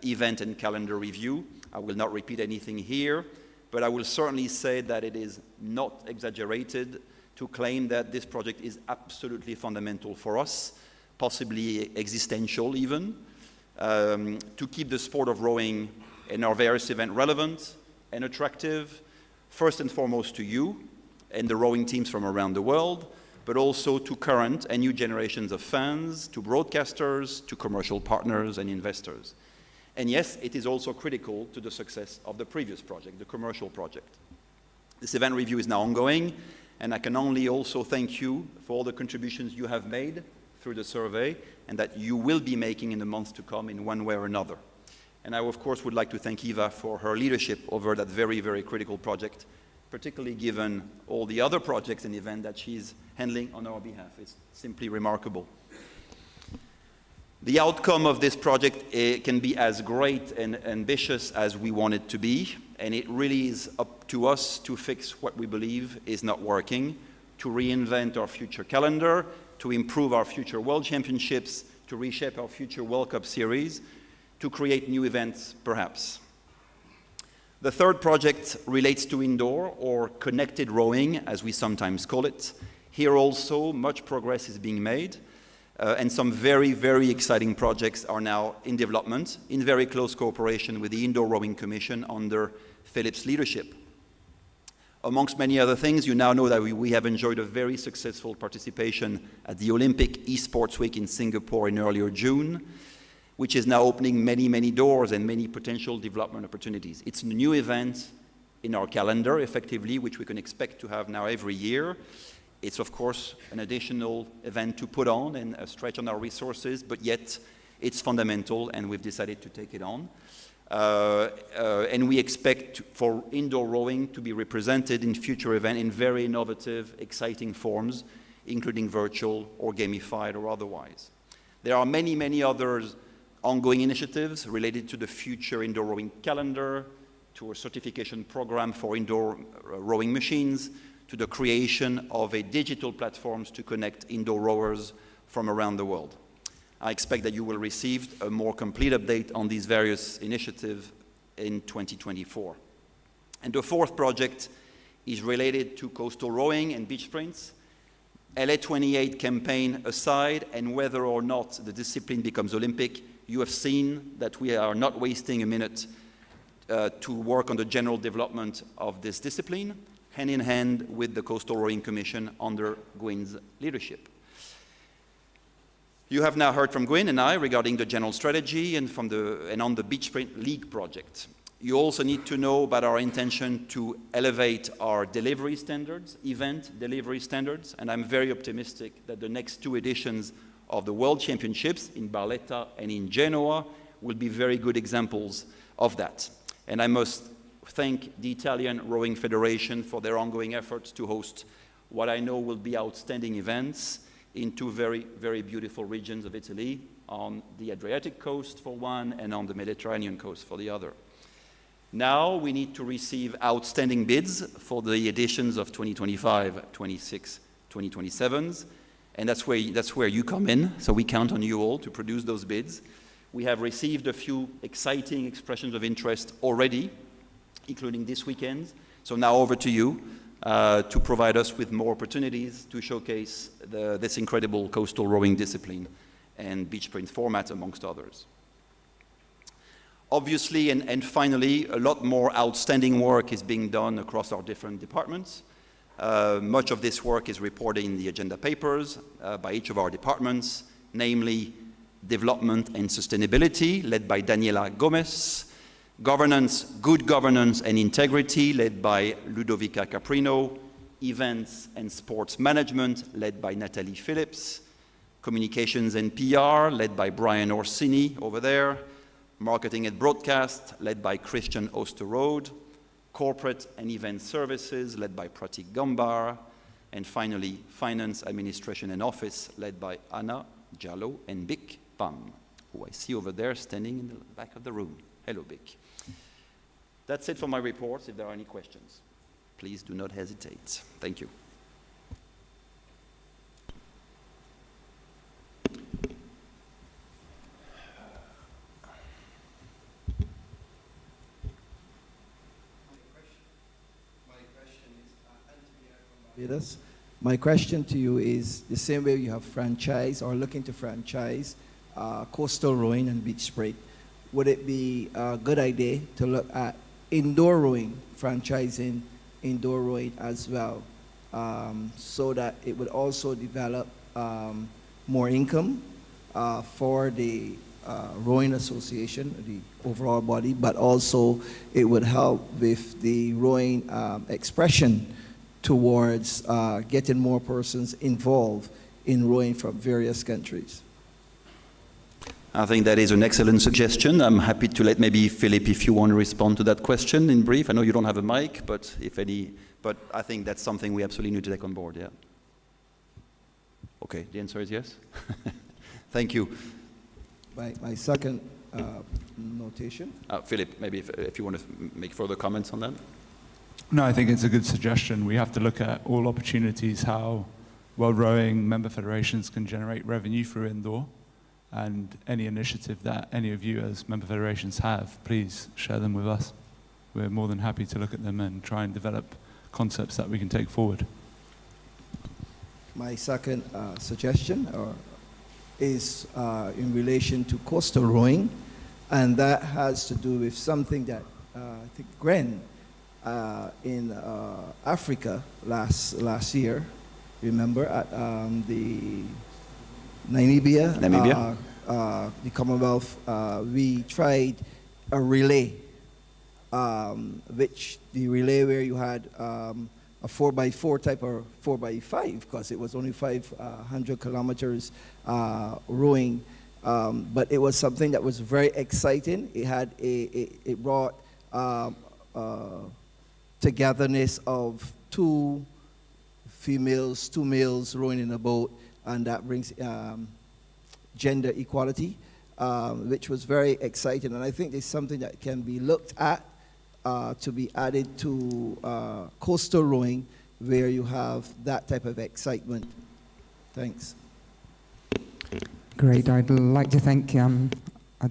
event and calendar review. I will not repeat anything here, but I will certainly say that it is not exaggerated to claim that this project is absolutely fundamental for us, possibly existential even, to keep the sport of rowing and our various events relevant and attractive, first and foremost to you and the rowing teams from around the world, but also to current and new generations of fans, to broadcasters, to commercial partners and investors. And yes, it is also critical to the success of the previous project, the commercial project. This event review is now ongoing, and I can only also thank you for all the contributions you have made through the survey and that you will be making in the months to come in one way or another. And I, of course, would like to thank Eva for her leadership over that very, very critical project, particularly given all the other projects and events that she's handling on our behalf. It's simply remarkable. The outcome of this project can be as great and ambitious as we want it to be, and it really is up to us to fix what we believe is not working, to reinvent our future calendar, to improve our future World Championships, to reshape our future World Cup series, to create new events, perhaps. The third project relates to indoor or connected rowing, as we sometimes call it. Here also, much progress is being made. And some very, very exciting projects are now in development in very close cooperation with the Indoor Rowing Commission under Philip's leadership. Amongst many other things, you now know that we have enjoyed a very successful participation at the Olympic Esports Week in Singapore in earlier June, which is now opening many, many doors and many potential development opportunities. It's a new event in our calendar, effectively, which we can expect to have now every year. It's, of course, an additional event to put on and a stretch on our resources, but yet it's fundamental, and we've decided to take it on. And we expect for indoor rowing to be represented in future events in very innovative, exciting forms, including virtual or gamified or otherwise. There are many, many other ongoing initiatives related to the future indoor rowing calendar, to a certification program for indoor rowing machines, to the creation of a digital platforms to connect indoor rowers from around the world. I expect that you will receive a more complete update on these various initiatives in 2024. And the fourth project is related to coastal rowing and beach sprints. LA 28 campaign aside, and whether or not the discipline becomes Olympic, you have seen that we are not wasting a minute to work on the general development of this discipline, hand in hand with the Coastal Rowing Commission under Gwyn's leadership. You have now heard from Gwyn and I regarding the general strategy and on the Beach Sprint League project. You also need to know about our intention to elevate our delivery standards, event delivery standards, and I'm very optimistic that the next two editions of the World Championships in Barletta and in Genoa will be very good examples of that. And I must thank the Italian Rowing Federation for their ongoing efforts to host what I know will be outstanding events in two very, very beautiful regions of Italy, on the Adriatic coast for one and on the Mediterranean coast for the other. Now we need to receive outstanding bids for the editions of 2025, 26, 2027s, and that's where you come in, so we count on you all to produce those bids. We have received a few exciting expressions of interest already, including this weekend, so now over to you to provide us with more opportunities to showcase this incredible coastal rowing discipline and beach sprint format, amongst others. Obviously, and finally, a lot more outstanding work is being done across our different departments. Much of this work is reported in the agenda papers by each of our departments, namely Development and Sustainability, led by Daniela Gomez, Governance, Good Governance and Integrity, led by Ludovica Caprino, Events and Sports Management, led by Natalie Phillips, Communications and PR, led by Brian Orsini over there, Marketing and Broadcast, led by Christian Osterode, Corporate and Event Services, led by Pratik Gambar, and finally, Finance, Administration and Office, led by Anna Jallo and Bic Pam, who I see over there standing in the back of the room. Hello, Bic. That's it for my reports. If there are any questions, please do not hesitate. Thank you. My question to you is the same way you have franchise or looking to franchise coastal rowing and beach sprint. Would it be a good idea to look at indoor rowing, franchising indoor rowing as well, so that it would also develop more income for the rowing association, the overall body, but also it would help with the rowing expression towards getting more persons involved in rowing from various countries? I think that is an excellent suggestion. I'm happy to let maybe Philip, if you want to respond to that question in brief. I know you don't have a mic, but but I think that's something we absolutely need to take on board, yeah. Okay, the answer is yes. Thank you. My second notation. Philip, maybe if you want to make further comments on that. No, I think it's a good suggestion. We have to look at all opportunities, how world rowing member federations can generate revenue through indoor, and any initiative that any of you as member federations have, please share them with us. We're more than happy to look at them and try and develop concepts that we can take forward. My second suggestion is in relation to coastal rowing, and that has to do with something that I think Gwen in Africa last year, remember, at the Namibia, the Commonwealth, we tried a relay, which the relay where you had a 4x4 type or 4x5, because it was only 500 kilometers rowing But it was something that was very exciting. It brought togetherness of two females, two males rowing in a boat, and that brings gender equality, which was very exciting. And I think it's something that can be looked at to be added to coastal rowing, where you have that type of excitement. Thanks. Great. I'd like to thank a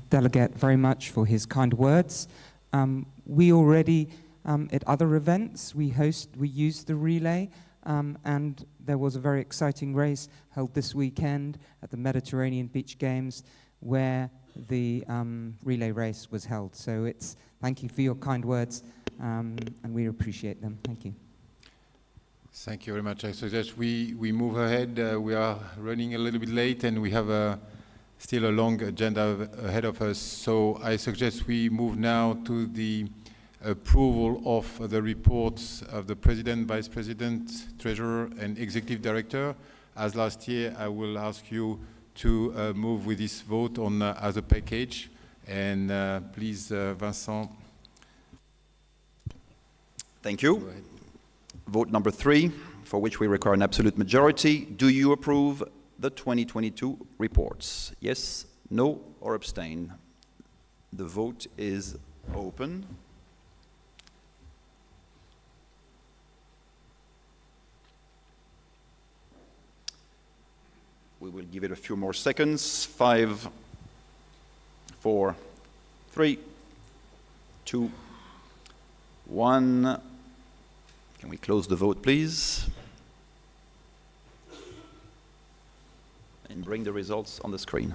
delegate very much for his kind words. We already, at other events, we use the relay, and there was a very exciting race held this weekend at the Mediterranean Beach Games where the relay race was held. So thank you for your kind words, and we appreciate them. Thank you. Thank you very much. I suggest we move ahead. We are running a little bit late and we have still a long agenda ahead of us. So I suggest we move now to the approval of the reports of the President, Vice President, Treasurer and Executive Director. As last year, I will ask you to move with this vote on as a package. And please, Vincent. Thank you. Vote number 3, for which we require an absolute majority. Do you approve the 2022 reports? Yes, no, or abstain? The vote is open. We will give it a few more seconds. 5, 4, 3, 2, 1. Can we close the vote, please? And bring the results on the screen.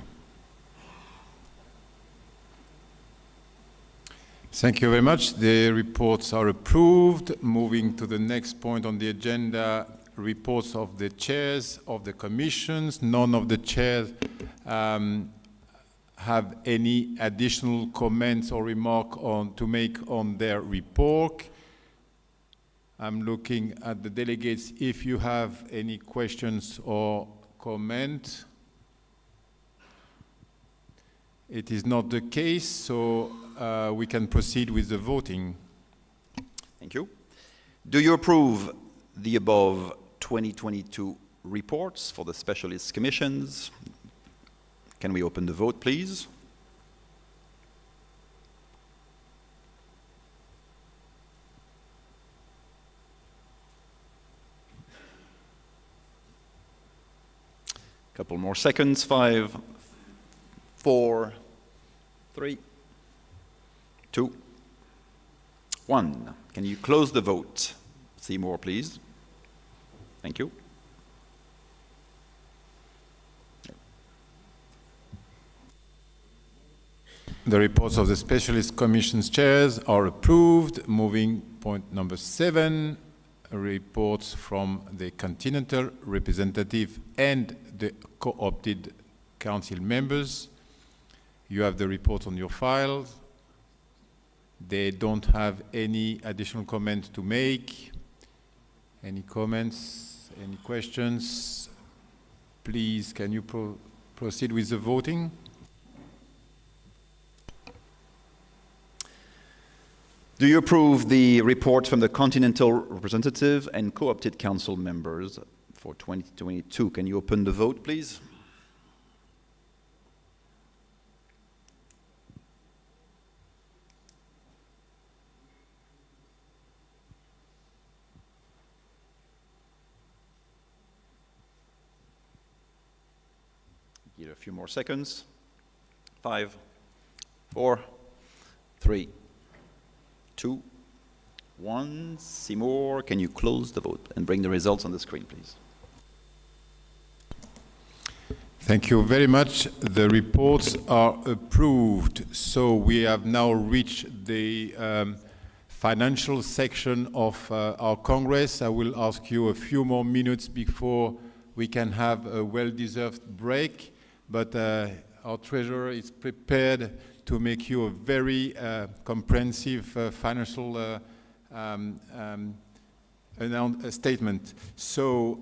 Thank you very much. The reports are approved. Moving to the next point on the agenda, reports of the chairs of the commissions. None of the chairs have any additional comments or remark to make on their report. I'm looking at the delegates if you have any questions or comment. It is not the case, so we can proceed with the voting. Thank you. Do you approve the above 2022 reports for the specialist commissions? Can we open the vote, please? Couple more seconds. 5, 4, 3, 2, 1. Can you close the vote? Seymour, please. Thank you. The reports of the specialist commissions chairs are approved. Moving point number 7, reports from the continental representative and the co-opted council members. You have the report on your files. They don't have any additional comments to make. Any comments, any questions? Please, can you proceed with the voting? Do you approve the report from the continental representative and co-opted council members for 2022? Can you open the vote, please? Give it a few more seconds. 5, 4, 3, 2, 1. Seymour, can you close the vote and bring the results on the screen, please? Thank you very much. The reports are approved. So we have now reached the financial section of our Congress. I will ask you a few more minutes before we can have a well-deserved break, but our treasurer is prepared to make you a very comprehensive financial statement. So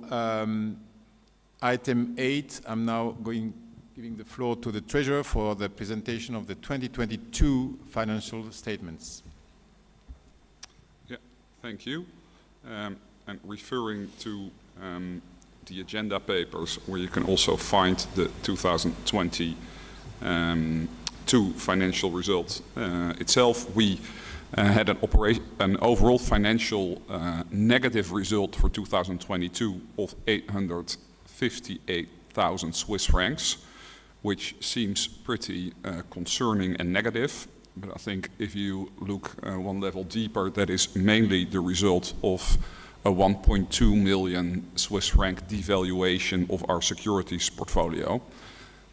item 8, I'm now going giving the floor to the Treasurer for the presentation of the 2022 financial statements. Yeah, thank you. And referring to the agenda papers, where you can also find the 2022 financial results itself, we had an overall financial negative result for 2022 of 858,000 Swiss francs, which seems pretty concerning and negative. But I think if you look one level deeper, that is mainly the result of a 1.2 million Swiss franc devaluation of our securities portfolio.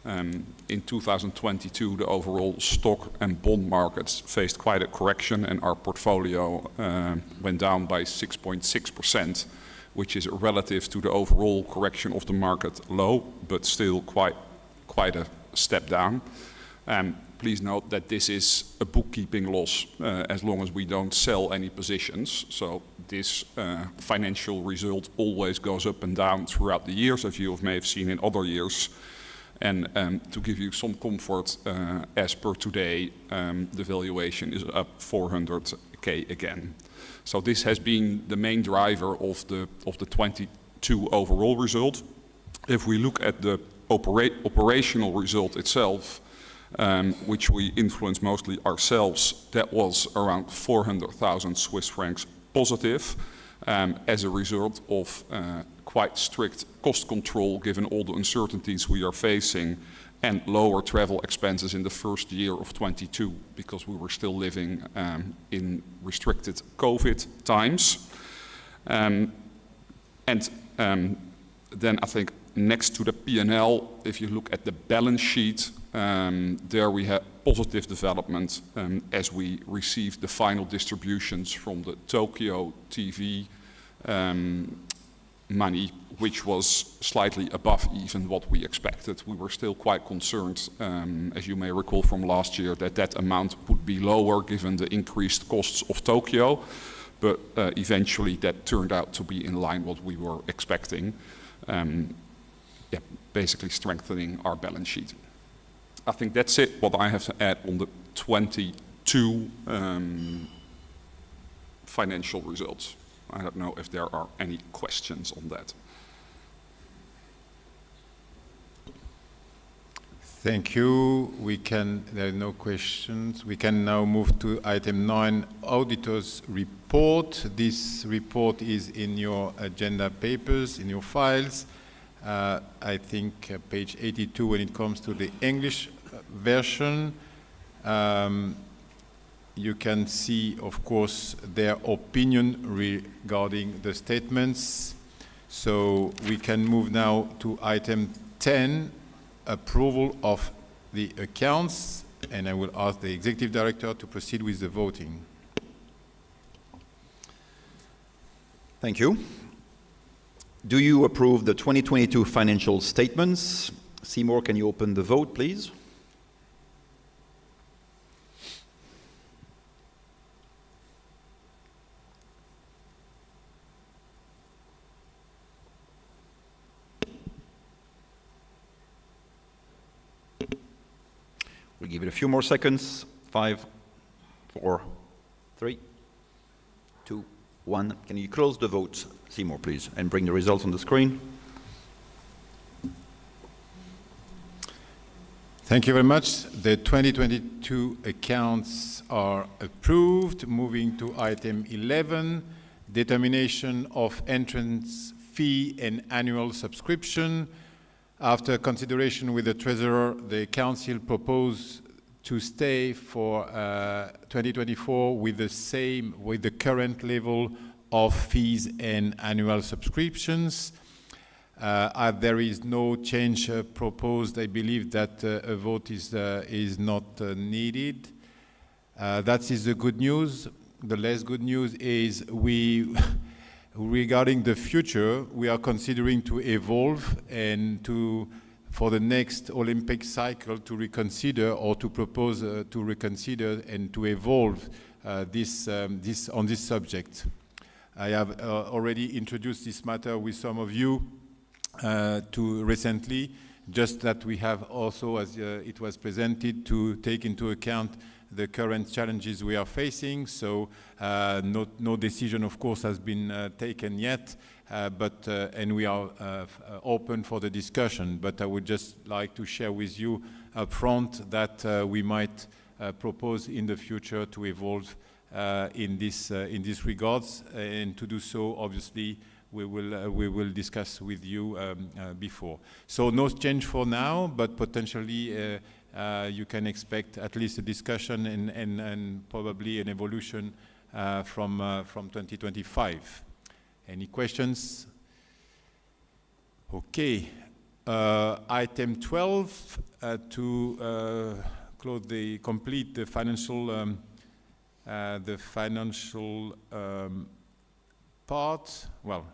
In 2022, the overall stock and bond markets faced quite a correction, and our portfolio went down by 6.6%, which is relative to the overall correction of the market low, but still quite a step down. Please note that this is a bookkeeping loss as long as we don't sell any positions. So this financial result always goes up and down throughout the years, as you may have seen in other years. And to give you some comfort, as per today, the valuation is up 400K again. So this has been the main driver of the 22 overall result. If we look at the operational result itself, which we influence mostly ourselves, that was around 400,000 Swiss francs positive, as a result of quite strict cost control given all the uncertainties we are facing, and lower travel expenses in the first year of 22 because we were still living in restricted COVID times. Then I think next to the P&L, if you look at the balance sheet, there we have positive development as we received the final distributions from the Tokyo TV money, which was slightly above even what we expected. We were still quite concerned, as you may recall from last year, that amount would be lower given the increased costs of Tokyo, but eventually that turned out to be in line what we were expecting, basically strengthening our balance sheet. I think that's it, what I have to add on the 22 financial results. I don't know if there are any questions on that. Thank you. There are no questions. We can now move to item 9, Auditor's Report. This report is in your agenda papers, in your files. I think page 82 when it comes to the English version. You can see, of course, their opinion regarding the statements. So we can move now to item 10, approval of the accounts, and I will ask the Executive Director to proceed with the voting. Thank you. Do you approve the 2022 financial statements? Seymour, can you open the vote, please? We'll give it a few more seconds. 5, 4, 3, 2, 1. Can you close the vote, Seymour, please, and bring the results on the screen? Thank you very much. The 2022 accounts are approved. Moving to item 11, determination of entrance fee and annual subscription. After consideration with the Treasurer, the Council proposed to stay for 2024 with the current level of fees and annual subscriptions. There is no change proposed. I believe that a vote is not needed. That is the good news. The less good news is regarding the future, we are considering to evolve and for the next Olympic cycle to reconsider or to propose to reconsider and to evolve on this subject. I have already introduced this matter with some of you recently, just that we have also, as it was presented, to take into account the current challenges we are facing. So no decision, of course, has been taken yet, and we are open for the discussion. But I would just like to share with you up front that we might propose in the future to evolve in this regards, and to do so, obviously, we will discuss with you before. So no change for now, but potentially you can expect at least a discussion and probably an evolution from 2025. Any questions? Okay. Item 12 to complete the financial part. Well,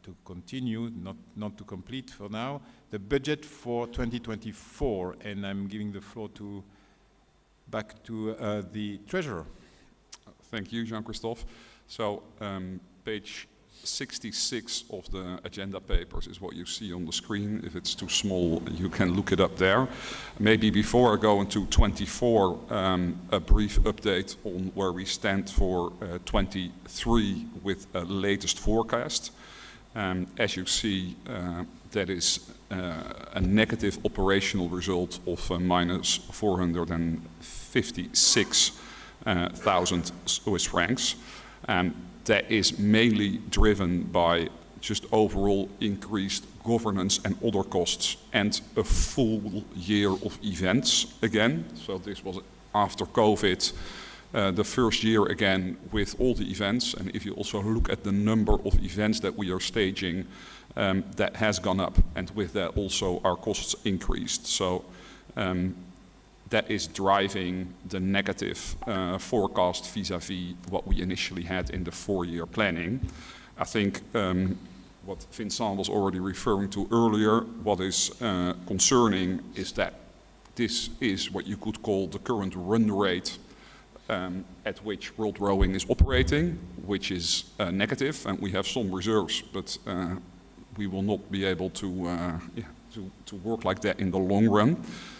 to continue, not to complete for now, the budget for 2024, and I'm giving the floor back to the treasurer. Thank you, Jean-Christophe. So page 66 of the agenda papers is what you see on the screen. If it's too small, you can look it up there. Maybe before I go into 24, a brief update on where we stand for 23 with a latest forecast. As you see, that is a negative operational result of minus 456,000 Swiss francs. That is mainly driven by just overall increased governance and other costs and a full year of events again. So this was after COVID, the first year again with all the events. And if you also look at the number of events that we are staging, that has gone up. And with that also our costs increased. So that is driving the negative forecast vis-à-vis what we initially had in the 4-year planning. I think what Vincent was already referring to earlier, what is concerning is that this is what you could call the current run rate at which World Rowing is operating, which is negative, and we have some reserves, but we will not be able to work like that in the long run.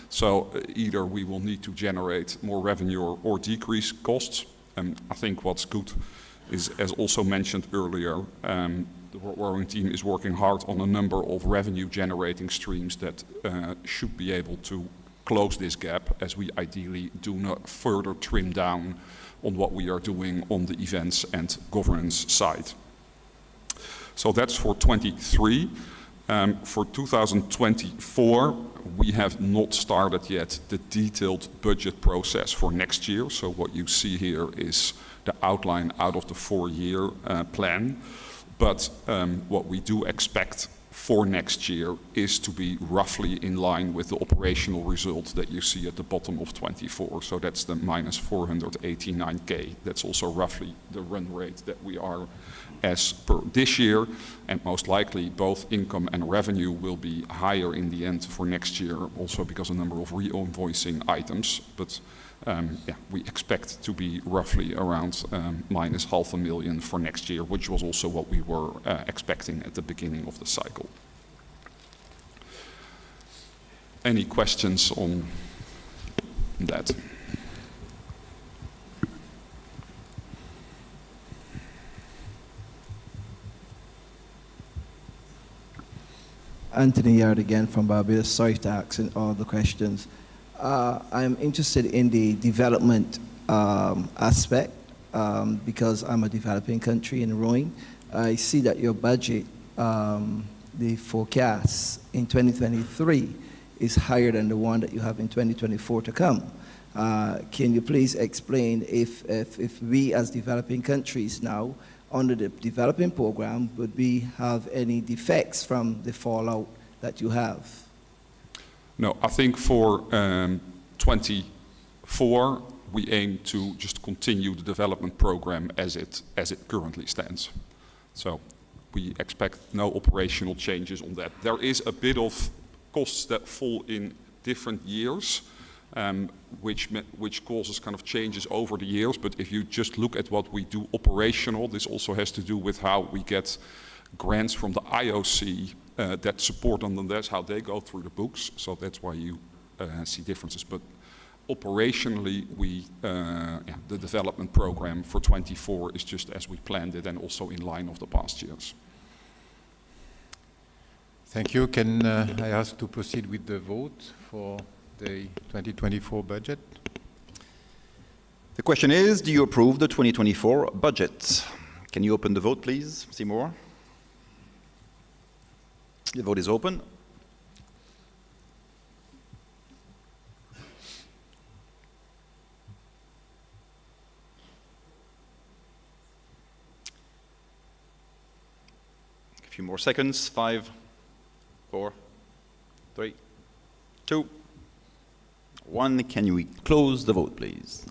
So either we will need to generate more revenue or decrease costs. I think what's good is, as also mentioned earlier, the World Rowing team is working hard on a number of revenue generating streams that should be able to close this gap, as we ideally do not further trim down on what we are doing on the events and governance side. So that's for 23. For 2024, we have not started yet the detailed budget process for next year. So what you see here is the outline out of the 4-year plan. But what we do expect for next year is to be roughly in line with the operational result that you see at the bottom of 24. So that's the minus 489K. That's also roughly the run rate that we are as per this year, and most likely both income and revenue will be higher in the end for next year, also because a number of re-invoicing items. But we expect to be roughly around minus 500,000 for next year, which was also what we were expecting at the beginning of the cycle. Any questions on that? Anthony Yard again from Barbados. Sorry to ask all the questions. I'm interested in the development aspect because I'm a developing country in rowing. I see that your budget, the forecast in 2023 is higher than the one that you have in 2024 to come. Can you please explain if we as developing countries now under the developing program, would we have any defects from the fallout that you have? No, I think for 24, we aim to just continue the development program as it currently stands. So we expect no operational changes on that. There is a bit of costs that fall in different years, which causes kind of changes over the years. But if you just look at what we do operational, this also has to do with how we get grants from the IOC that support them, and that's how they go through the books. So that's why you see differences. But operationally, the development program for 24 is just as we planned it and also in line of the past years. Thank you. Can I ask to proceed with the vote for the 2024 budget? The question is, do you approve the 2024 budget? Can you open the vote, please, Seymour? The vote is open. A few more seconds. 5, 4, 3, 2, 1. Can we close the vote, please?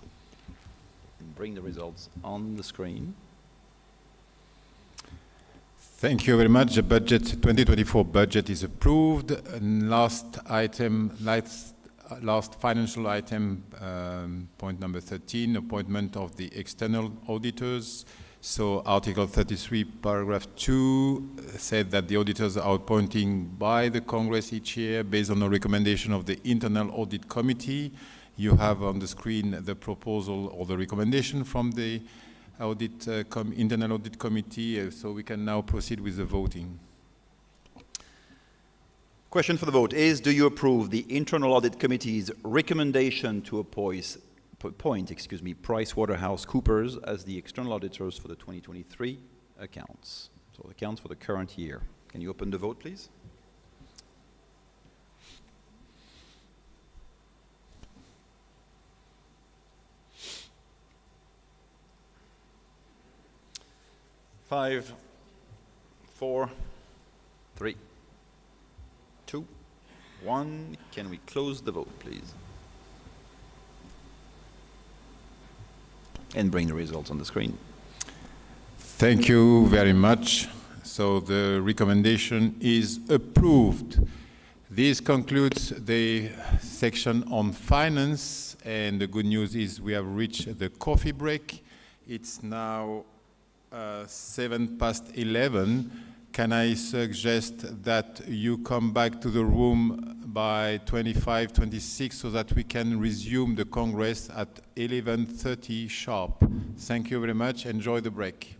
And bring the results on the screen. Thank you very much. The budget 2024 budget is approved. And last financial item, point number 13, appointment of the external auditors. So Article 33, paragraph 2 said that the auditors are appointed by the Congress each year based on the recommendation of the Internal Audit Committee. You have on the screen the proposal or the recommendation from the Internal Audit Committee, so we can now proceed with the voting. Question for the vote is, do you approve the Internal Audit Committee's recommendation to appoint PricewaterhouseCoopers as the external auditors for the 2023 accounts? So accounts for the current year. Can you open the vote, please? Five, 4, 3, 2, 1. Can we close the vote, please? And bring the results on the screen. Thank you very much. So the recommendation is approved. This concludes the section on finance, and the good news is we have reached the coffee break. It's now 11:07. Can I suggest that you come back to the room by 25:26 so that we can resume the Congress at 11:30 sharp? Thank you very much. Enjoy the break.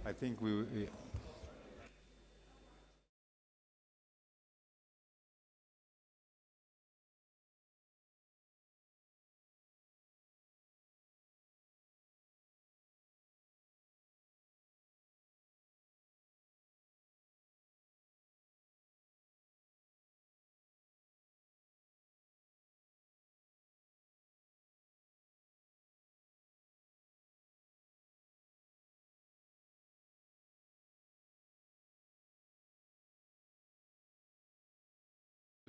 I think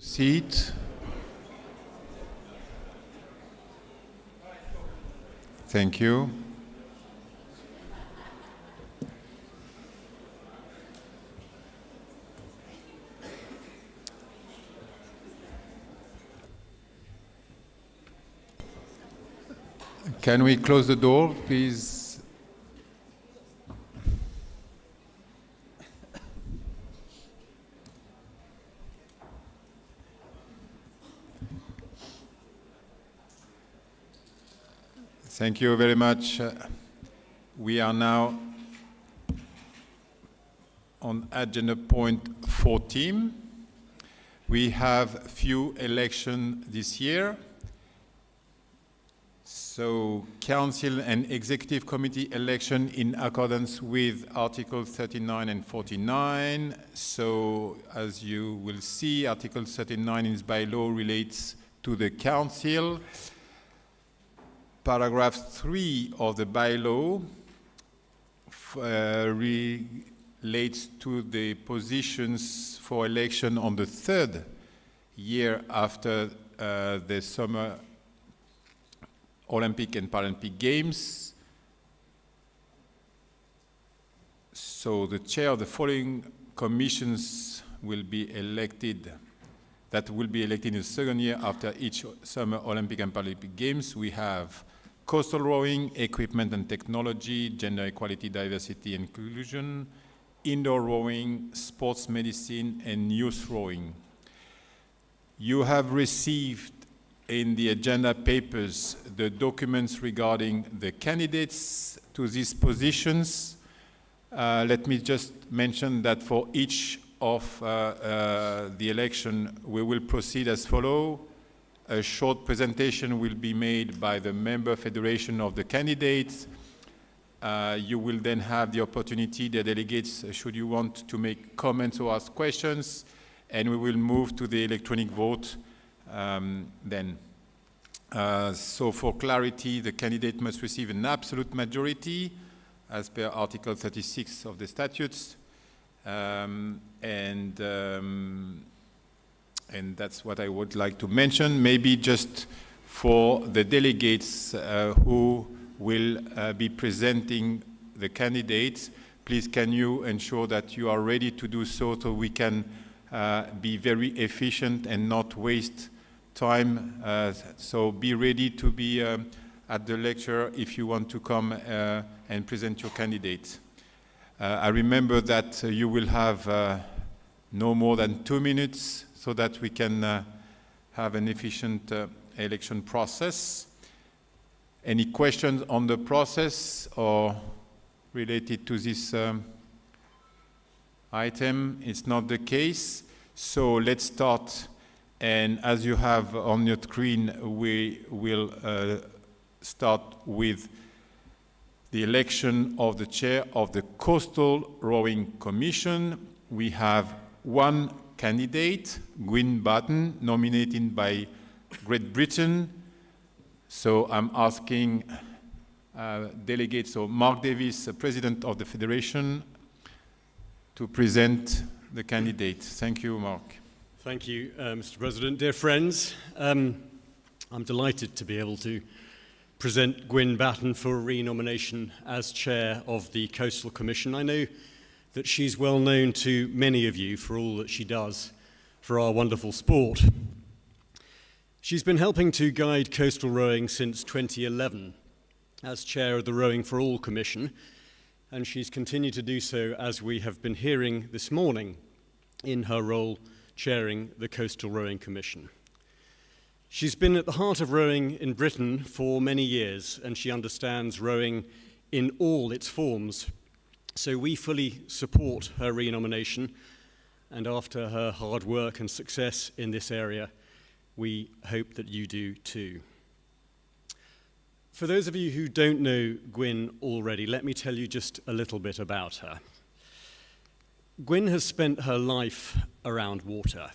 seat. Thank you. Can we close the door, please? Thank you very much. We are now on agenda point 14. We have few elections this year. So Council and Executive Committee election in accordance with Article 39 and 49. So as you will see, Article 39 in its bylaw relates to the Council. Paragraph 3 of the bylaw relates to the positions for election on the third year after the Summer Olympic and Paralympic Games. So the chair of the following commissions will be elected, that will be elected in the second year after each Summer Olympic and Paralympic Games. We have coastal rowing, equipment and technology, gender equality, diversity and inclusion, indoor rowing, sports medicine, and youth rowing. You have received in the agenda papers the documents regarding the candidates to these positions. Let me just mention that for each of the election, we will proceed as follows. A short presentation will be made by the member federation of the candidates. You will then have the opportunity, the delegates, should you want to make comments or ask questions, and we will move to the electronic vote then. So for clarity, the candidate must receive an absolute majority as per Article 36 of the statutes. And that's what I would like to mention. Maybe just for the delegates who will be presenting the candidates, please can you ensure that you are ready to do so we can be very efficient and not waste time. So be ready to be at the lecture if you want to come and present your candidates. I remember that you will have no more than 2 minutes so that we can have an efficient election process. Any questions on the process or related to this item? It's not the case. So let's start. And as you have on your screen, we will start with the election of the chair of the Coastal Rowing Commission. We have one candidate, Gwyn Barton, nominated by Great Britain. So I'm asking delegates, so Mark Davis, President of the Federation, to present the candidate. Thank you, Mark. Thank you, Mr. President. Dear friends, I'm delighted to be able to present Gwyn Barton for re-nomination as chair of the Coastal Commission. I know that she's well known to many of you for all that she does for our wonderful sport. She's been helping to guide coastal rowing since 2011 as chair of the Rowing for All Commission, and she's continued to do so as we have been hearing this morning in her role chairing the Coastal Rowing Commission. She's been at the heart of rowing in Britain for many years, and she understands rowing in all its forms, So we fully support her renomination, and after her hard work and success in this area, we hope that you do too. For those of you who don't know Gwyn already, let me tell you just a little bit about her. Gwyn has spent her life around water.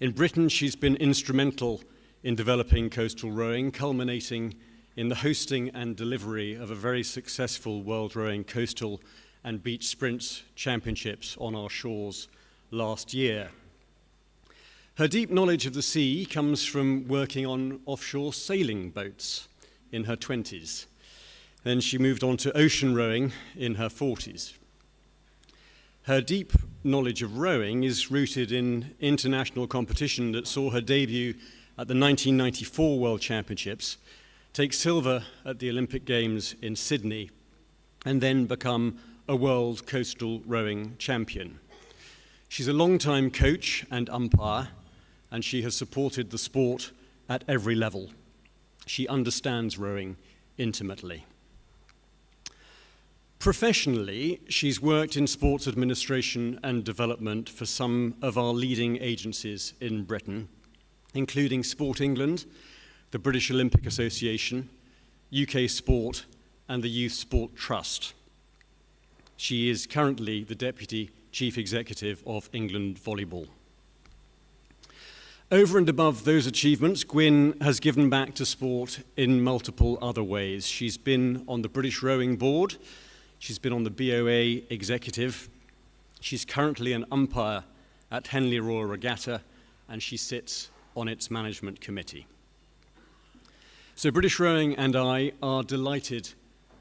In Britain, she's been instrumental in developing coastal rowing, culminating in the hosting and delivery of a very successful World Rowing Coastal and Beach Sprints Championships on our shores last year. Her deep knowledge of the sea comes from working on offshore sailing boats in her 20s. Then she moved on to ocean rowing in her 40s. Her deep knowledge of rowing is rooted in international competition that saw her debut at the 1994 World Championships, take silver at the Olympic Games in Sydney, and then become a world coastal rowing champion. She's a long-time coach and umpire, and she has supported the sport at every level. She understands rowing intimately. Professionally, she's worked in sports administration and development for some of our leading agencies in Britain, including Sport England, the British Olympic Association, UK Sport, and the Youth Sport Trust. She is currently the Deputy Chief Executive of England Volleyball. Over and above those achievements, Gwyn has given back to sport in multiple other ways. She's been on the British Rowing Board, she's been on the BOA Executive, she's currently an umpire at Henley Royal Regatta, and she sits on its management committee. So British Rowing and I are delighted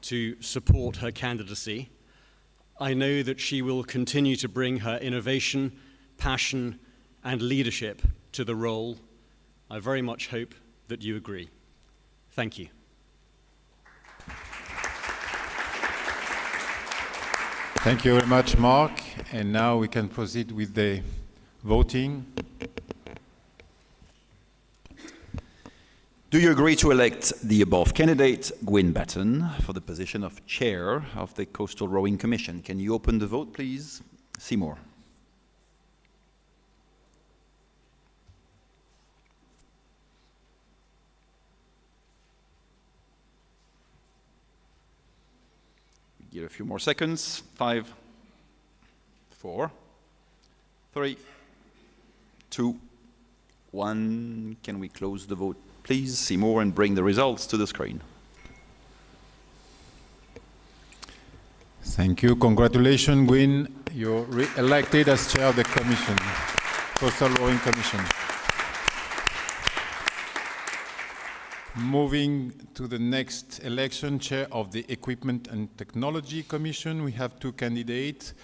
to support her candidacy. I know that she will continue to bring her innovation, passion, and leadership to the role. I very much hope that you agree. Thank you. Thank you very much, Mark. And now we can proceed with the voting. Do you agree to elect the above candidate, Gwyn Batten, for the position of Chair of the Coastal Rowing Commission? Can you open the vote, please? Seymour. Give a few more seconds. 5, 4, 3, 2, 1. Can we close the vote, please, Seymour, and bring the results to the screen? Thank you. Congratulations, Gwyn. You're re-elected as Chair of the Commission, Coastal Rowing Commission. Moving to the next election, Chair of the Equipment and Technology Commission, we have two candidates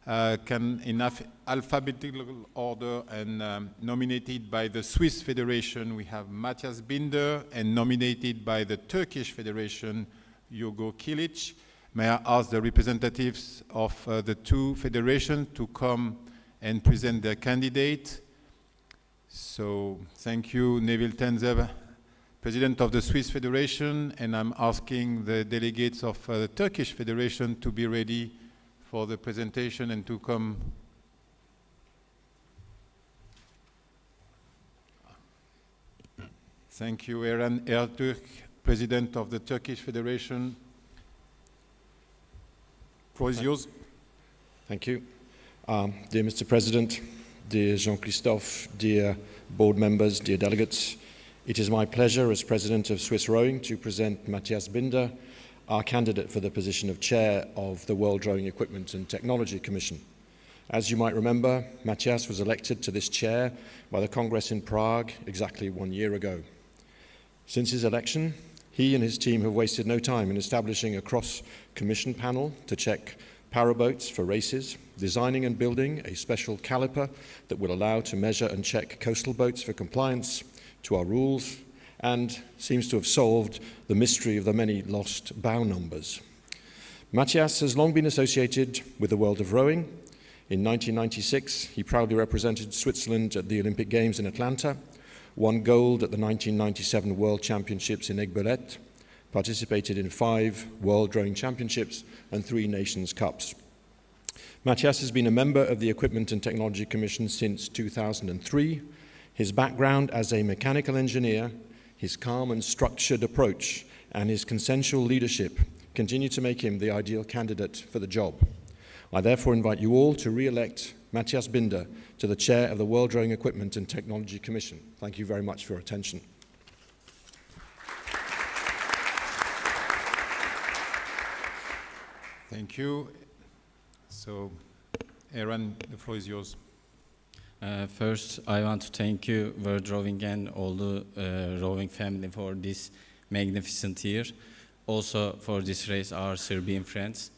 in alphabetical order and nominated by the Swiss Federation. We have Matthias Binder, and nominated by the Turkish Federation, Yogo Kilic. May I ask the representatives of the two federations to come and present their candidate? So thank you, Neville Tenzer, President of the Swiss Federation, and I'm asking the delegates of the Turkish Federation to be ready for the presentation and to come. Thank you, Eren Ertürk, President of the Turkish Federation. Floor is yours. Thank you. Dear Mr. President, dear Jean-Christophe, dear board members, dear delegates, it is my pleasure as President of Swiss Rowing to present Matthias Binder, our candidate for the position of Chair of the World Rowing Equipment and Technology Commission. As you might remember, Matthias was elected to this chair by the Congress in Prague exactly 1 year ago. Since his election, he and his team have wasted no time in establishing a cross-commission panel to check powerboats for races, designing and building a special caliper that will allow to measure and check coastal boats for compliance to our rules, and seems to have solved the mystery of the many lost bow numbers. Matthias has long been associated with the world of rowing. In 1996, he proudly represented Switzerland at the Olympic Games in Atlanta, won gold at the 1997 World Championships in Aiguebelette, participated in 5 World Rowing Championships and 3 Nations Cups. Matthias has been a member of the Equipment and Technology Commission since 2003. His background as a mechanical engineer, his calm and structured approach, and his consensual leadership continue to make him the ideal candidate for the job. I therefore invite you all to re-elect Matthias Binder to the chair of the World Rowing Equipment and Technology Commission. Thank you very much for your attention. Thank you. So, Aaron, the floor is yours. First, I want to thank you, World Rowing, and all the rowing family for this magnificent year. Also for this race, our Serbian friends.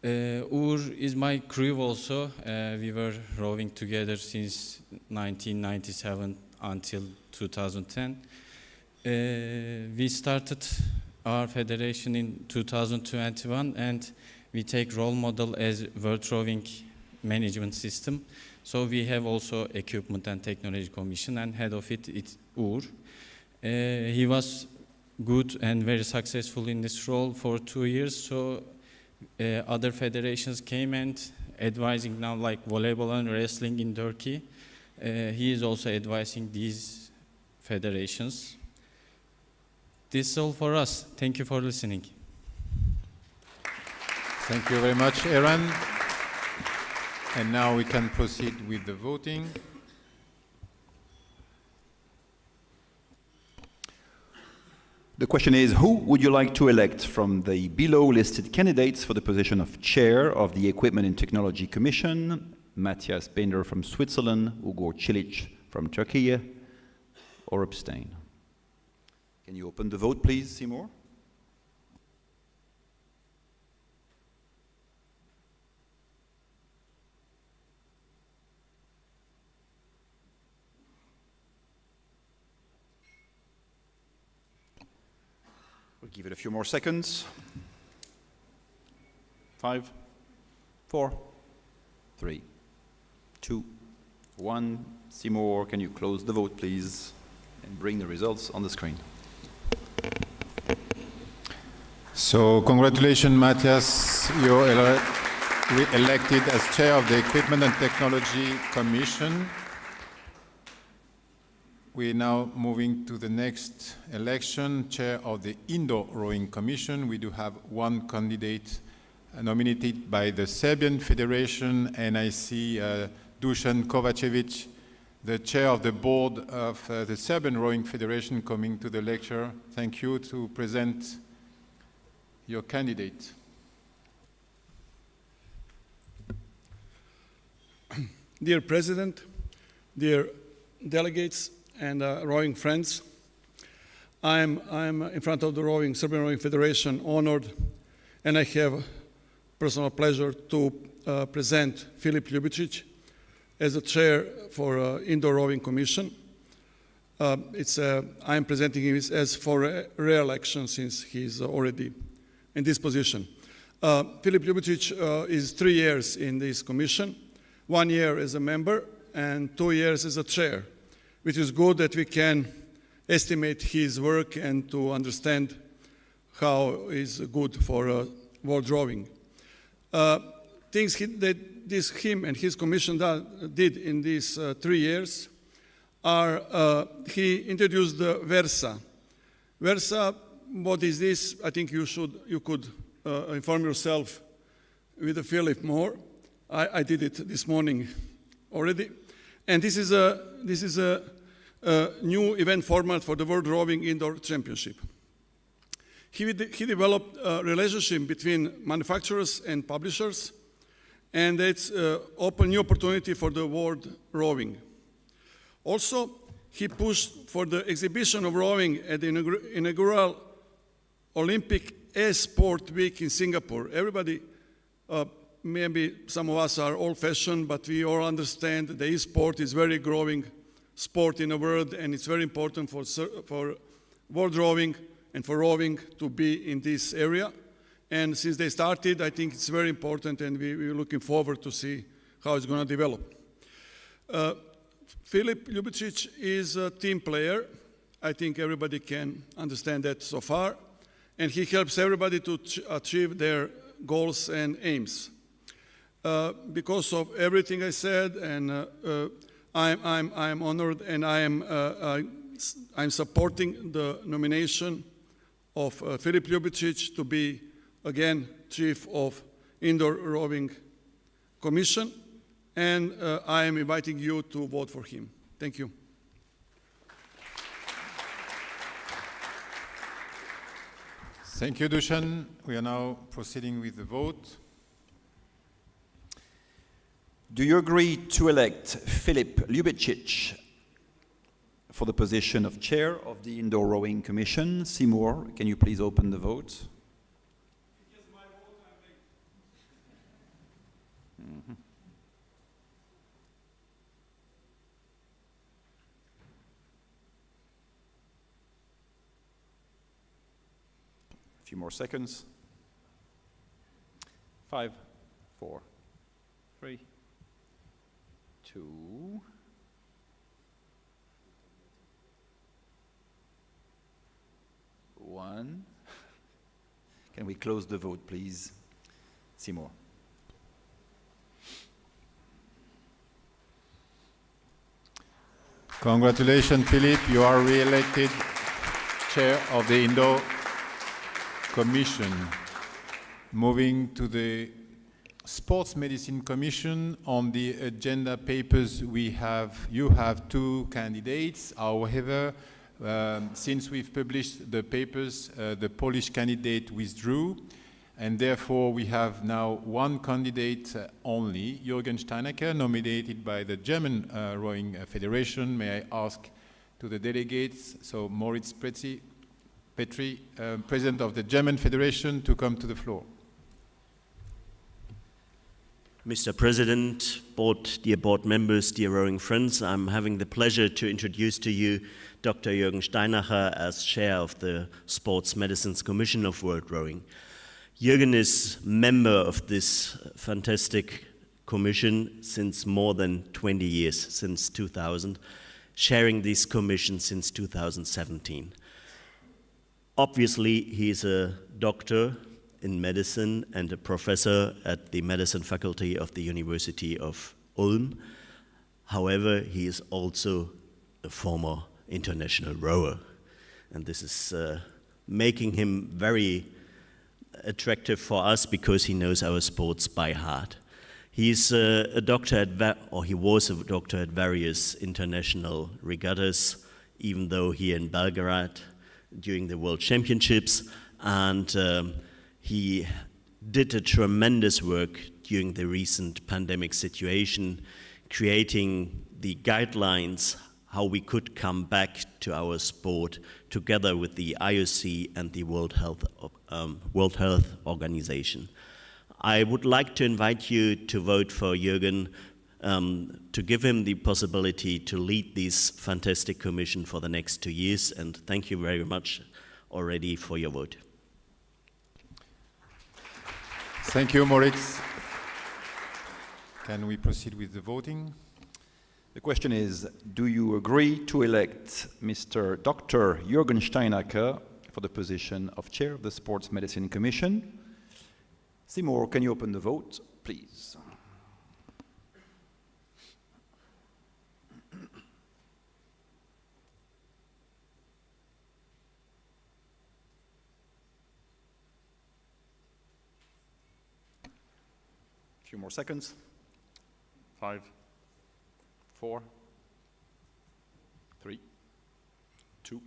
Uğur is my crew also. We were rowing together since 1997 until 2010. We started our federation in 2021, and we take role model as World Rowing Management System. So we have also Equipment and Technology Commission, and head of it is Uğur. He was good and very successful in this role for 2 years. So other federations came and advising now, like volleyball and wrestling in Turkey. He is also advising these federations. This is all for us. Thank you for listening. Thank you very much, Aaron. And now we can proceed with the voting. The question is, who would you like to elect from the below listed candidates for the position of chair of the Equipment and Technology Commission? Matthias Binder from Switzerland, Uğur Cilic from Turkey, or abstain? Can you open the vote, please, Seymour? We'll give it a few more seconds. 5, 4, 3, 2, 1. Seymour, can you close the vote, please, and bring the results on the screen? So congratulations, Matthias. You're elected as chair of the Equipment and Technology Commission. We're now moving to the next election, chair of the Indoor Rowing Commission. We do have one candidate nominated by the Serbian Federation, and I see Dusan Kovacevic, the chair of the board of the Serbian Rowing Federation, coming to the lecture. Thank you to present your candidate. Dear President, dear delegates and rowing friends, I'm in front of the Serbian Rowing Federation honored, and I have personal pleasure to present Filip Ljubicic as the chair for Indoor Rowing Commission. I'm presenting him as for re-election since he's already in this position. Filip Ljubicic is 3 years in this commission, 1 year as a member and 2 years as a chair, which is good that we can estimate his work and to understand how is good for world rowing. Things that him and his commission did in these 3 years are he introduced the Versa. Versa, what is this? I think you could inform yourself with Philip more. I did it this morning already, and this is a new event format for the World Rowing Indoor Championship. He developed a relationship between manufacturers and publishers, and it's opened new opportunity for the world rowing. Also, he pushed for the exhibition of rowing at the inaugural Olympic e-sport week in Singapore. Everybody, maybe some of us are old-fashioned, but we all understand the e-sport is very growing sport in the world, and it's very important for world rowing and for rowing to be in this area. And since they started, I think it's very important, and we're looking forward to see how it's going to develop. Filip Ljubicic is a team player. I think everybody can understand that so far. and he helps everybody to achieve their goals and aims. Because of everything I said, and I'm honored, and I'm supporting the nomination of Filip Ljubicic to be again Chief of Indoor Rowing Commission, and I am inviting you to vote for him. Thank you. Thank you, Dusan. We are now proceeding with the vote. Do you agree to elect Filip Ljubicic for the position of Chair of the Indoor Rowing Commission? Seymour, can you please open the vote? Mm-hmm. A few more seconds. 5, 4, 3, 2, 1. Can we close the vote, please? Seymour. Congratulations, Philip. You are re-elected Chair of the Indoor Commission. Moving to the Sports Medicine Commission, on the agenda papers you have 2 candidates. However, since we've published the papers, the Polish candidate withdrew, and therefore we have now 1 candidate only, Jürgen Steinacker, nominated by the German Rowing Federation. May I ask to the delegates, so Moritz Petri, President of the German Federation, to come to the floor. Mr. President, dear board members, dear rowing friends, I'm having the pleasure to introduce to you Dr. Jürgen Steinacher as Chair of the Sports Medicines Commission of World Rowing. Jürgen is member of this fantastic commission since more than 20 years, since 2000, chairing this commission since 2017. Obviously, he is a doctor in medicine and a professor at the medicine faculty of the University of Ulm. However, he is also a former international rower, and this is making him very attractive for us because he knows our sports by heart. He's a doctor he was a doctor at various international regattas, even though here in Belgrade during the World Championships, and he did a tremendous work during the recent pandemic situation, creating the guidelines how we could come back to our sport together with the IOC and the World Health Organization. I would like to invite you to vote for Jürgen, to give him the possibility to lead this fantastic commission for the next 2 years, and thank you very much already for your vote. Thank you, Moritz. Can we proceed with the voting? The question is, do you agree to elect Mr. Dr. Jürgen Steinacker for the position of Chair of the Sports Medicine Commission? Seymour, can you open the vote, please? A few more seconds. 5, 4, 3, 2,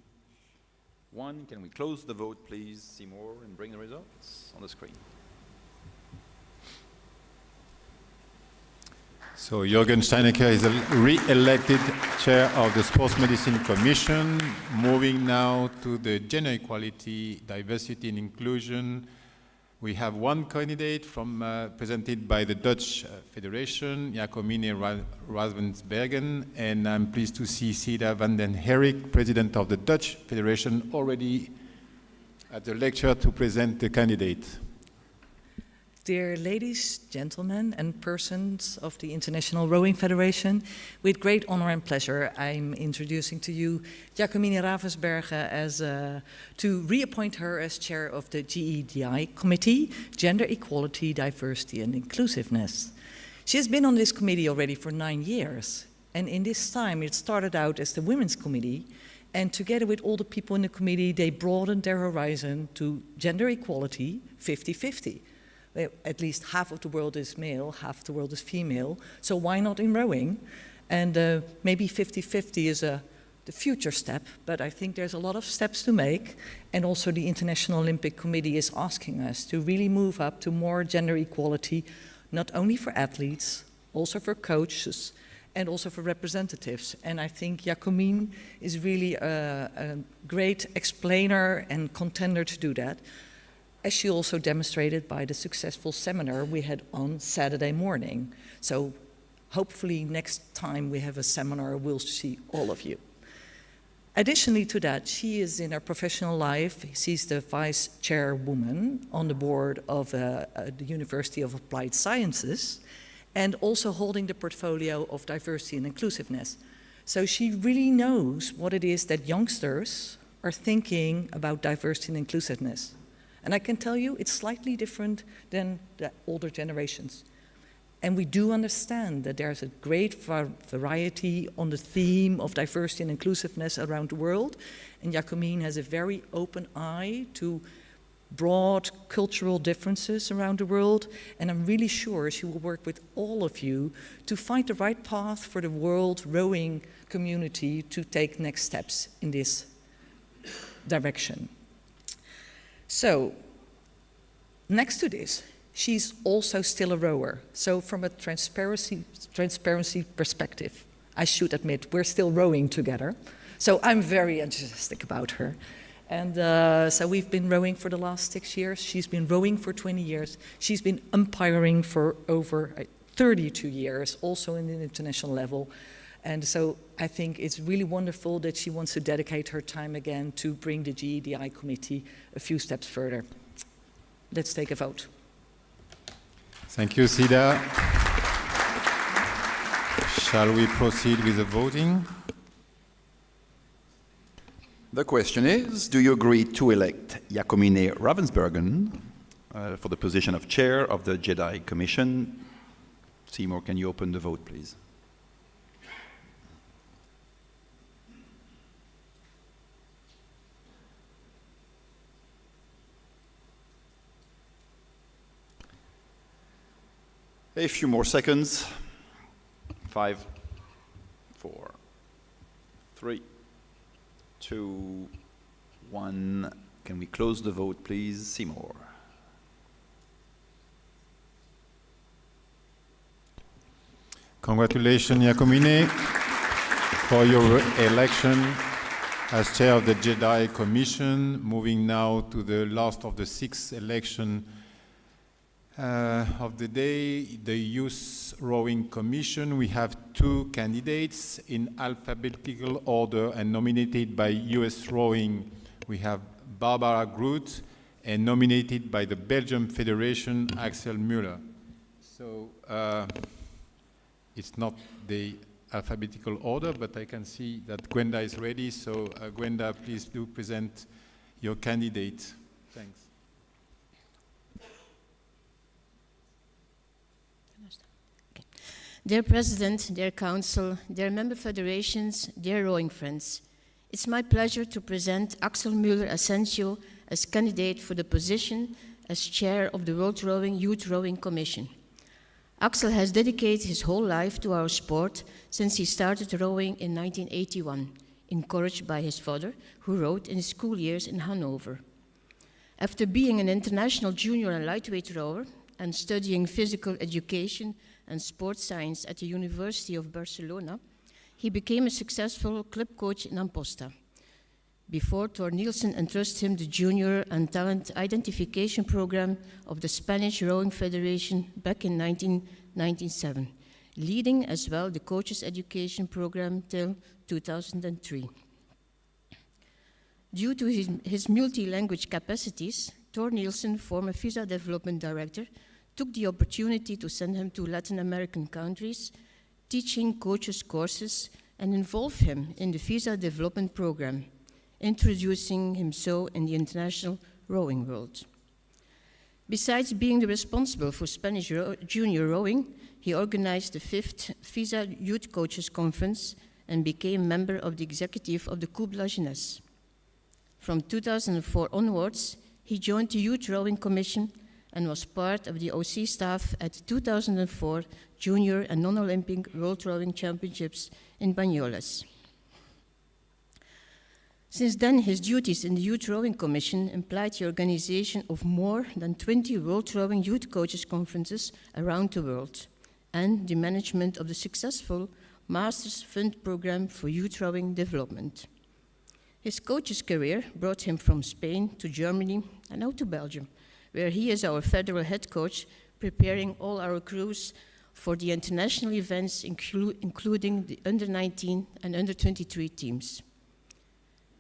1. Can we close the vote, please, Seymour, and bring the results on the screen? So Jürgen Steinacker is re-elected Chair of the Sports Medicine Commission. Moving now to the Gender Equality, Diversity and Inclusion. We have 1 candidate presented by the Dutch Federation, Jacomine Ravensbergen, and I'm pleased to see Sida van den Herik, President of the Dutch Federation, already at the lecture to present the candidate. Dear ladies, gentlemen, and persons of the International Rowing Federation, with great honor and pleasure, I'm introducing to you Jacomine Ravensbergen to reappoint her as chair of the GEDI Committee, Gender Equality, Diversity and Inclusiveness. She has been on this committee already for 9 years, and in this time it started out as the Women's Committee, and together with all the people in the committee, they broadened their horizon to gender equality 50-50. At least half of the world is male, half of the world is female, so why not in rowing? And maybe 50-50 is the future step, but I think there's a lot of steps to make, and also the International Olympic Committee is asking us to really move up to more gender equality, not only for athletes, also for coaches, and also for representatives. And I think Jacomine is really a great explainer and contender to do that, as she also demonstrated by the successful seminar we had on Saturday morning. So hopefully next time we have a seminar, we'll see all of you. Additionally to that, she is in her professional life, she's the vice chairwoman on the board of the University of Applied Sciences, and also holding the portfolio of diversity and inclusiveness. So she really knows what it is that youngsters are thinking about diversity and inclusiveness. And I can tell you, it's slightly different than the older generations. And we do understand that there's a great variety on the theme of diversity and inclusiveness around the world. And Jacomine has a very open eye to broad cultural differences around the world. And I'm really sure she will work with all of you to find the right path for the world rowing community to take next steps in this direction. So, next to this, she's also still a rower. So from a transparency perspective, I should admit, we're still rowing together. So I'm very enthusiastic about her. And so we've been rowing for the last 6 years. She's been rowing for 20 years. She's been umpiring for over 32 years, also in the international level. And so I think it's really wonderful that she wants to dedicate her time again to bring the GEDI committee a few steps further. Let's take a vote. Thank you, Sida. Shall we proceed with the voting? The question is, do you agree to elect Jacomine Ravensbergen for the position of chair of the GEDI Commission? Seymour, can you open the vote, please? A few more seconds. 5, 4, 3, 2, 1. Can we close the vote, please? Seymour. Congratulations, Jacomine, for your election as chair of the GEDI Commission. Moving now to the last of the 6 elections of the day, the Youth Rowing Commission. We have 2 candidates in alphabetical order and nominated by US Rowing. We have Barbara Groot, and nominated by the Belgium Federation, Axel Müller. So it's not the alphabetical order, but I can see that Gwenda is ready. So Gwenda, please do present your candidate. Thanks. Dear President, dear Council, dear member federations, dear rowing friends, it's my pleasure to present Axel Müller Asensio as candidate for the position as chair of the World Rowing Youth Rowing Commission. Axel has dedicated his whole life to our sport since he started rowing in 1981, encouraged by his father, who rowed in his school years in Hanover. After being an international junior and lightweight rower and studying physical education and sports science at the University of Barcelona, he became a successful club coach in Amposta, before Thor Nielsen entrusted him the junior and talent identification program of the Spanish Rowing Federation back in 1997, leading as well the coaches education program till 2003. Due to his multi-language capacities, Thor Nielsen, former visa development director, took the opportunity to send him to Latin American countries, teaching coaches courses, and involve him in the visa development program, introducing him so in the international rowing world. Besides being the responsible for Spanish junior rowing, he organized the 5th Visa Youth Coaches Conference and became member of the executive of the Coupe de la Jeunesse. From 2004 onwards, he joined the Youth Rowing Commission and was part of the OC staff at the 2004 Junior and Non-Olympic World Rowing Championships in Banyoles. Since then, his duties in the Youth Rowing Commission implied the organization of more than 20 World Rowing Youth Coaches Conferences around the world, and the management of the successful Masters Fund Program for Youth Rowing Development. His coach's career brought him from Spain to Germany and now to Belgium, where he is our federal head coach, preparing all our crews for the international events, including the under-19 and under-23 teams.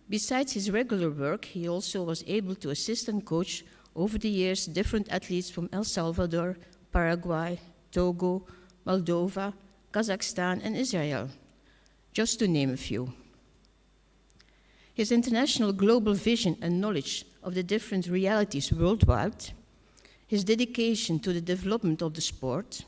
Besides his regular work, he also was able to assist and coach over the years different athletes from El Salvador, Paraguay, Togo, Moldova, Kazakhstan, and Israel, just to name a few. His international global vision and knowledge of the different realities worldwide, his dedication to the development of the sport,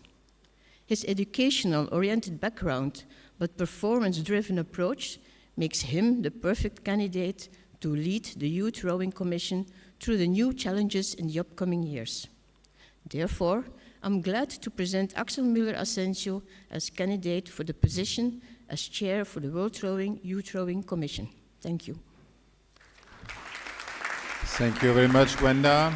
his educational-oriented background but performance-driven approach makes him the perfect candidate to lead the Youth Rowing Commission through the new challenges in the upcoming years. Therefore, I'm glad to present Axel Müller-Asensio as candidate for the position as chair for the World Rowing Youth Rowing Commission. Thank you. Thank you very much, Gwenda.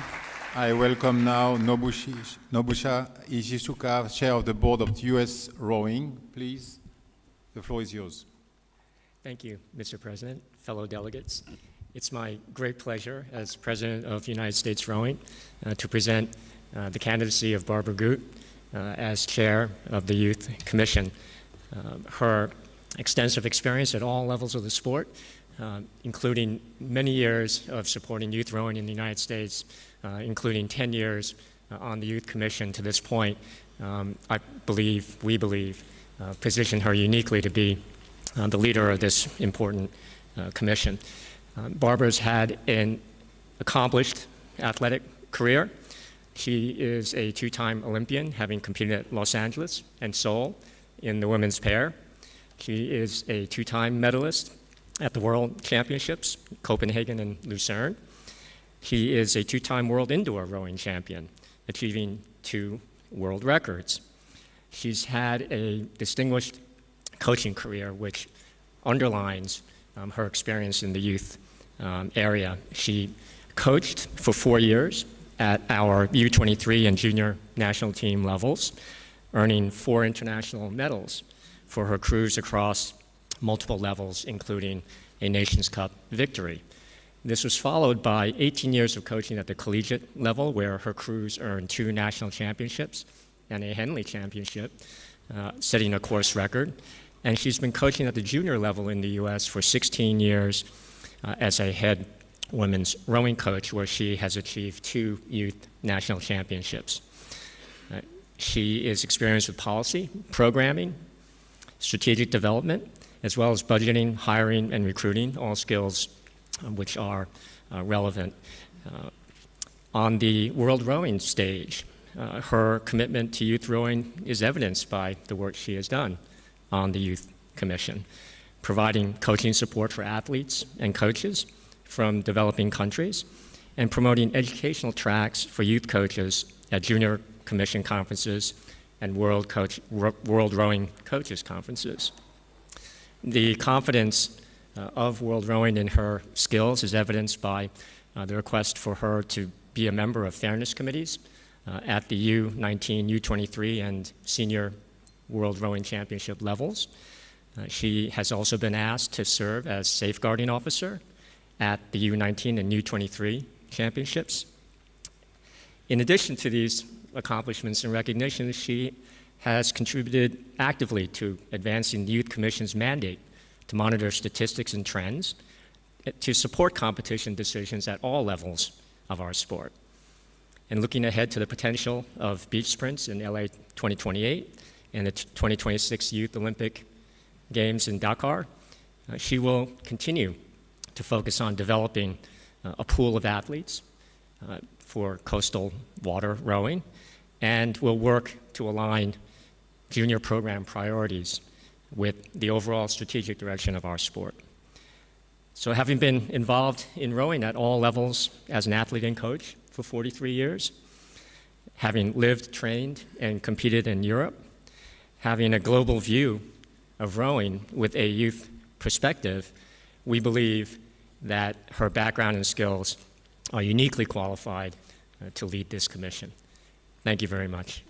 I welcome now Nobusha Ishisuka, chair of the board of US Rowing. Please, the floor is yours. Thank you, Mr. President, fellow delegates. It's my great pleasure as President of United States Rowing to present the candidacy of Barbara Gut as chair of the Youth Commission. Her extensive experience at all levels of the sport, including many years of supporting youth rowing in the United States, including 10 years on the Youth Commission to this point, we believe, position her uniquely to be the leader of this important commission. Barbara's had an accomplished athletic career. She is a two-time Olympian, having competed at Los Angeles and Seoul in the women's pair. She is a two-time medalist at the World Championships, Copenhagen and Lucerne. She is a two-time world indoor rowing champion, achieving 2 world records. She's had a distinguished coaching career, which underlines her experience in the youth area. She coached for 4 years at our U23 and junior national team levels, earning 4 international medals for her crews across multiple levels, including a Nations Cup victory. This was followed by 18 years of coaching at the collegiate level, where her crews earned 2 national championships and a Henley championship, setting a course record. And she's been coaching at the junior level in the US for 16 years as a head women's rowing coach, where she has achieved 2 youth national championships. She is experienced with policy, programming, strategic development, as well as budgeting, hiring, and recruiting, all skills which are relevant. On the world rowing stage, her commitment to youth rowing is evidenced by the work she has done on the Youth Commission, providing coaching support for athletes and coaches from developing countries, and promoting educational tracks for youth coaches at junior commission conferences and world rowing coaches conferences. The confidence of World Rowing in her skills is evidenced by the request for her to be a member of fairness committees at the U19, U23, and senior World Rowing Championship levels. She has also been asked to serve as safeguarding officer at the U19 and U23 championships. In addition to these accomplishments and recognitions, she has contributed actively to advancing the Youth Commission's mandate to monitor statistics and trends, to support competition decisions at all levels of our sport. and looking ahead to the potential of beach sprints in LA 2028 and the 2026 Youth Olympic Games in Dakar, she will continue to focus on developing a pool of athletes for coastal water rowing, and will work to align junior program priorities with the overall strategic direction of our sport. So having been involved in rowing at all levels as an athlete and coach for 43 years, having lived, trained, and competed in Europe, having a global view of rowing with a youth perspective, we believe that her background and skills are uniquely qualified to lead this commission. Thank you very much.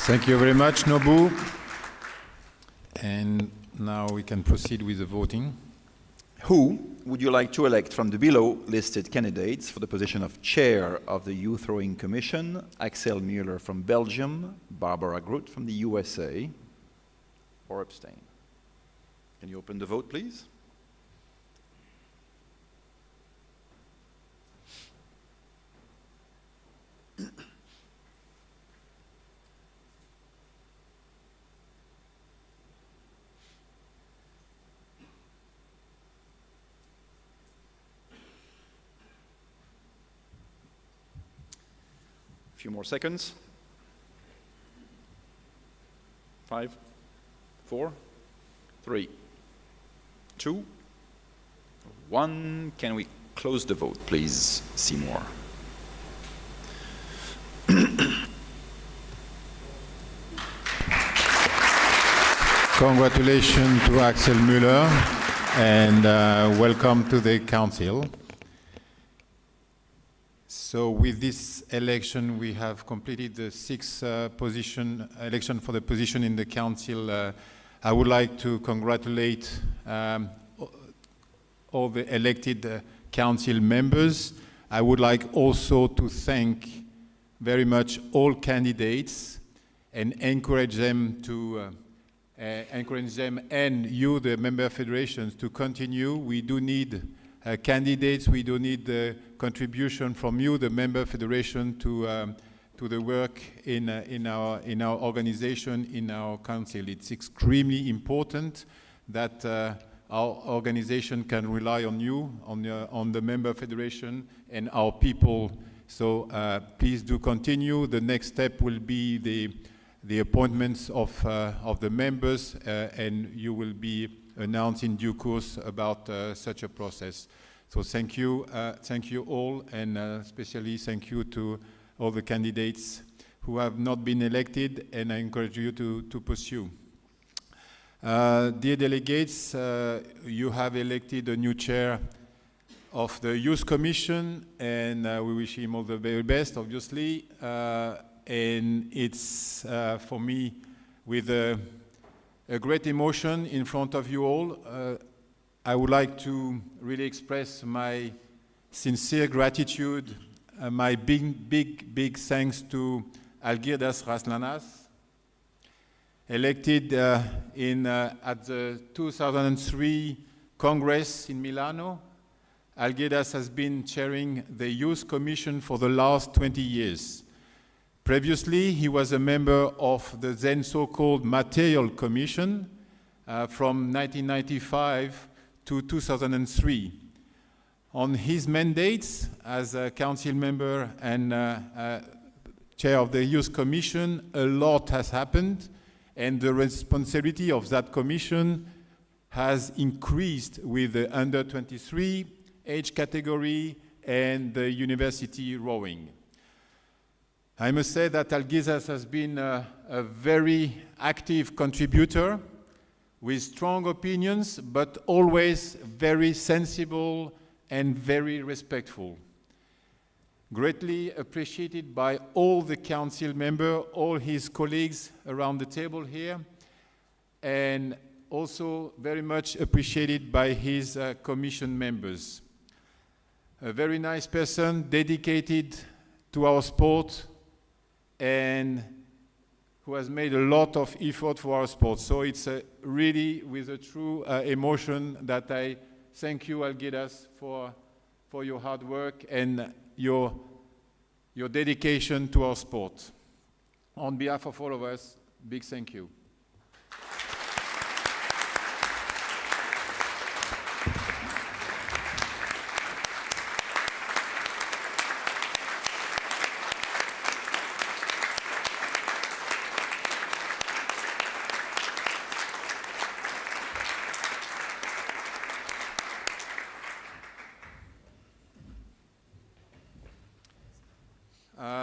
Thank you very much, Nobu. And now we can proceed with the voting. Who would you like to elect from the below listed candidates for the position of chair of the Youth Rowing Commission? Axel Mueller from Belgium, Barbara Groot from the USA, or abstain? Can you open the vote, please? A few more seconds. 5, 4, 3, 2, 1. Can we close the vote, please, Seymour? Congratulations to Axel Müller, and welcome to the Council. So with this election, we have completed the sixth election for the position in the Council. I would like to congratulate all the elected Council members. I would like also to thank very much all candidates and encourage them and you, the member federations, to continue. We do need candidates. We do need the contribution from you, the member federation, to the work in our organization, in our council. It's extremely important that our organization can rely on you, on the member federation, and our people. So please do continue. The next step will be the appointments of the members, and you will be announced in due course about such a process. So thank you all, and especially thank you to all the candidates who have not been elected, and I encourage you to pursue. Dear delegates, you have elected a new chair of the Youth Commission, and we wish him all the very best, obviously. And it's for me with a great emotion in front of you all. I would like to really express my sincere gratitude, my big thanks to Algirdas Raslanas, elected at the 2003 Congress in Milano. Algirdas has been chairing the Youth Commission for the last 20 years. Previously, he was a member of the then so-called Material Commission from 1995 to 2003. On his mandates as a council member and chair of the Youth Commission, a lot has happened, and the responsibility of that commission has increased with the under 23 age category and the university rowing. I must say that Algirdas has been a very active contributor with strong opinions, but always very sensible and very respectful. Greatly appreciated by all the council members, all his colleagues around the table here, and also very much appreciated by his commission members. A very nice person, dedicated to our sport, and who has made a lot of effort for our sport. So it's really with a true emotion that I thank you, Algirdas, for for your hard work and your dedication to our sport. On behalf of all of us, big thank you.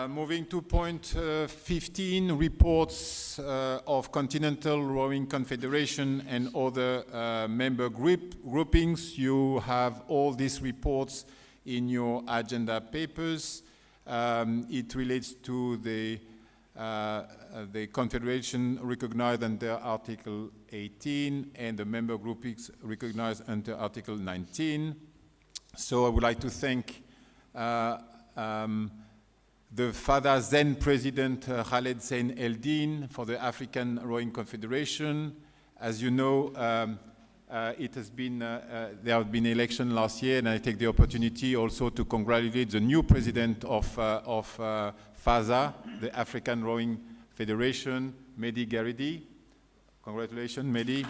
Moving to point 15, reports of Continental Rowing Confederation and other member groupings. You have all these reports in your agenda papers. It relates to the Confederation recognized under Article 18 and the member groupings recognized under Article 19. So I would like to thank the father then President Khaled Zain Eldin for the African Rowing Confederation. As you know, it has been, there have been elections last year, and I take the opportunity also to congratulate the new president of FASA, the African Rowing Federation, Mehdi Garidi. Congratulations, Mehdi.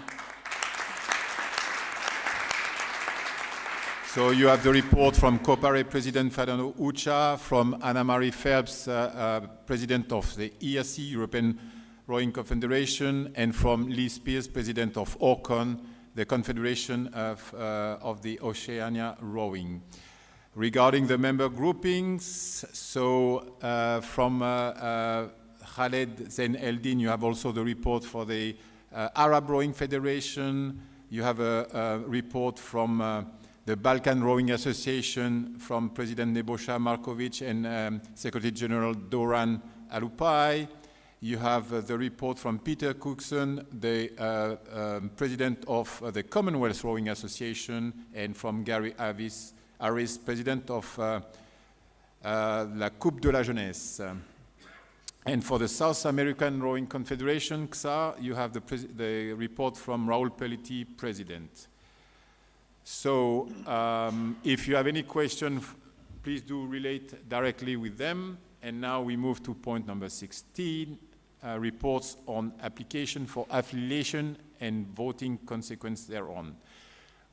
So you have the report from COPARE President Fernando Ucha, from Anna Marie Phelps, President of the ERC, European Rowing Confederation, and from Lee Spears, President of ORCON, the Confederation of the Oceania Rowing. Regarding the member groupings, so from Khaled Zain Eldin, you have also the report for the Arab Rowing Federation. You have a report from the Balkan Rowing Association from President Nebojša Marković and Secretary General Doran Alupai. You have the report from Peter Cookson, the President of the Commonwealth Rowing Association, and from Gary Harris, President of La Coupe de la Jeunesse. And for the South American Rowing Confederation, XA, you have the report from Raul Pellitti, President. So if you have any question, please do relate directly with them. And now we move to point number 16, reports on application for affiliation and voting consequence thereon.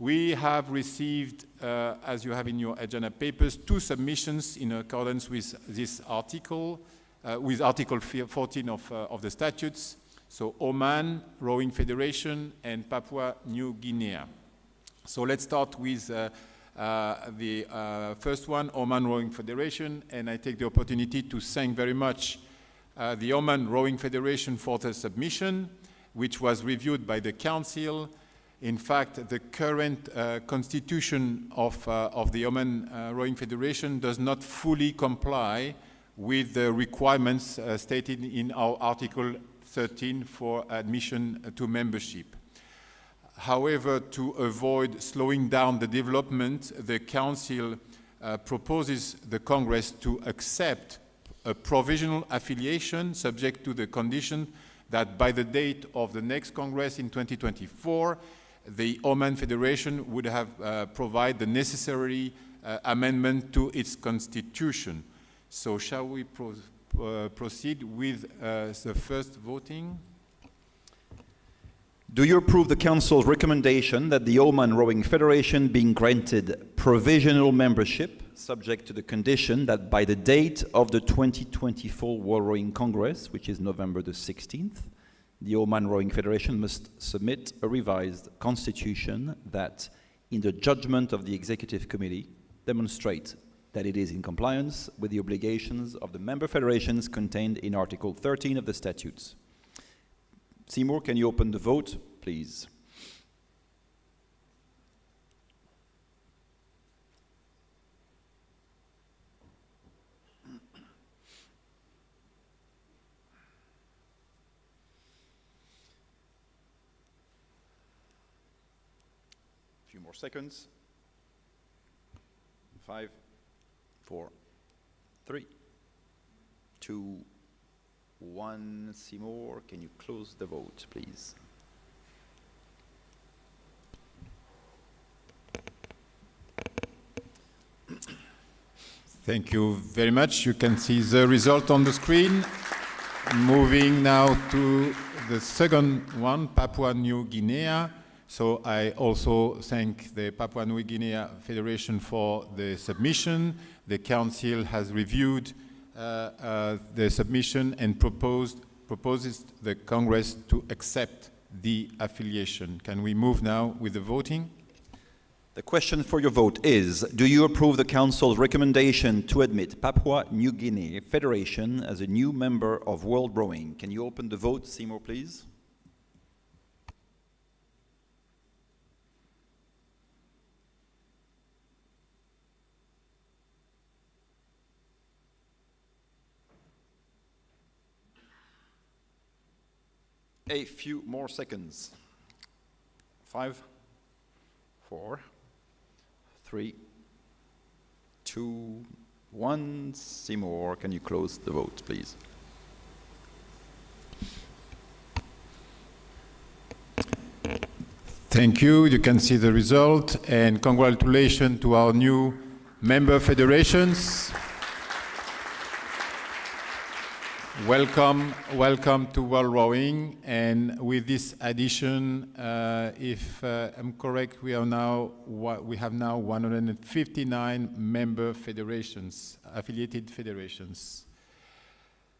We have received, as you have in your agenda papers, 2 submissions in accordance with this article, with Article 14 of the statutes. So Oman Rowing Federation and Papua New Guinea. So let's start with the first one, Oman Rowing Federation, and I take the opportunity to thank very much the Oman Rowing Federation for the submission, which was reviewed by the Council. In fact, the current constitution of the Oman Rowing Federation does not fully comply with the requirements stated in our Article 13 for admission to membership. However, to avoid slowing down the development, the Council proposes the Congress to accept a provisional affiliation subject to the condition that by the date of the next Congress in 2024, the Oman Federation would have provided the necessary amendment to its constitution. So shall we proceed with the first voting? Do you approve the Council's recommendation that the Oman Rowing Federation being granted provisional membership, subject to the condition that by the date of the 2024 World Rowing Congress, which is November the 16th, the Oman Rowing Federation must submit a revised constitution that, in the judgment of the Executive Committee, demonstrate that it is in compliance with the obligations of the member federations contained in Article 13 of the statutes? Seymour, can you open the vote, please? A few more seconds. 5, 4, 3, 2, 1. Seymour, can you close the vote, please? Thank you very much. You can see the result on the screen. Moving now to the second one, Papua New Guinea. So I also thank the Papua New Guinea Federation for the submission. The Council has reviewed the submission and proposes the Congress to accept the affiliation. Can we move now with the voting? The question for your vote is, do you approve the Council's recommendation to admit Papua New Guinea Federation as a new member of World Rowing? Can you open the vote, Seymour, please? A few more seconds. 5, 4, 3, 2, 1. Seymour, can you close the vote, please? Thank you. You can see the result, and congratulations to our new member federations. Welcome to World Rowing. And with this addition, if I'm correct, we have now 159 member federations, affiliated federations.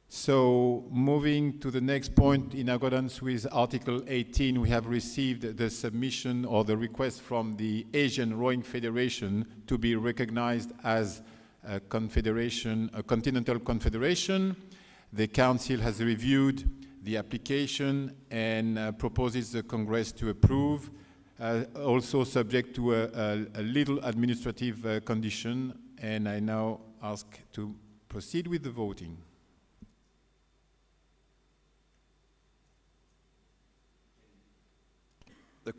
So moving to the next point, in accordance with Article 18, we have received the submission or the request from the Asian Rowing Federation to be recognized as a confederation, a continental confederation. The Council has reviewed the application and proposes the Congress to approve, also subject to a little administrative condition. And I now ask to proceed with the voting. The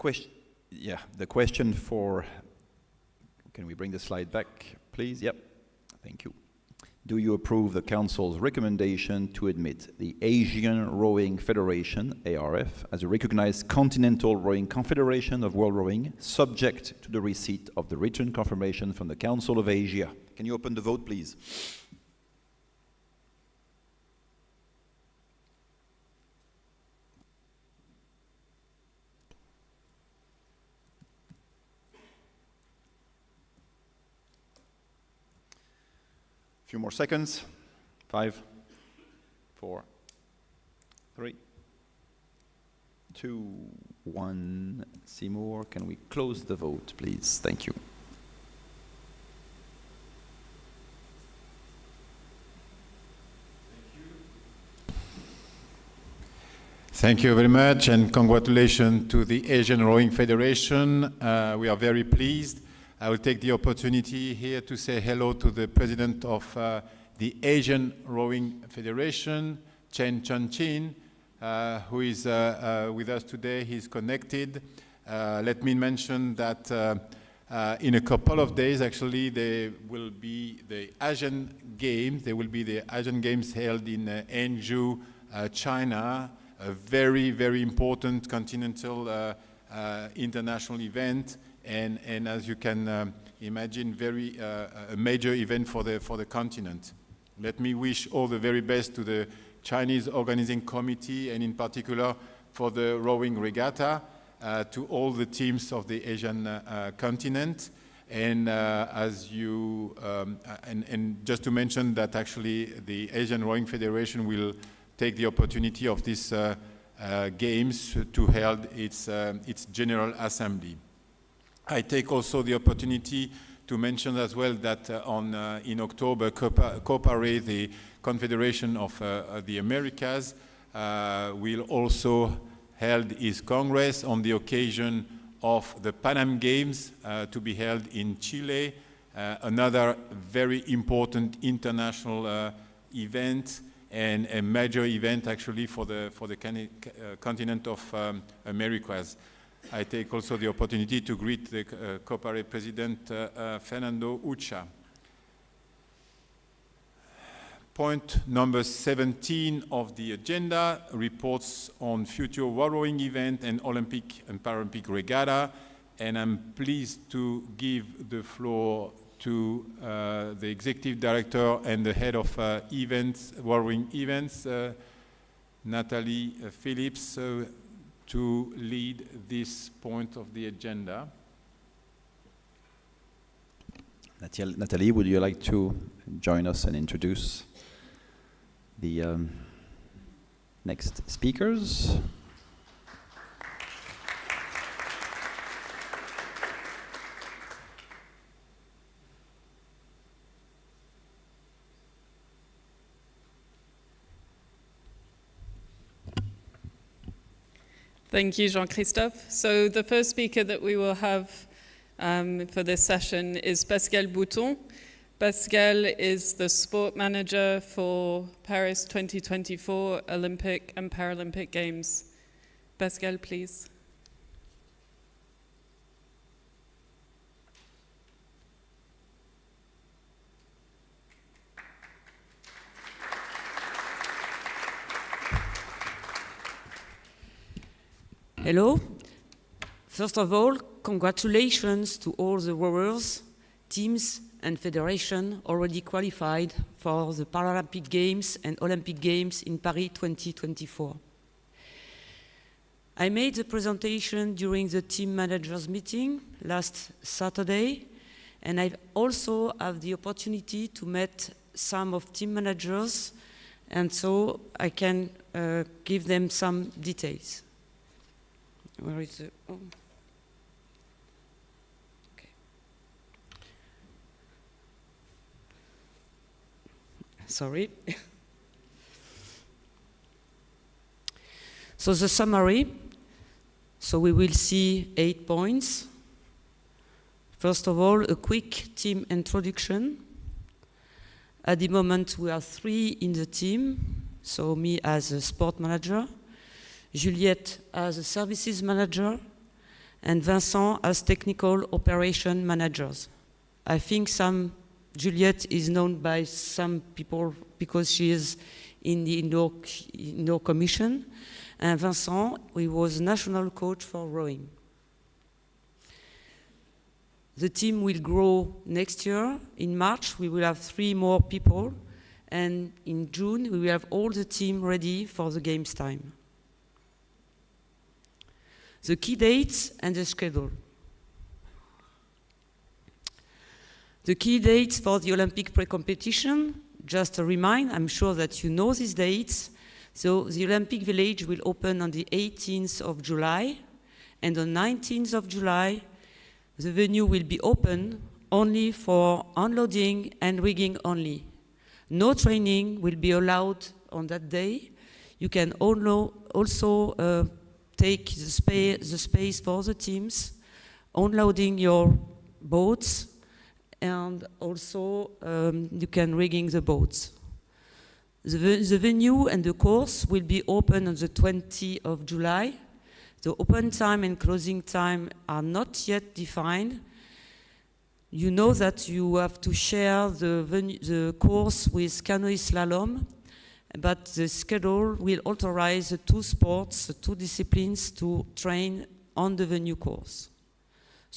question for, can we bring the slide back, please? Yep, thank you. Do you approve the Council's recommendation to admit the Asian Rowing Federation, ARF, as a recognized continental rowing confederation of World Rowing, subject to the receipt of the written confirmation from the Council of Asia? Can you open the vote, please? Few more seconds. 5, 4, 3, 2, 1. Seymour, can we close the vote, please? Thank you. Thank you very much, and congratulations to the Asian Rowing Federation. We are very pleased. I will take the opportunity here to say hello to the president of the Asian Rowing Federation, Chen Chun-Chin, who is with us today. He's connected. Let me mention that in a couple of days, actually, there will be the Asian Games. There will be the Asian Games held in Hangzhou, China, a very, very important continental international event. And as you can imagine, very a major event for the continent. Let me wish all the very best to the Chinese organizing committee, and in particular for the rowing regatta, to all the teams of the Asian continent. And as you and just to mention that actually the Asian Rowing Federation will take the opportunity of this games to hold its general assembly. I take also the opportunity to mention as well that in October, COPARE, the Confederation of the Americas, will also held its Congress on the occasion of the Pan Am Games to be held in Chile, another very important international event and a major event actually for the continent of Americas. I take also the opportunity to greet the COPARE President Fernando Ucha. Point number 17 of the agenda, reports on future World Rowing event and Olympic and Paralympic regatta. And I'm pleased to give the floor to the executive director and the head of events, World Rowing Events, Natalie Phillips, to lead this point of the agenda. Natalie, would you like to join us and introduce the next speakers? Thank you, Jean-Christophe. So the first speaker that we will have for this session is Pascal Bouton. Pascal is the sport manager for Paris 2024 Olympic and Paralympic Games. Pascal, please. Hello. First of all, congratulations to all the rowers, teams and federations already qualified for the Paralympic Games and Olympic Games in Paris 2024. I made the presentation during the team managers meeting last Saturday, and I also have the opportunity to meet some of team managers, and so I can give them some details. Where is the... Oh. Okay. Sorry. So the summary. So we will see 8 points. First of all, a quick team introduction. At the moment, we are 3 in the team. So me as a sport manager, Juliette as a services manager, and Vincent as technical operation managers. I think Juliette is known by some people because she is in the indoor commission, and Vincent, he was national coach for rowing. The team will grow next year. In March, we will have 3 more people, and in June, we will have all the team ready for the games time. The key dates and the schedule. The key dates for the Olympic pre-competition, just a reminder, I'm sure that you know these dates. So the Olympic Village will open on the 18th of July, and on 19th of July, the venue will be open only for unloading and rigging only. No training will be allowed on that day. You can also take the space for the teams, unloading your boats, and also you can rigging the boats. The venue and the course will be open on the 20th of July. The open time and closing time are not yet defined. You know that you have to share the course with canoe slalom, but the schedule will authorize the 2 sports, the 2 disciplines to train on the venue course.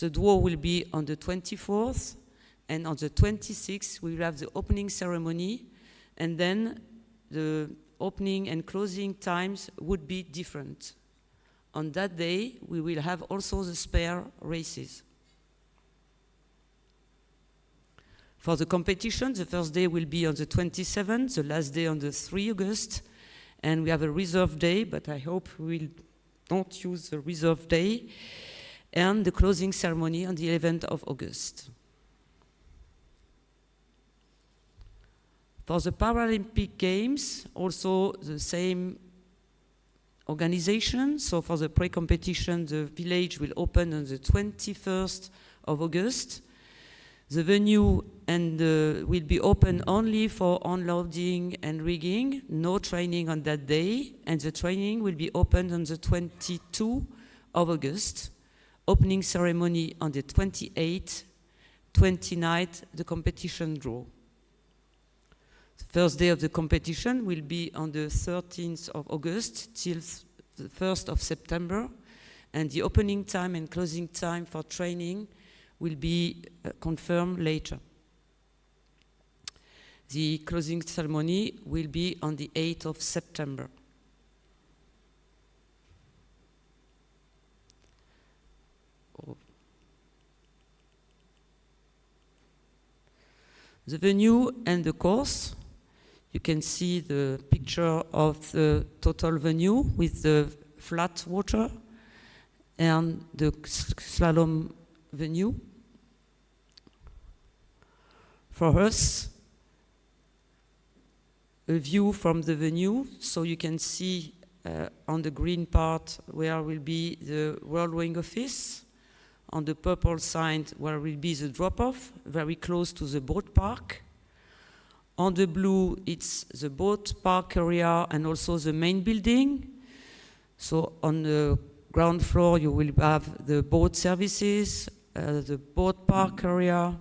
The draw will be on the 24th, and on the 26th we will have the opening ceremony, and then the opening and closing times would be different. On that day, we will have also the spare races. For the competition, the first day will be on the 27th, the last day on the 3 August, and we have a reserve day, but I hope we don't use the reserve day, and the closing ceremony on the 11th of August. For the Paralympic Games, also the same organization. So for the pre-competition, the village will open on the 21st of August. The venue will be open only for unloading and rigging, no training on that day, and the training will be opened on the 22nd of August. Opening ceremony on the 28th, 29th, the competition draw. The first day of the competition will be on the 13th of August till the 1st of September, and the opening time and closing time for training will be confirmed later. The closing ceremony will be on the 8th of September. The venue and the course. You can see the picture of the total venue with the flat water and the slalom venue. For us, a view from the venue, so you can see on the green part where will be the World Rowing Office, on the purple side where will be the drop-off, very close to the boat park. On the blue, it's the boat park area and also the main building. So on the ground floor, you will have the boat services, the boat park area,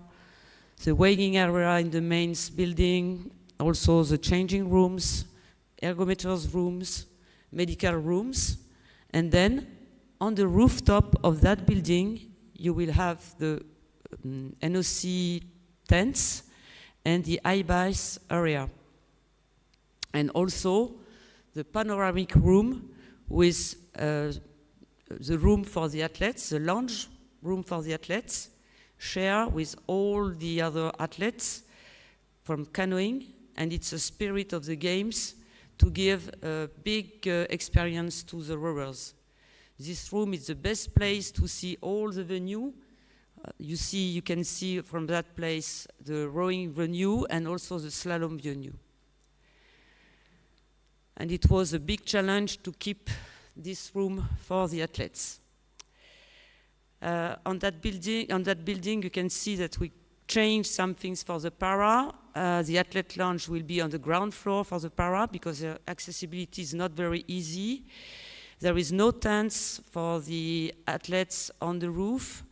the waiting area in the main building, also the changing rooms, ergometers rooms, medical rooms. And then on the rooftop of that building, you will have the NOC tents and the iBice area. And also the panoramic room with the room for the athletes, the lounge room for the athletes, share with all the other athletes from canoeing, and it's a spirit of the games to give a big experience to the rowers. This room is the best place to see all the venue. You can see from that place the rowing venue and also the slalom venue. And it was a big challenge to keep this room for the athletes. On that building, you can see that we changed some things for the para. The athlete lounge will be on the ground floor for the para because the accessibility is not very easy. There is no tents for the athletes on the roof,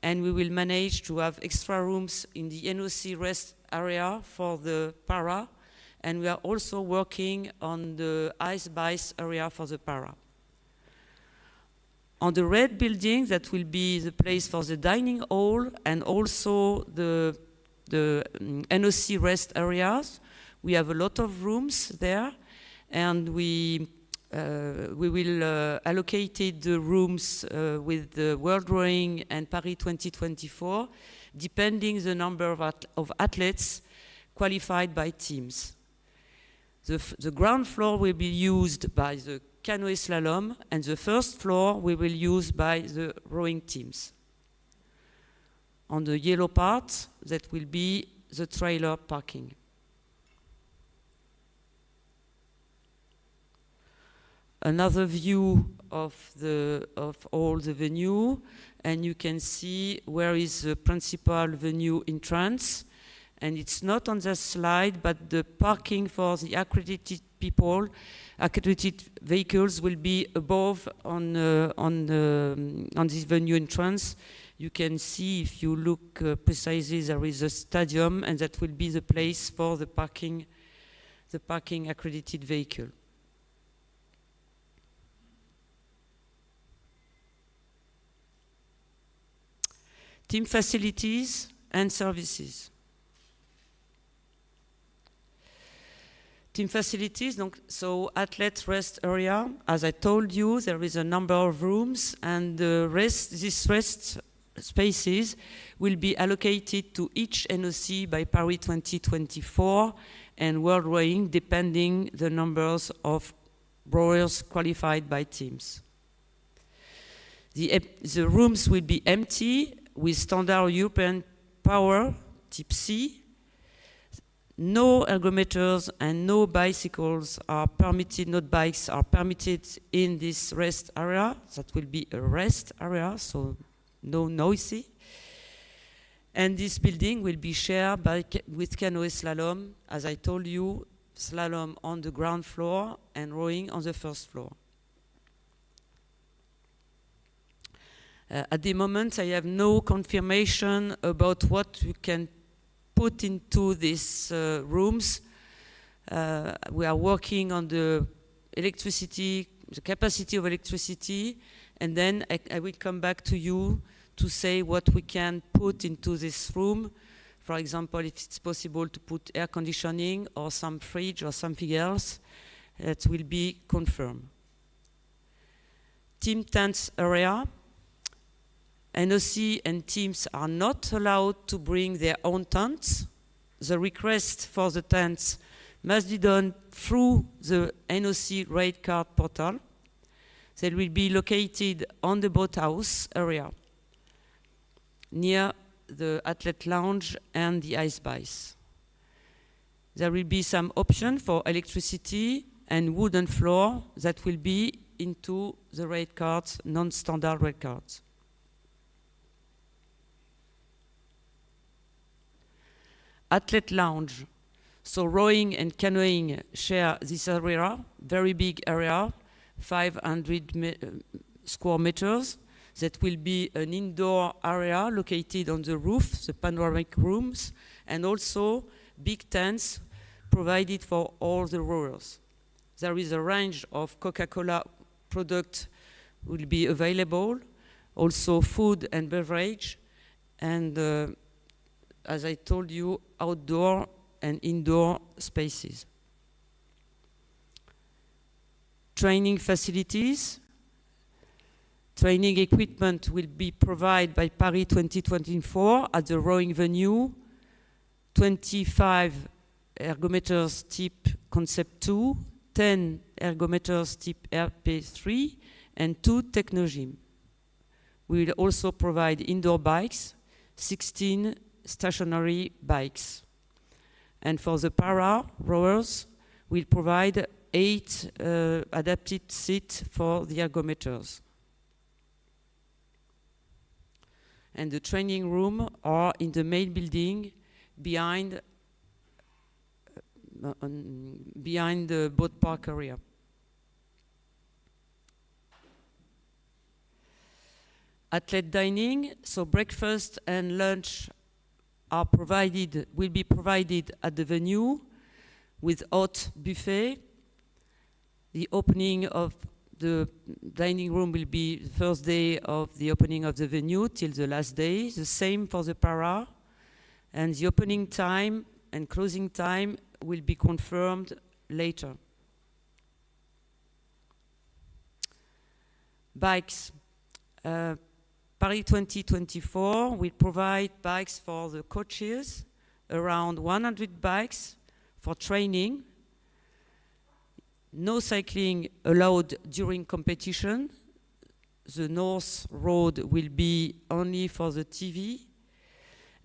and we will manage to have extra rooms in the NOC rest area for the para, and we are also working on the iBice area for the para. On the red building, that will be the place for the dining hall and also the NOC rest areas. We have a lot of rooms there, and we will allocate the rooms with the World Rowing and Paris 2024, depending the number of athletes qualified by teams. The ground floor will be used by the canoe slalom, and the first floor we will use by the rowing teams. On the yellow part, that will be the trailer parking. Another view of all the venue, and you can see where is the principal venue entrance. And it's not on the slide, but the parking for the accredited people, accredited vehicles will be above on this venue entrance. You can see, if you look precisely, there is a stadium, and that will be the place for the parking accredited vehicle. Team facilities and services. Team facilities, so athlete rest area. As I told you, there is a number of rooms, and these rest spaces will be allocated to each NOC by Paris 2024 and World Rowing, depending the numbers of rowers qualified by teams. The rooms will be empty with standard European power, type C. No ergometers and no bicycles are permitted, no bikes are permitted in this rest area. That will be a rest area, so no noisy. And this building will be shared with canoe slalom, as I told you, slalom on the ground floor and rowing on the first floor. At the moment, I have no confirmation about what we can put into these rooms. We are working on the electricity, the capacity of electricity, and then I will come back to you to say what we can put into this room For example, if it's possible to put air conditioning or some fridge or something else, that will be confirmed. Team tents area. NOC and teams are not allowed to bring their own tents. The request for the tents must be done through the NOC rate card portal. They will be located on the boathouse area, near the athlete lounge and the ice bars. There will be some option for electricity and wooden floor that will be into the rate cards, non-standard rate cards. Athlete lounge. So rowing and canoeing share this area, very big area, 500 square meters. That will be an indoor area located on the roof, the panoramic rooms, and also big tents provided for all the rowers. There is a range of Coca-Cola products will be available, also food and beverage, and as I told you, outdoor and indoor spaces. Training facilities. Training equipment will be provided by Paris 2024 at the rowing venue. 25 ergometers type Concept 2, 10 ergometers type RP3, and 2 Technogym. We will also provide indoor bikes, 16 stationary bikes. And for the para rowers, we'll provide 8 adapted seats for the ergometers. And the training room are in the main building behind the boat park area. Athlete dining, so breakfast and lunch are provided, will be provided at the venue with hot buffet. The opening of the dining room will be the first day of the opening of the venue till the last day. The same for the para. And the opening time and closing time will be confirmed later. Bikes. Paris 2024 will provide bikes for the coaches, around 100 bikes for training. No cycling allowed during competition. The North Road will be only for the TV.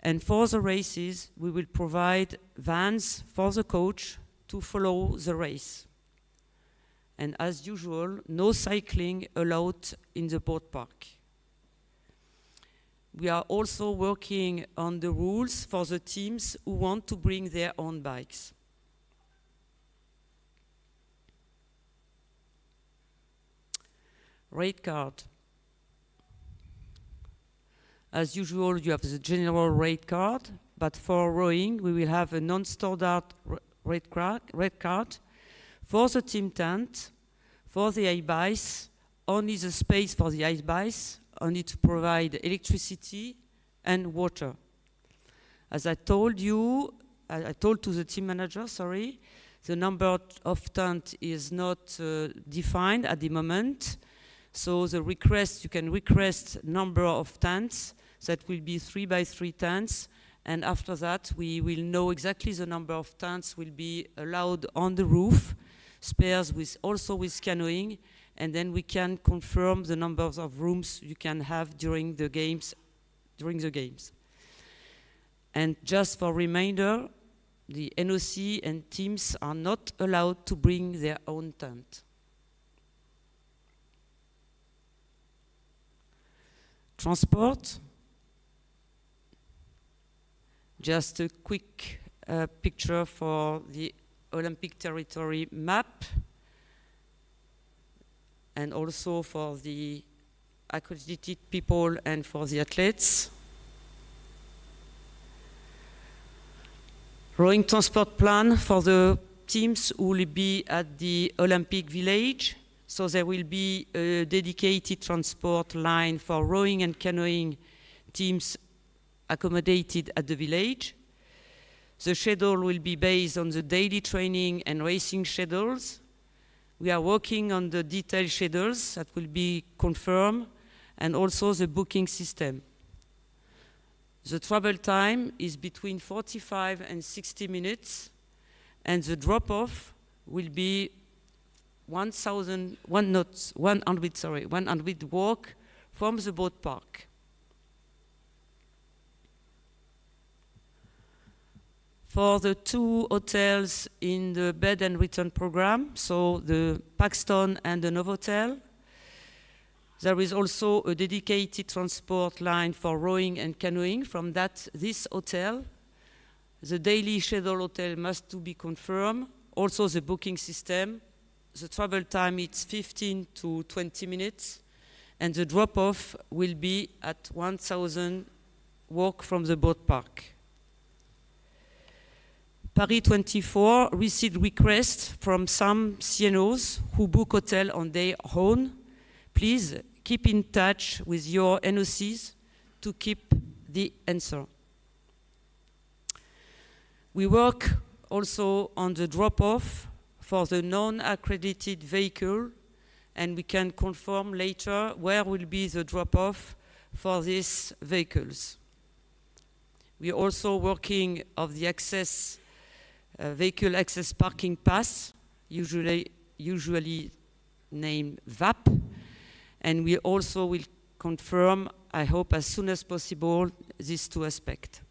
And for the races, we will provide vans for the coach to follow the race. And as usual, no cycling allowed in the boat park. We are also working on the rules for the teams who want to bring their own bikes. Rate card. As usual, you have the general rate card, but for rowing, we will have a non-standard rate card for the team tent, for the ice bars, only the space for the ice bars, only to provide electricity and water. As I told you, I told to the team manager, sorry, the number of tents is not defined at the moment. So the request, you can request number of tents, that will be 3 by 3 tents, and after that we will know exactly the number of tents will be allowed on the roof, spares with also with canoeing, and then we can confirm the numbers of rooms you can have during the games. And just for reminder, the NOC and teams are not allowed to bring their own tent. Transport. Just a quick picture for the Olympic territory map, and also for the accredited people and for the athletes. Rowing transport plan for the teams who will be at the Olympic Village. So there will be a dedicated transport line for rowing and canoeing teams accommodated at the village. The schedule will be based on the daily training and racing schedules. We are working on the detailed schedules that will be confirmed, and also the booking system. The travel time is between 45 and 60 minutes, and the drop-off will be 100 walk from the boat park. For the 2 hotels in the bed and return program, so the Paxton and the Novotel, there is also a dedicated transport line for rowing and canoeing from this hotel. The daily schedule hotel must to be confirmed. Also the booking system. The travel time is 15 to 20 minutes, and the drop-off will be at 1,000 walk from the boat park. Paris 24 received requests from some CNOs who book hotel on their own. Please keep in touch with your NOCs to keep the answer. We work also on the drop-off for the non-accredited vehicle, and we can confirm later where will be the drop-off for these vehicles. We are also working on the access vehicle access parking pass, usually named VAP, and we also will confirm, I hope as soon as possible, these 2 aspects.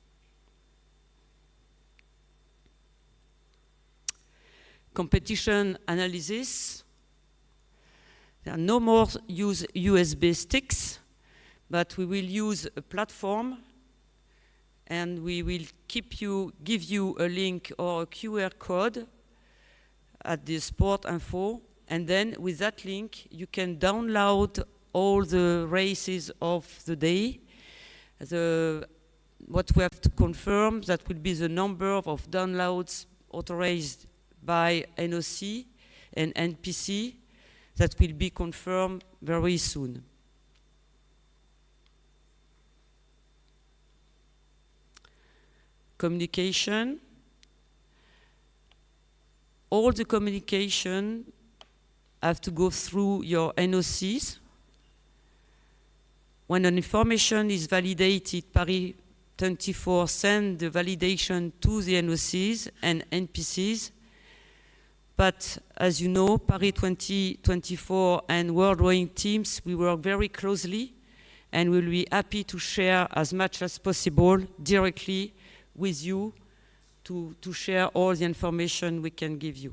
Competition analysis. There are no more USB sticks, but we will use a platform, and we will give you a link or a QR code at the sport info, and then with that link you can download all the races of the day. What we have to confirm, that will be the number of downloads authorized by NOC and NPC. That will be confirmed very soon. Communication. All the communication have to go through your NOCs. When an information is validated, Paris 24 send the validation to the NOCs and NPCs. But as you know, Paris 2024 and World Rowing teams, we work very closely, and we'll be happy to share as much as possible directly with you to share all the information we can give you.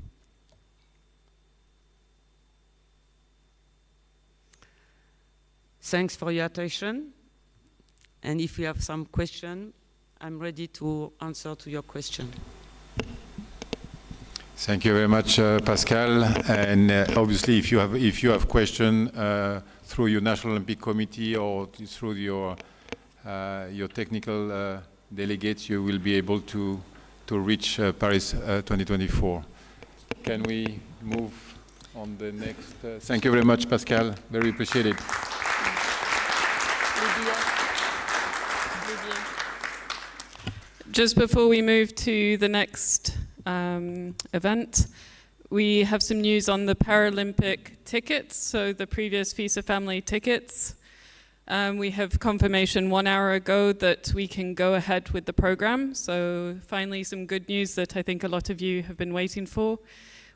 Thanks for your attention. And if you have some question, I'm ready to answer to your question. Thank you very much, Pascal. And obviously, if you have question through your National Olympic Committee or through your technical delegates, you will be able to reach Paris 2024. Can we move on the next? Thank you very much, Pascal. Very appreciated. Just before we move to the next event, we have some news on the Paralympic tickets, so the previous FISA family tickets. We have confirmation 1 hour ago that we can go ahead with the program, so finally some good news that I think a lot of you have been waiting for.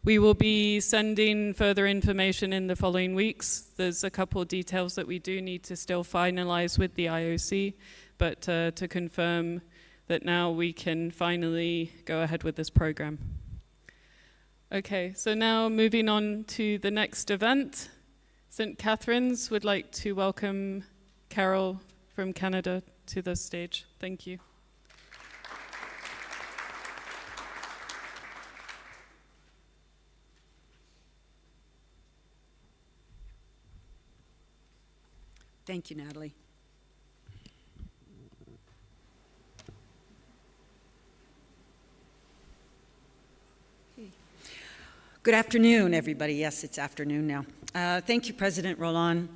We will be sending further information in the following weeks. There's a couple of details that we do need to still finalize with the IOC, but to confirm that now we can finally go ahead with this program. Okay, so now moving on to the next event. St. Catherine's would like to welcome Carol from Canada to the stage. Thank you. Thank you, Natalie. Good afternoon, everybody. Yes, it's afternoon now. Thank you, President Roland,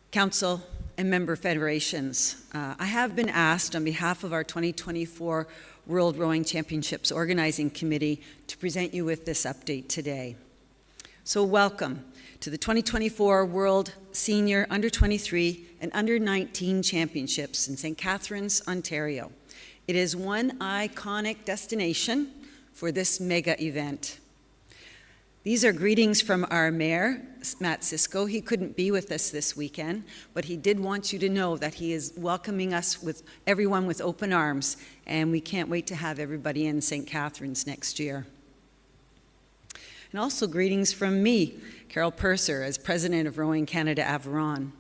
Council, and member federations. I have been asked on behalf of our 2024 World Rowing Championships Organizing Committee to present you with this update today. So welcome to the 2024 World Senior Under 23 and Under 19 Championships in St. Catharines, Ontario. It is one iconic destination for this mega event. These are greetings from our mayor, Matt Sisko. He couldn't be with us this weekend, but he did want you to know that he is welcoming us with everyone with open arms, and we can't wait to have everybody in St. Catharines next year. And also greetings from me, Carol Purser, as president of Rowing Canada Aviron.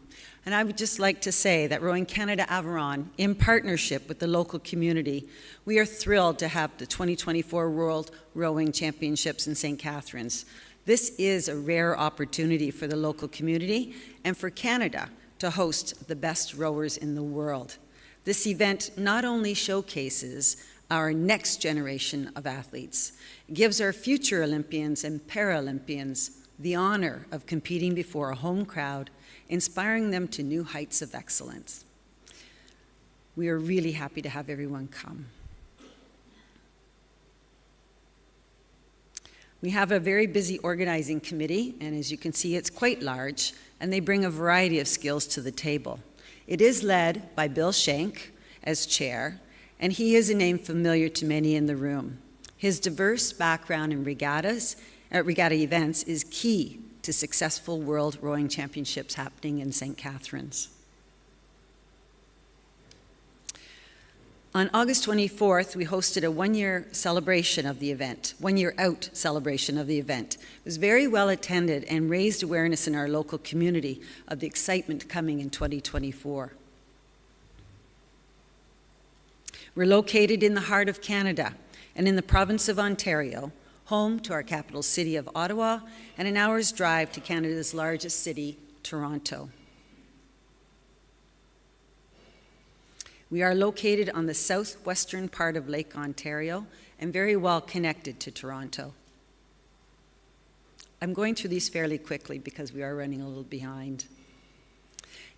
And I would just like to say that Rowing Canada Aviron, in partnership with the local community, we are thrilled to have the 2024 World Rowing Championships in St. Catharines. This is a rare opportunity for the local community and for Canada to host the best rowers in the world. This event not only showcases our next generation of athletes, it gives our future Olympians and Paralympians the honor of competing before a home crowd, inspiring them to new heights of excellence. We are really happy to have everyone come. We have a very busy organizing committee, and as you can see, it's quite large, and they bring a variety of skills to the table. It is led by Bill Shank as chair, and he is a name familiar to many in the room. His diverse background in regatta events is key to successful World Rowing Championships happening in St. Catharines. On August 24th, we hosted a one-year celebration of the event, one-year-out celebration of the event. It was very well attended and raised awareness in our local community of the excitement coming in 2024. We're located in the heart of Canada and in the province of Ontario, home to our capital city of Ottawa, and an hour's drive to Canada's largest city, Toronto. We are located on the southwestern part of Lake Ontario and very well connected to Toronto. I'm going through these fairly quickly because we are running a little behind.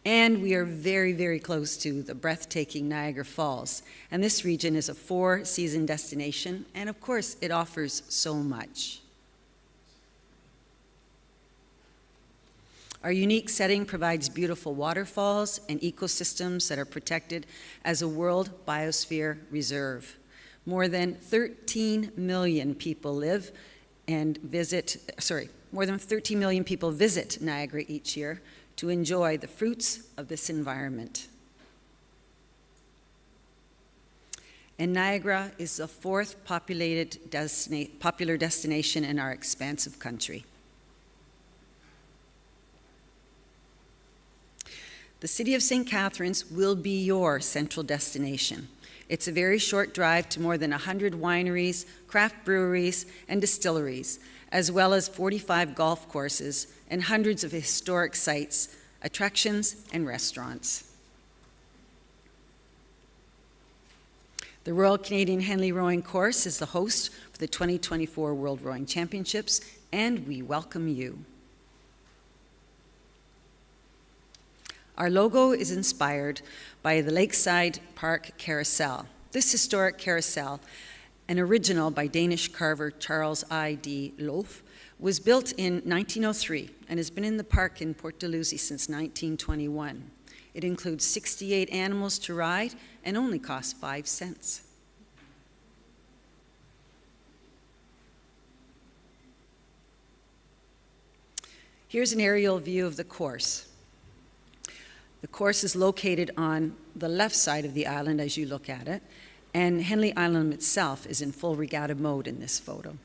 And we are very, very close to the breathtaking Niagara Falls. And this region is a 4-season destination, and of course, it offers so much. Our unique setting provides beautiful waterfalls and ecosystems that are protected as a World Biosphere Reserve. More than 13 million people visit Niagara each year to enjoy the fruits of this environment. And Niagara is the 4th popular destination in our expansive country. The city of St. Catharines will be your central destination. It's a very short drive to more than 100 wineries, craft breweries, and distilleries, as well as 45 golf courses and hundreds of historic sites, attractions, and restaurants. The Royal Canadian Henley Rowing Course is the host for the 2024 World Rowing Championships, and we welcome you. Our logo is inspired by the Lakeside Park Carousel. This historic carousel, an original by Danish carver Charles I.D. Loaf, was built in 1903 and has been in the park in Port Dalhousie since 1921. It includes 68 animals to ride and only costs 5 cents. Here's an aerial view of the course. The course is located on the left side of the island as you look at it, and Henley Island itself is in full regatta mode in this photo.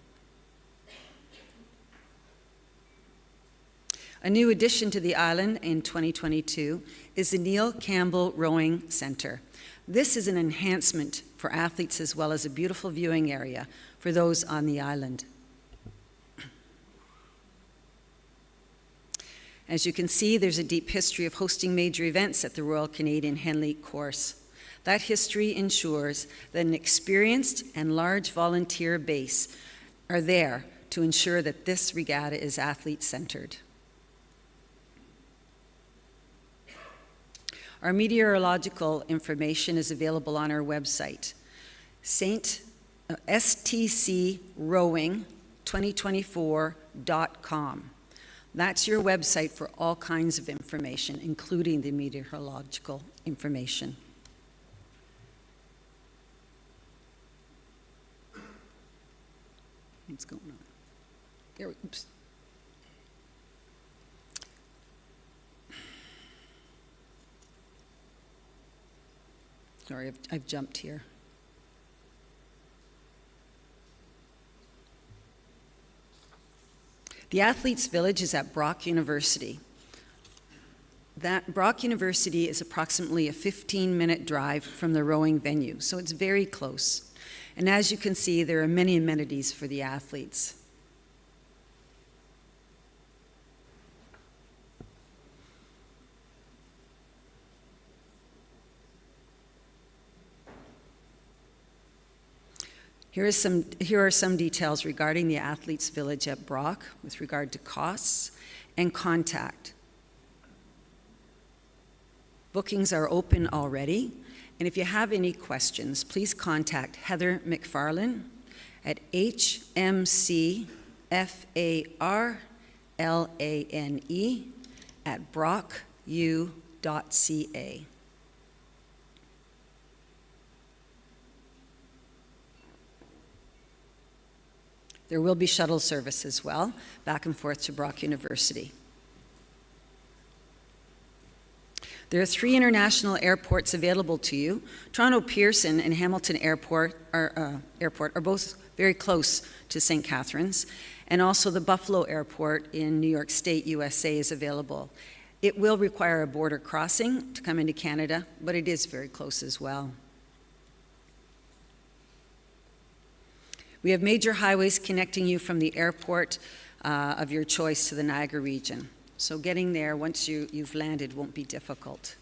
A new addition to the island in 2022 is the Neil Campbell Rowing Center. This is an enhancement for athletes as well as a beautiful viewing area for those on the island. As you can see, there's a deep history of hosting major events at the Royal Canadian Henley Course. That history ensures that an experienced and large volunteer base are there to ensure that this regatta is athlete-centered. Our meteorological information is available on our website, stcrowing2024.com. That's your website for all kinds of information, including the meteorological information. What's going on? There we go. Oops. Sorry, I've jumped here. The Athletes' Village is at Brock University. Brock University is approximately a 15-minute drive from the rowing venue, so it's very close. And as you can see, there are many amenities for the athletes. Here are some details regarding the Athletes' Village at Brock with regard to costs and contact. Bookings are open already, and if you have any questions, please contact Heather McFarlane at hmcfarlane@brocku.ca. There will be shuttle service as well, back and forth to Brock University. There are 3 international airports available to you. Toronto Pearson and Hamilton Airport are both very close to St. Catharines, and also the Buffalo Airport in New York State, USA is available. It will require a border crossing to come into Canada, but it is very close as well. We have major highways connecting you from the airport of your choice to the Niagara region. So getting there once you've landed won't be difficult.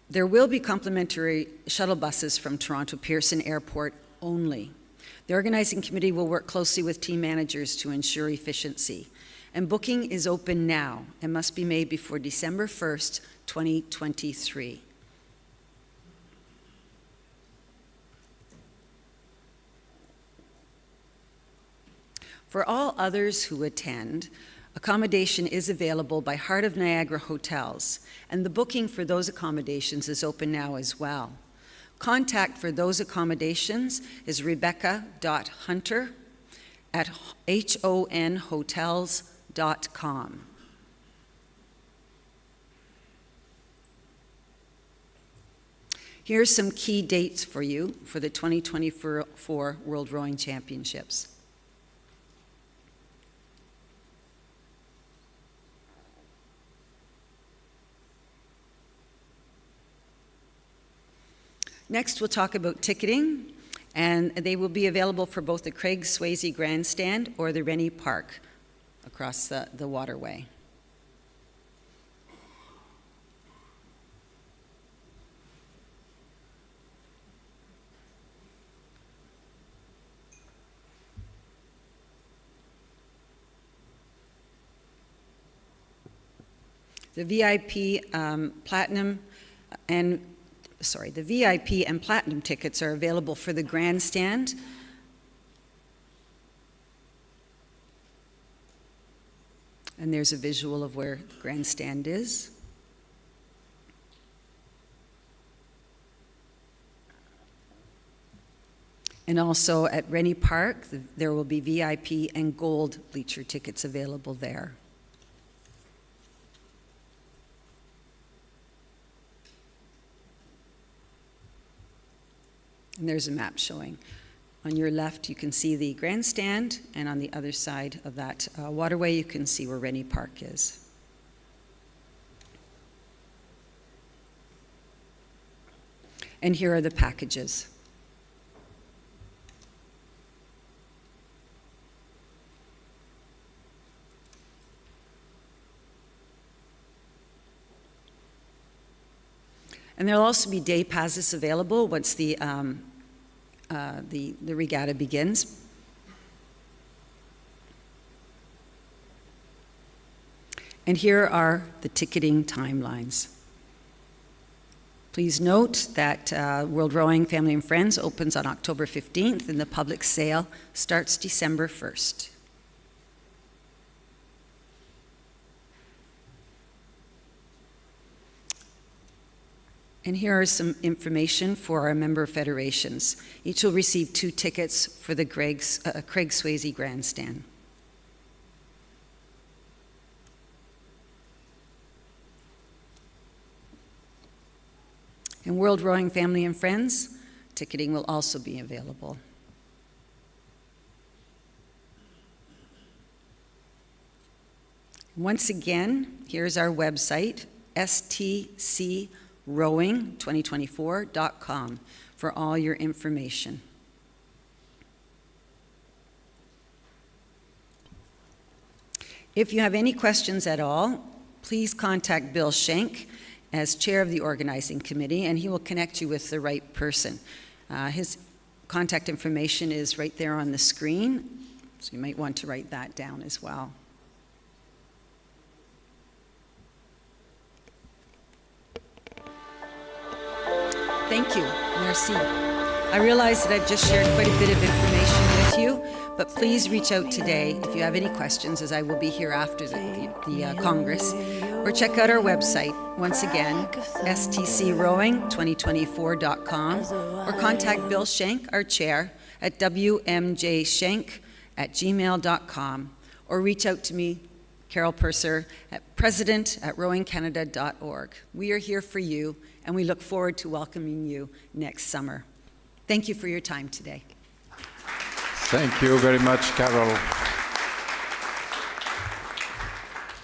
There will be complimentary shuttle buses from Toronto Pearson Airport only. The organizing committee will work closely with team managers to ensure efficiency. And booking is open now and must be made before December 1st, 2023. For all others who attend, accommodation is available by Heart of Niagara Hotels, and the booking for those accommodations is open now as well. Contact for those accommodations is rebecca.hunter@honhotels.com. Here's some key dates for you for the 2024 World Rowing Championships. Next, we'll talk about ticketing, and they will be available for both the Craig Swayze Grandstand or the Rennie Park across the waterway. The VIP and Platinum tickets are available for the Grandstand. And there's a visual of where the Grandstand is. And also at Rennie Park, there will be VIP and Gold bleacher tickets available there. And there's a map showing. On your left, you can see the Grandstand, and on the other side of that waterway, you can see where Rennie Park is. And here are the packages. And there'll also be day passes available once the regatta begins. And here are the ticketing timelines. Please note that World Rowing Family and Friends opens on October 15th and the public sale starts December 1st. And here is some information for our member federations. Each will receive 2 tickets for the Craig Swayze Grandstand. And World Rowing Family and Friends, ticketing will also be available. Once again, here's our website, stcrowing2024.com, for all your information. If you have any questions at all, please contact Bill Schenk as chair of the organizing committee, and he will connect you with the right person. His contact information is right there on the screen, so you might want to write that down as well. Thank you. Merci. I realize that I've just shared quite a bit of information with you, but please reach out today if you have any questions, as I will be here after the Congress, or check out our website, once again, stcrowing2024.com, or contact Bill Schenk, our chair, at wmjschenk@gmail.com, or reach out to me, Carol Purser, at president@rowingcanada.org. We are here for you, and we look forward to welcoming you next summer. Thank you for your time today. Thank you very much, Carol.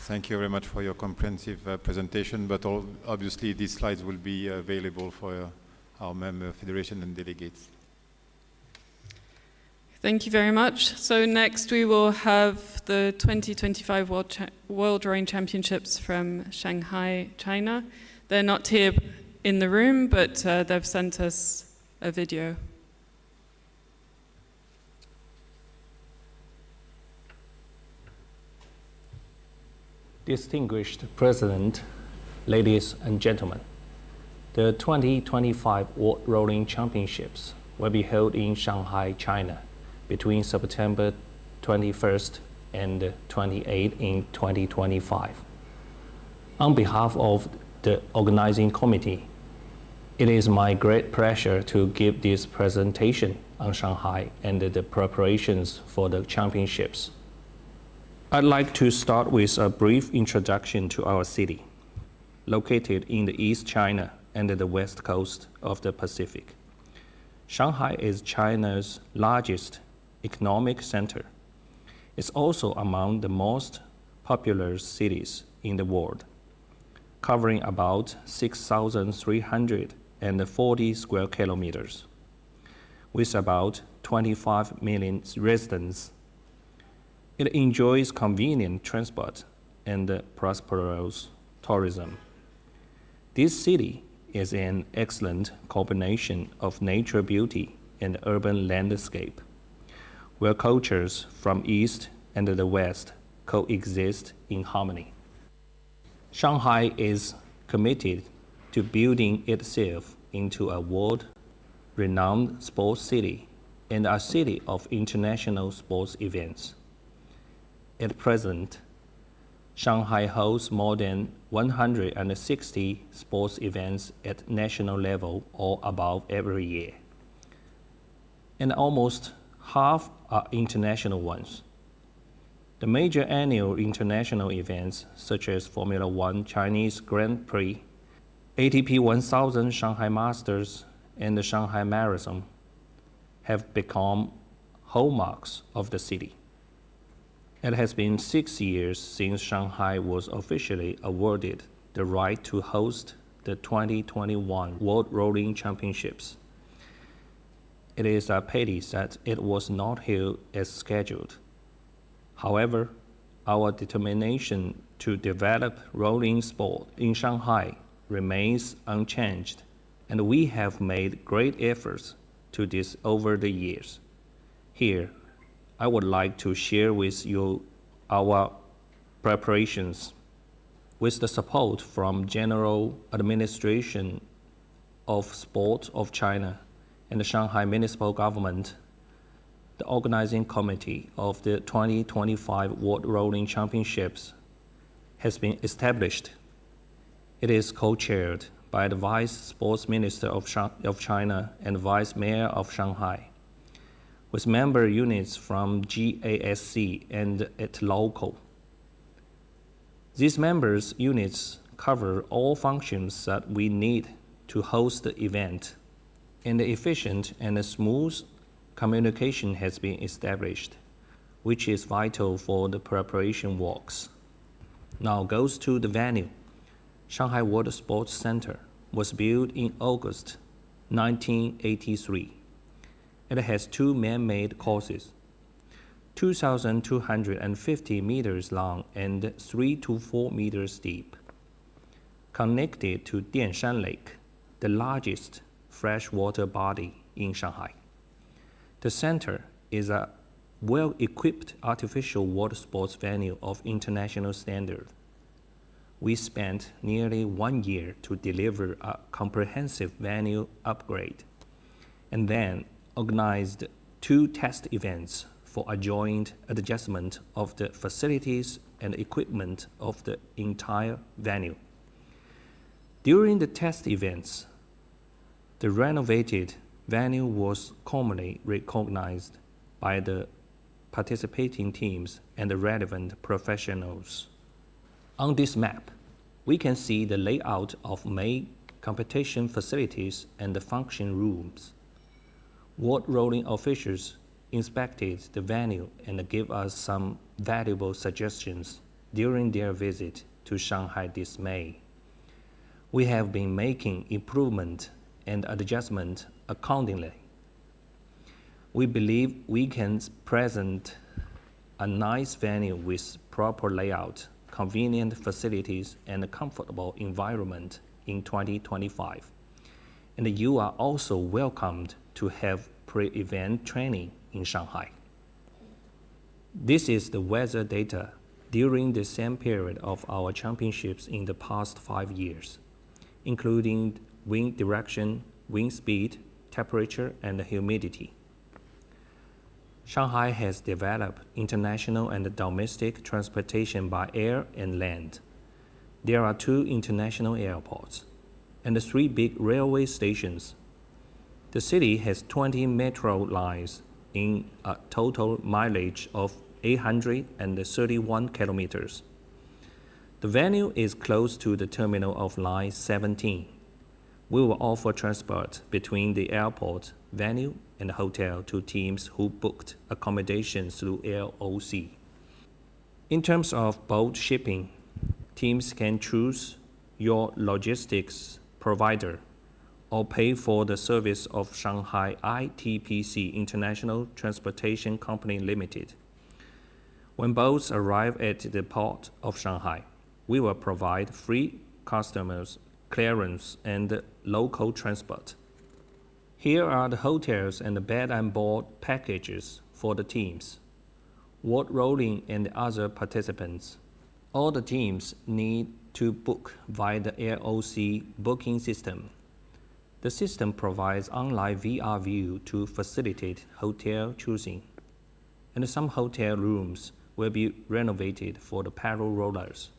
Thank you very much for your comprehensive presentation, but obviously these slides will be available for our member federation and delegates. Thank you very much. So next we will have the 2025 World Rowing Championships from Shanghai, China. They're not here in the room, but they've sent us a video. Distinguished President, ladies and gentlemen, the 2025 World Rowing Championships will be held in Shanghai, China, between September 21st and 28th in 2025. On behalf of the organizing committee, it is my great pleasure to give this presentation on Shanghai and the preparations for the championships. I'd like to start with a brief introduction to our city, located in the East China and the west coast of the Pacific. Shanghai is China's largest economic center. It's also among the most popular cities in the world, covering about 6,340 square kilometers, with about 25 million residents. It enjoys convenient transport and prosperous tourism. This city is an excellent combination of nature beauty and urban landscape, where cultures from East and the West coexist in harmony. Shanghai is committed to building itself into a world-renowned sports city and a city of international sports events. At present, Shanghai holds more than 160 sports events at national level or above every year, and almost half are international ones. The major annual international events, such as Formula One Chinese Grand Prix, ATP 1000 Shanghai Masters, and the Shanghai Marathon, have become hallmarks of the city. It has been 6 years since Shanghai was officially awarded the right to host the 2021 World Rowing Championships. It is a pity that it was not held as scheduled. However, our determination to develop rowing sport in Shanghai remains unchanged, and we have made great efforts to this over the years. Here, I would like to share with you our preparations with the support from General Administration of Sport of China and the Shanghai Municipal Government, the organizing committee of the 2025 World Rowing Championships has been established. It is co-chaired by the Vice Sports Minister of China and Vice Mayor of Shanghai, with member units from GASC and at local. These members' units cover all functions that we need to host the event, and the efficient and smooth communication has been established, which is vital for the preparation works. Now goes to the venue. Shanghai World Sports Center was built in August 1983. It has two man-made courses, 2,250 meters long and 3 to 4 meters deep, connected to Dianshan Lake, the largest freshwater body in Shanghai. The center is a well-equipped artificial water sports venue of international standard. We spent nearly 1 year to deliver a comprehensive venue upgrade, and then organized 2 test events for a joint adjustment of the facilities and equipment of the entire venue. During the test events, the renovated venue was formally recognized by the participating teams and the relevant professionals. On this map, we can see the layout of main competition facilities and the function rooms. World rowing officials inspected the venue and gave us some valuable suggestions during their visit to Shanghai this May. We have been making improvement and adjustment accordingly. We believe we can present a nice venue with proper layout, convenient facilities, and a comfortable environment in 2025. And you are also welcomed to have pre-event training in Shanghai. This is the weather data during the same period of our championships in the past 5 years, including wind direction, wind speed, temperature, and humidity. Shanghai has developed international and domestic transportation by air and land. There are 2 international airports and 3 big railway stations. The city has 20 metro lines in a total mileage of 831 kilometers. The venue is close to the terminal of Line 17. We will offer transport between the airport, venue, and hotel to teams who booked accommodation through LOC. In terms of boat shipping, teams can choose your logistics provider or pay for the service of Shanghai ITPC International Transportation Company Limited. When boats arrive at the port of Shanghai, we will provide free customs clearance and local transport. Here are the hotels and the bed and board packages for the teams, World Rowing and other participants. All the teams need to book via the LOC booking system. The system provides online VR view to facilitate hotel choosing, and some hotel rooms will be renovated for the paddle rollers.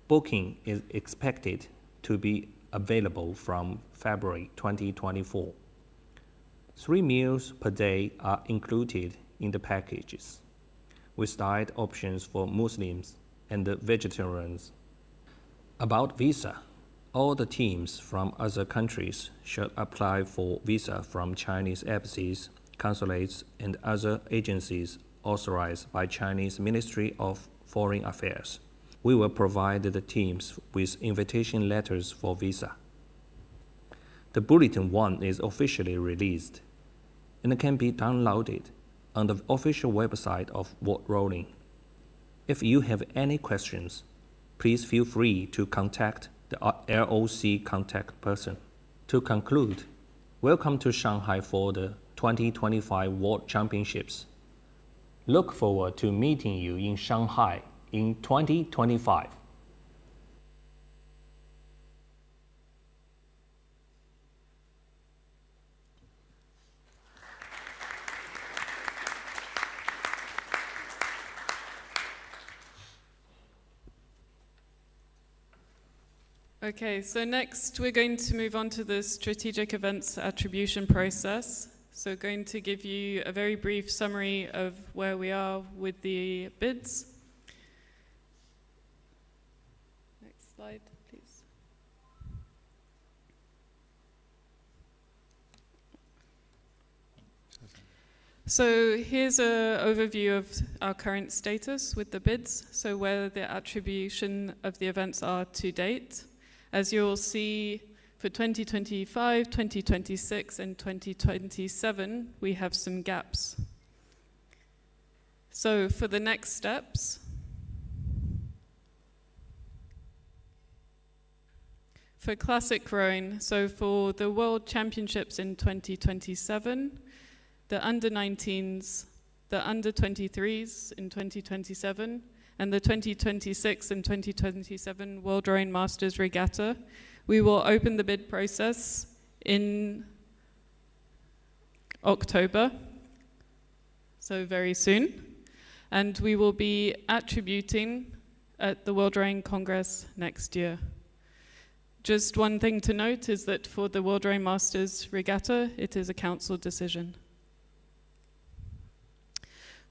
Booking is expected to be available from February 2024. 3 meals per day are included in the packages, with diet options for Muslims and vegetarians. About visa, all the teams from other countries should apply for visa from Chinese embassies, consulates, and other agencies authorized by Chinese Ministry of Foreign Affairs. We will provide the teams with invitation letters for visa. The Bulletin 1 is officially released and can be downloaded on the official website of World Rowing. If you have any questions, please feel free to contact the LOC contact person. To conclude, welcome to Shanghai for the 2025 World Championships. Look forward to meeting you in Shanghai in 2025. Okay, so next we're going to move on to the strategic events attribution process. So going to give you a very brief summary of where we are with the bids. Next slide, please. So here's an overview of our current status with the bids, so where the attribution of the events are to date. As you'll see, for 2025, 2026, and 2027, we have some gaps. So for the next steps, for classic rowing, so for the World Championships in 2027, the under-19s, the under-23s in 2027, and the 2026 and 2027 World Rowing Masters Regatta, we will open the bid process in October, so very soon, and we will be attributing at the World Rowing Congress next year. Just one thing to note is that for the World Rowing Masters Regatta, it is a council decision.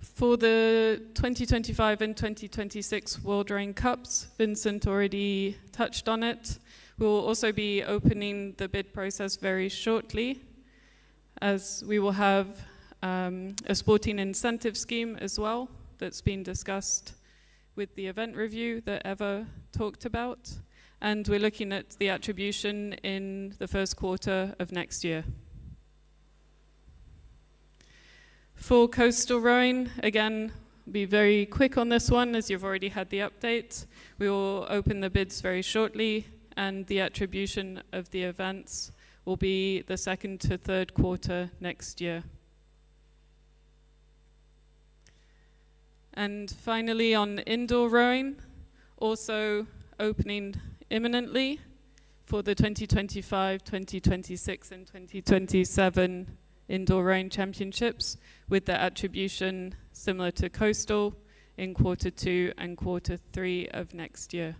For the 2025 and 2026 World Rowing Cups, Vincent already touched on it. We will also be opening the bid process very shortly, as we will have a sporting incentive scheme as well that's been discussed with the event review that Eva talked about. And we're looking at the attribution in the first quarter of next year. For coastal rowing, again, be very quick on this one as you've already had the update. We will open the bids very shortly and the attribution of the events will be the second to third quarter next year. And finally on indoor rowing, also opening imminently for the 2025, 2026 and 2027 Indoor Rowing Championships, with the attribution similar to coastal in quarter 2 and quarter 3 of next year.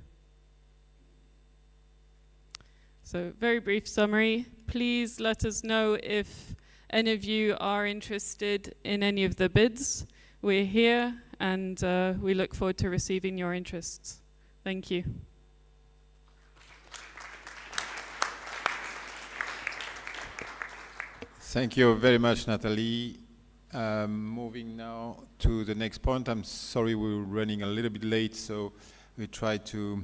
So very brief summary. Please let us know if any of you are interested in any of the bids. We're here and we look forward to receiving your interests. Thank you. Thank you very much, Natalie. Moving now to the next point. I'm sorry we're running a little bit late, so we try to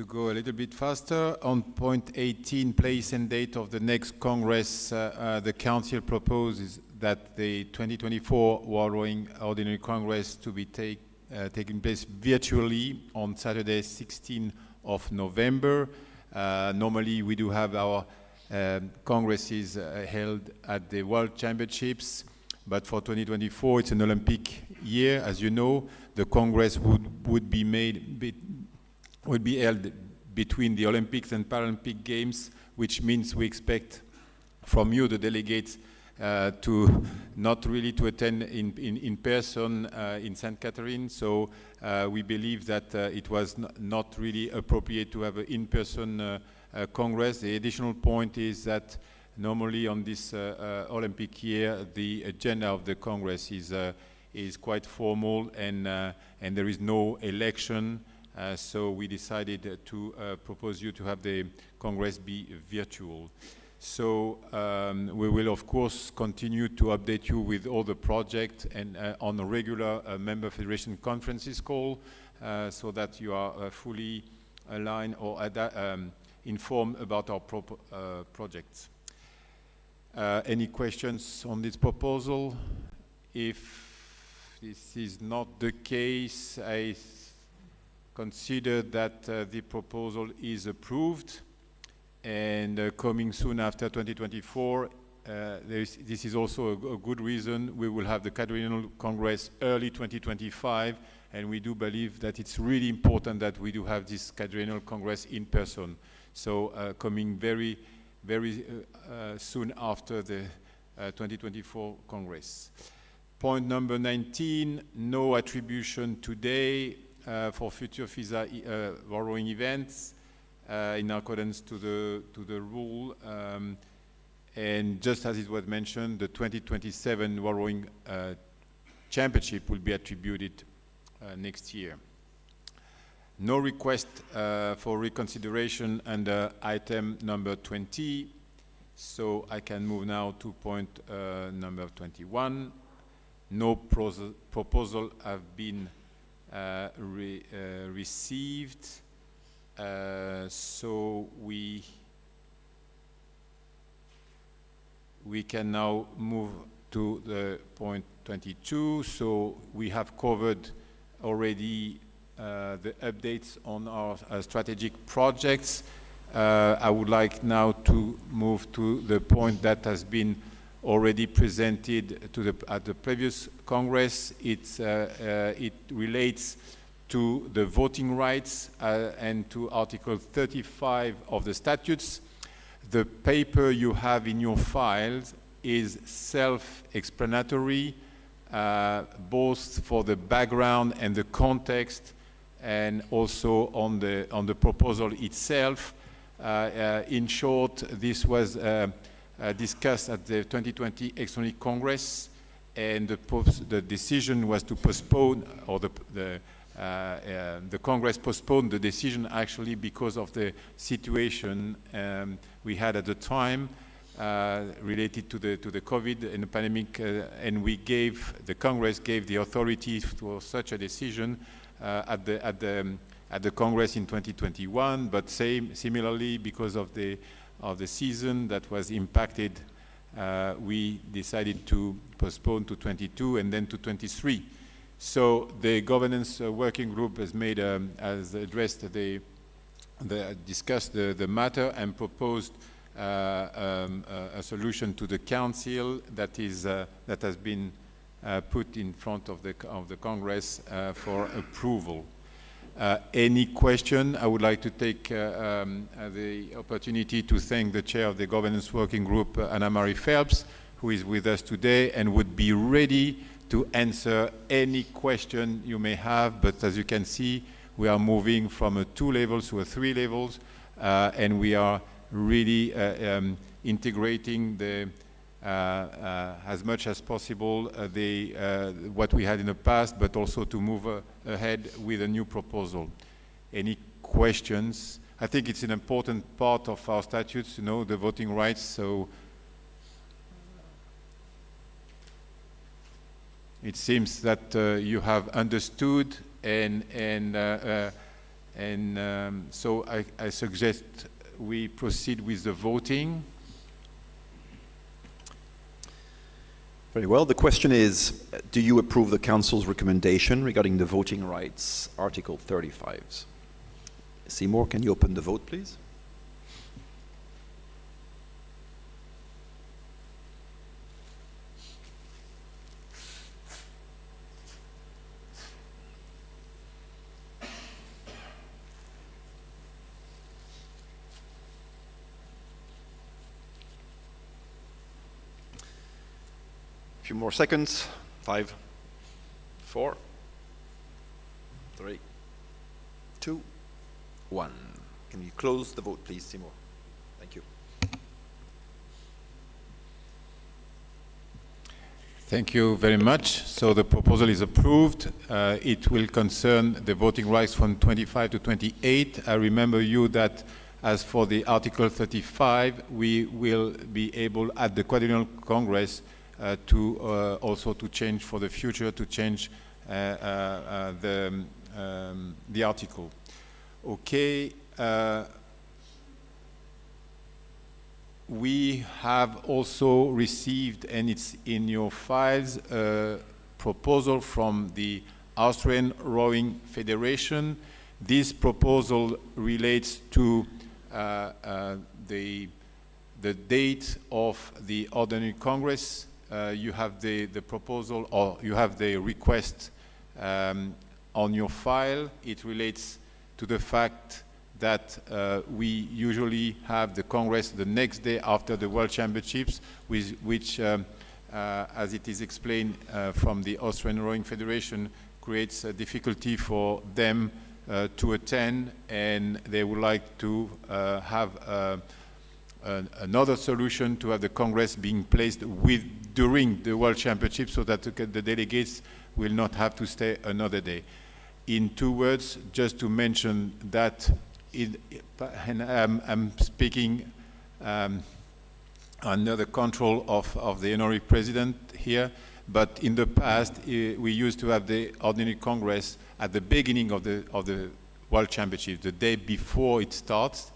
go a little bit faster. On point 18, place and date of the next Congress, the Council proposes that the 2024 World Rowing Ordinary Congress to be taking place virtually on Saturday, 16th of November. Normally we do have our congresses held at the World Championships, but for 2024 it's an Olympic year. As you know, the Congress would be held between the Olympics and Paralympic Games, which means we expect from you, the delegates, to not really to attend in person in St. Catherine. So we believe that it was not really appropriate to have an in-person Congress. The additional point is that normally on this Olympic year, the agenda of the Congress is quite formal, and there is no election. So we decided to propose you to have the Congress be virtual. So we will of course continue to update you with all the projects and on a regular member federation conferences call, so that you are fully aligned or informed about our projects. Any questions on this proposal? If this is not the case, I consider that the proposal is approved, and coming soon after 2024, this is also a good reason. We will have the Quadrennial Congress early 2025, and we do believe that it's really important that we do have this Quadrennial Congress in person. So coming very, very soon after the 2024 Congress. Point number 19, no attribution today for future FISA rowing events. in accordance to the rule. And just as it was mentioned, the 2027 World Rowing Championship will be attributed next year. No request for reconsideration under item number 20, so I can move now to point number 21. No proposal have been received, so we can now move to the point 22. So we have covered already the updates on our strategic projects. I would like now to move to the point that has been already presented at the previous Congress. It relates to the voting rights and to Article 35 of the statutes. The paper you have in your files is self-explanatory, both for the background and the context, and also on the proposal itself. In short, this was discussed at the 2020 External Congress, and the decision was to postpone, or the Congress postponed the decision actually because of the situation we had at the time related to the COVID and the pandemic, and the Congress gave the authority for such a decision at the Congress in 2021, but similarly because of the season that was impacted, we decided to postpone to 22 and then to 23. So the governance working group has discussed the matter and proposed a solution to the council that has been put in front of the Congress for approval. Any question? I would like to take the opportunity to thank the chair of the governance working group, Anna Marie Phelps, who is with us today and would be ready to answer any question you may have. But as you can see, we are moving from a 2 levels to a 3 levels, and we are really integrating as much as possible what we had in the past, but also to move ahead with a new proposal. Any questions? I think it's an important part of our statutes, the voting rights. So it seems that you have understood, so I suggest we proceed with the voting. Very well. The question is, do you approve the Council's recommendation regarding the voting rights, Article 35? Seymour, can you open the vote, please? A few more seconds. 5, 4, 3, 2, 1. Can you close the vote, please, Seymour? Thank you. Thank you very much. So the proposal is approved. It will concern the voting rights from 25 to 28. I remember you that as for the Article 35, we will be able at the Quadrennial Congress to also to change for the future, to change the article. Okay. We have also received, and it's in your files, a proposal from the Austrian Rowing Federation. This proposal relates to the date of the Ordinary Congress. You have the proposal, or you have the request on your file. It relates to the fact that we usually have the Congress the next day after the World Championships, which, as it is explained from the Austrian Rowing Federation, creates a difficulty for them to attend, and they would like to have another solution to have the Congress being placed during the World Championship so that the delegates will not have to stay another day. In 2 words, just to mention that, and I'm speaking under the control of the honorary president here, but in the past we used to have the ordinary Congress at the beginning of the World Championship, the day before it starts,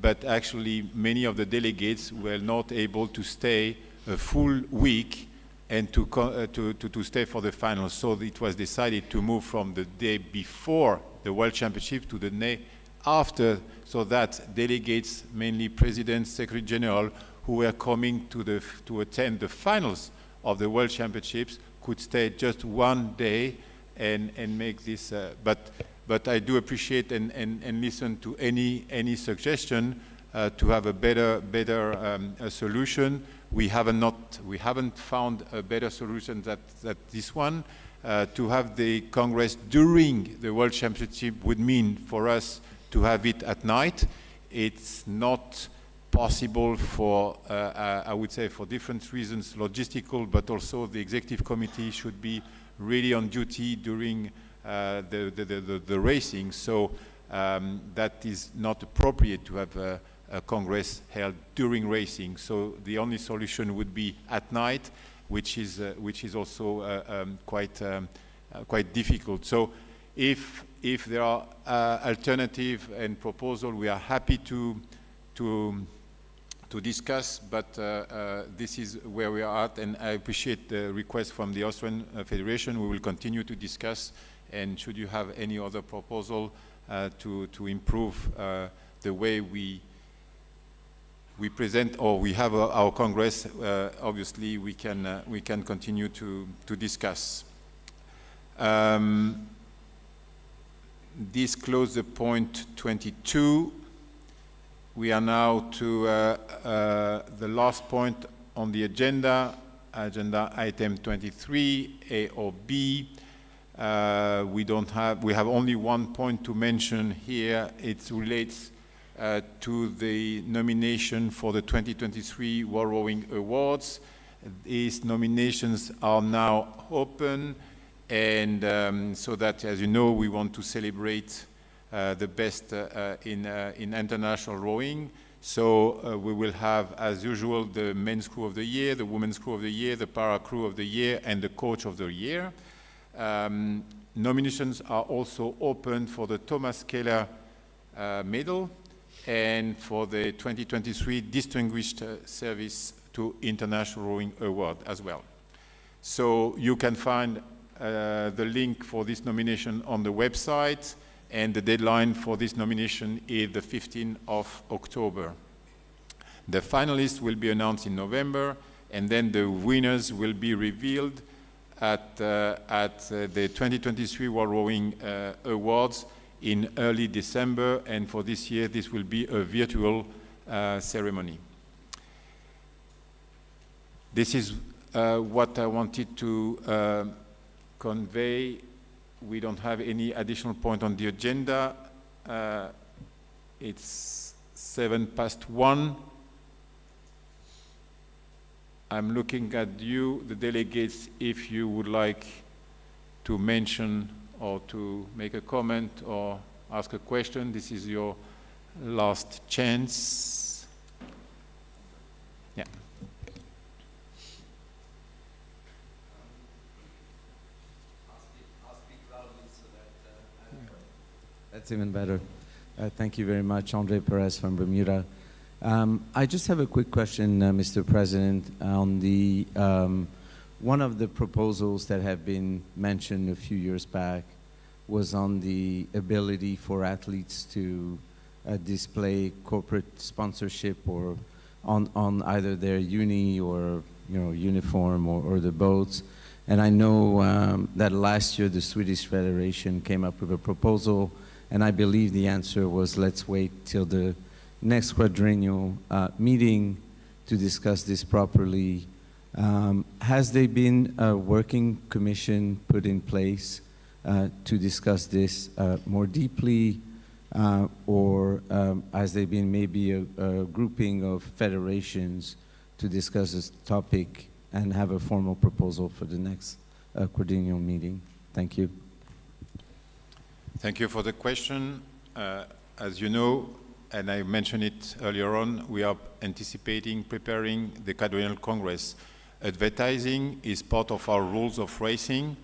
but actually many of the delegates were not able to stay a full week and to stay for the finals. So it was decided to move from the day before the World Championship to the day after, so that delegates, mainly presidents, secretary general, who were coming to attend the finals of the World Championships could stay just 1 day and make this. But I do appreciate and listen to any suggestion to have a better solution. We haven't found a better solution than this one. To have the Congress during the World Championship would mean for us to have it at night. It's not possible for, I would say, for different reasons, logistical, but also the executive committee should be really on duty during the racing. So that is not appropriate to have a Congress held during racing. So the only solution would be at night, which is also quite difficult. So if there are alternative and proposal, we are happy to discuss, but this is where we are at, and I appreciate the request from the Austrian Federation. We will continue to discuss, and should you have any other proposal to improve the way we present or we have our Congress, obviously we can continue to discuss. This closes the point 22. We are now to the last point on the agenda item 23, A or B. We have only one point to mention here. It relates to the nomination for the 2023 World Rowing Awards. These nominations are now open, and so that, as you know, we want to celebrate the best in international rowing. So we will have, as usual, the men's crew of the year, the women's crew of the year, the para crew of the year, and the coach of the year. Nominations are also open for the Thomas Keller Medal and for the 2023 Distinguished Service to International Rowing Award as well. So you can find the link for this nomination on the website, and the deadline for this nomination is the 15th of October. The finalists will be announced in November, and then the winners will be revealed at the 2023 World Rowing Awards in early December, and for this year this will be a virtual ceremony. This is what I wanted to convey. We don't have any additional point on the agenda. It's 1:07. I'm looking at you, the delegates, if you would like to mention or to make a comment or ask a question. This is your last chance. Yeah. That's even better. Thank you very much, Andre Perez from Bermuda. I just have a quick question, Mr. President, on the one of the proposals that have been mentioned a few years back was on the ability for athletes to display corporate sponsorship or on either their uni or uniform or the boats. And I know that last year the Swedish Federation came up with a proposal, and I believe the answer was let's wait till the next quadrennial meeting to discuss this properly. Has there been a working commission put in place to discuss this more deeply, or has there been maybe a grouping of federations to discuss this topic and have a formal proposal for the next quadrennial meeting? Thank you. Thank you for the question. As you know, and I mentioned it earlier on, we are anticipating preparing the quadrennial Congress. Advertising is part of our rules of racing,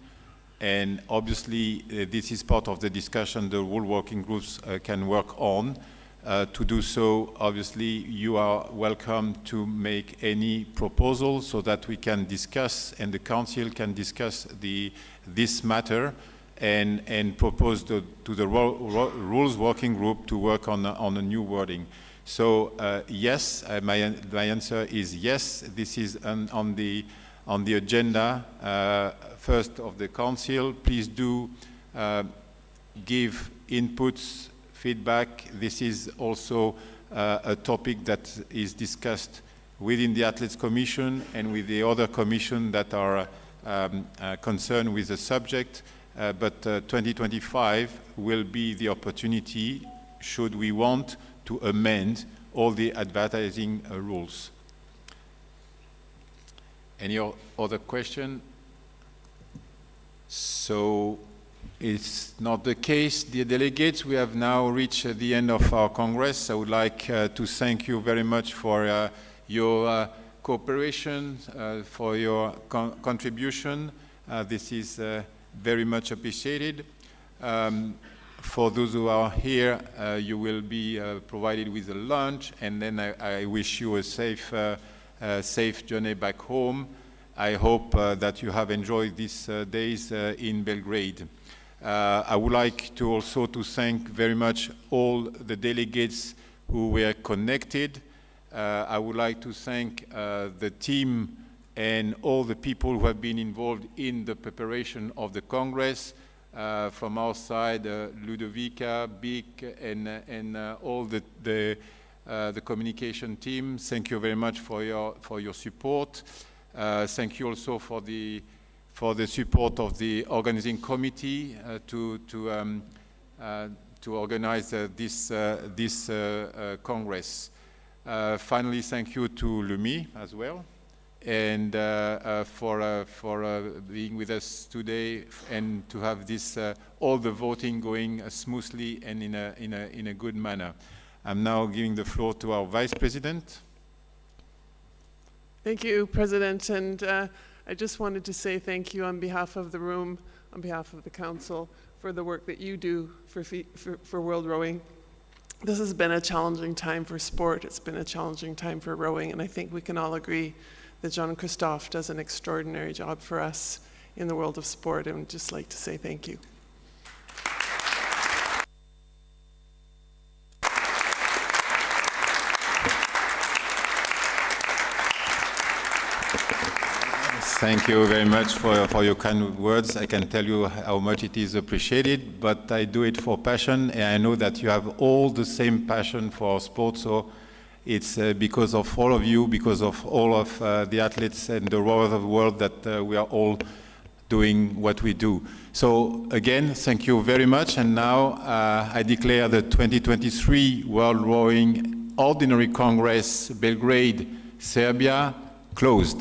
and obviously this is part of the discussion the rule working groups can work on. To do so, obviously, you are welcome to make any proposal so that we can discuss and the Council can discuss this matter and propose to the rules working group to work on a new wording. So yes, my answer is yes. This is on the agenda first of the Council. Please do give inputs, feedback. This is also a topic that is discussed within the Athletes Commission and with the other commission that are concerned with the subject. But 2025 will be the opportunity, should we want, to amend all the advertising rules. Any other question? So it's not the case. Dear delegates, we have now reached the end of our Congress. I would like to thank you very much for your cooperation, for your contribution. This is very much appreciated. For those who are here, you will be provided with a lunch, and then I wish you a safe journey back home. I hope that you have enjoyed these days in Belgrade. I would like to also to thank very much all the delegates who were connected. I would like to thank the team and all the people who have been involved in the preparation of the Congress. From our side, Ludovica, Bic, and all the communication team. Thank you very much for your support. Thank you also for the support of the organizing committee to organize this Congress. Finally, thank you to Lumi as well, and for being with us today and to have this all the voting going smoothly and in a good manner. I'm now giving the floor to our Vice President. Thank you, President, and I just wanted to say thank you on behalf of the room, on behalf of the Council, for the work that you do for World Rowing. This has been a challenging time for sport. It's been a challenging time for rowing, and I think we can all agree that Jean-Christophe does an extraordinary job for us in the world of sport, and I'd just like to say thank you. Thank you very much for your kind words. I can tell you how much it is appreciated, but I do it for passion, and I know that you have all the same passion for sport, so it's because of all of you, because of all of the athletes and the rowers of the world that we are all doing what we do. So again, thank you very much, and now I declare the 2023 World Rowing Ordinary Congress, Belgrade, Serbia, closed.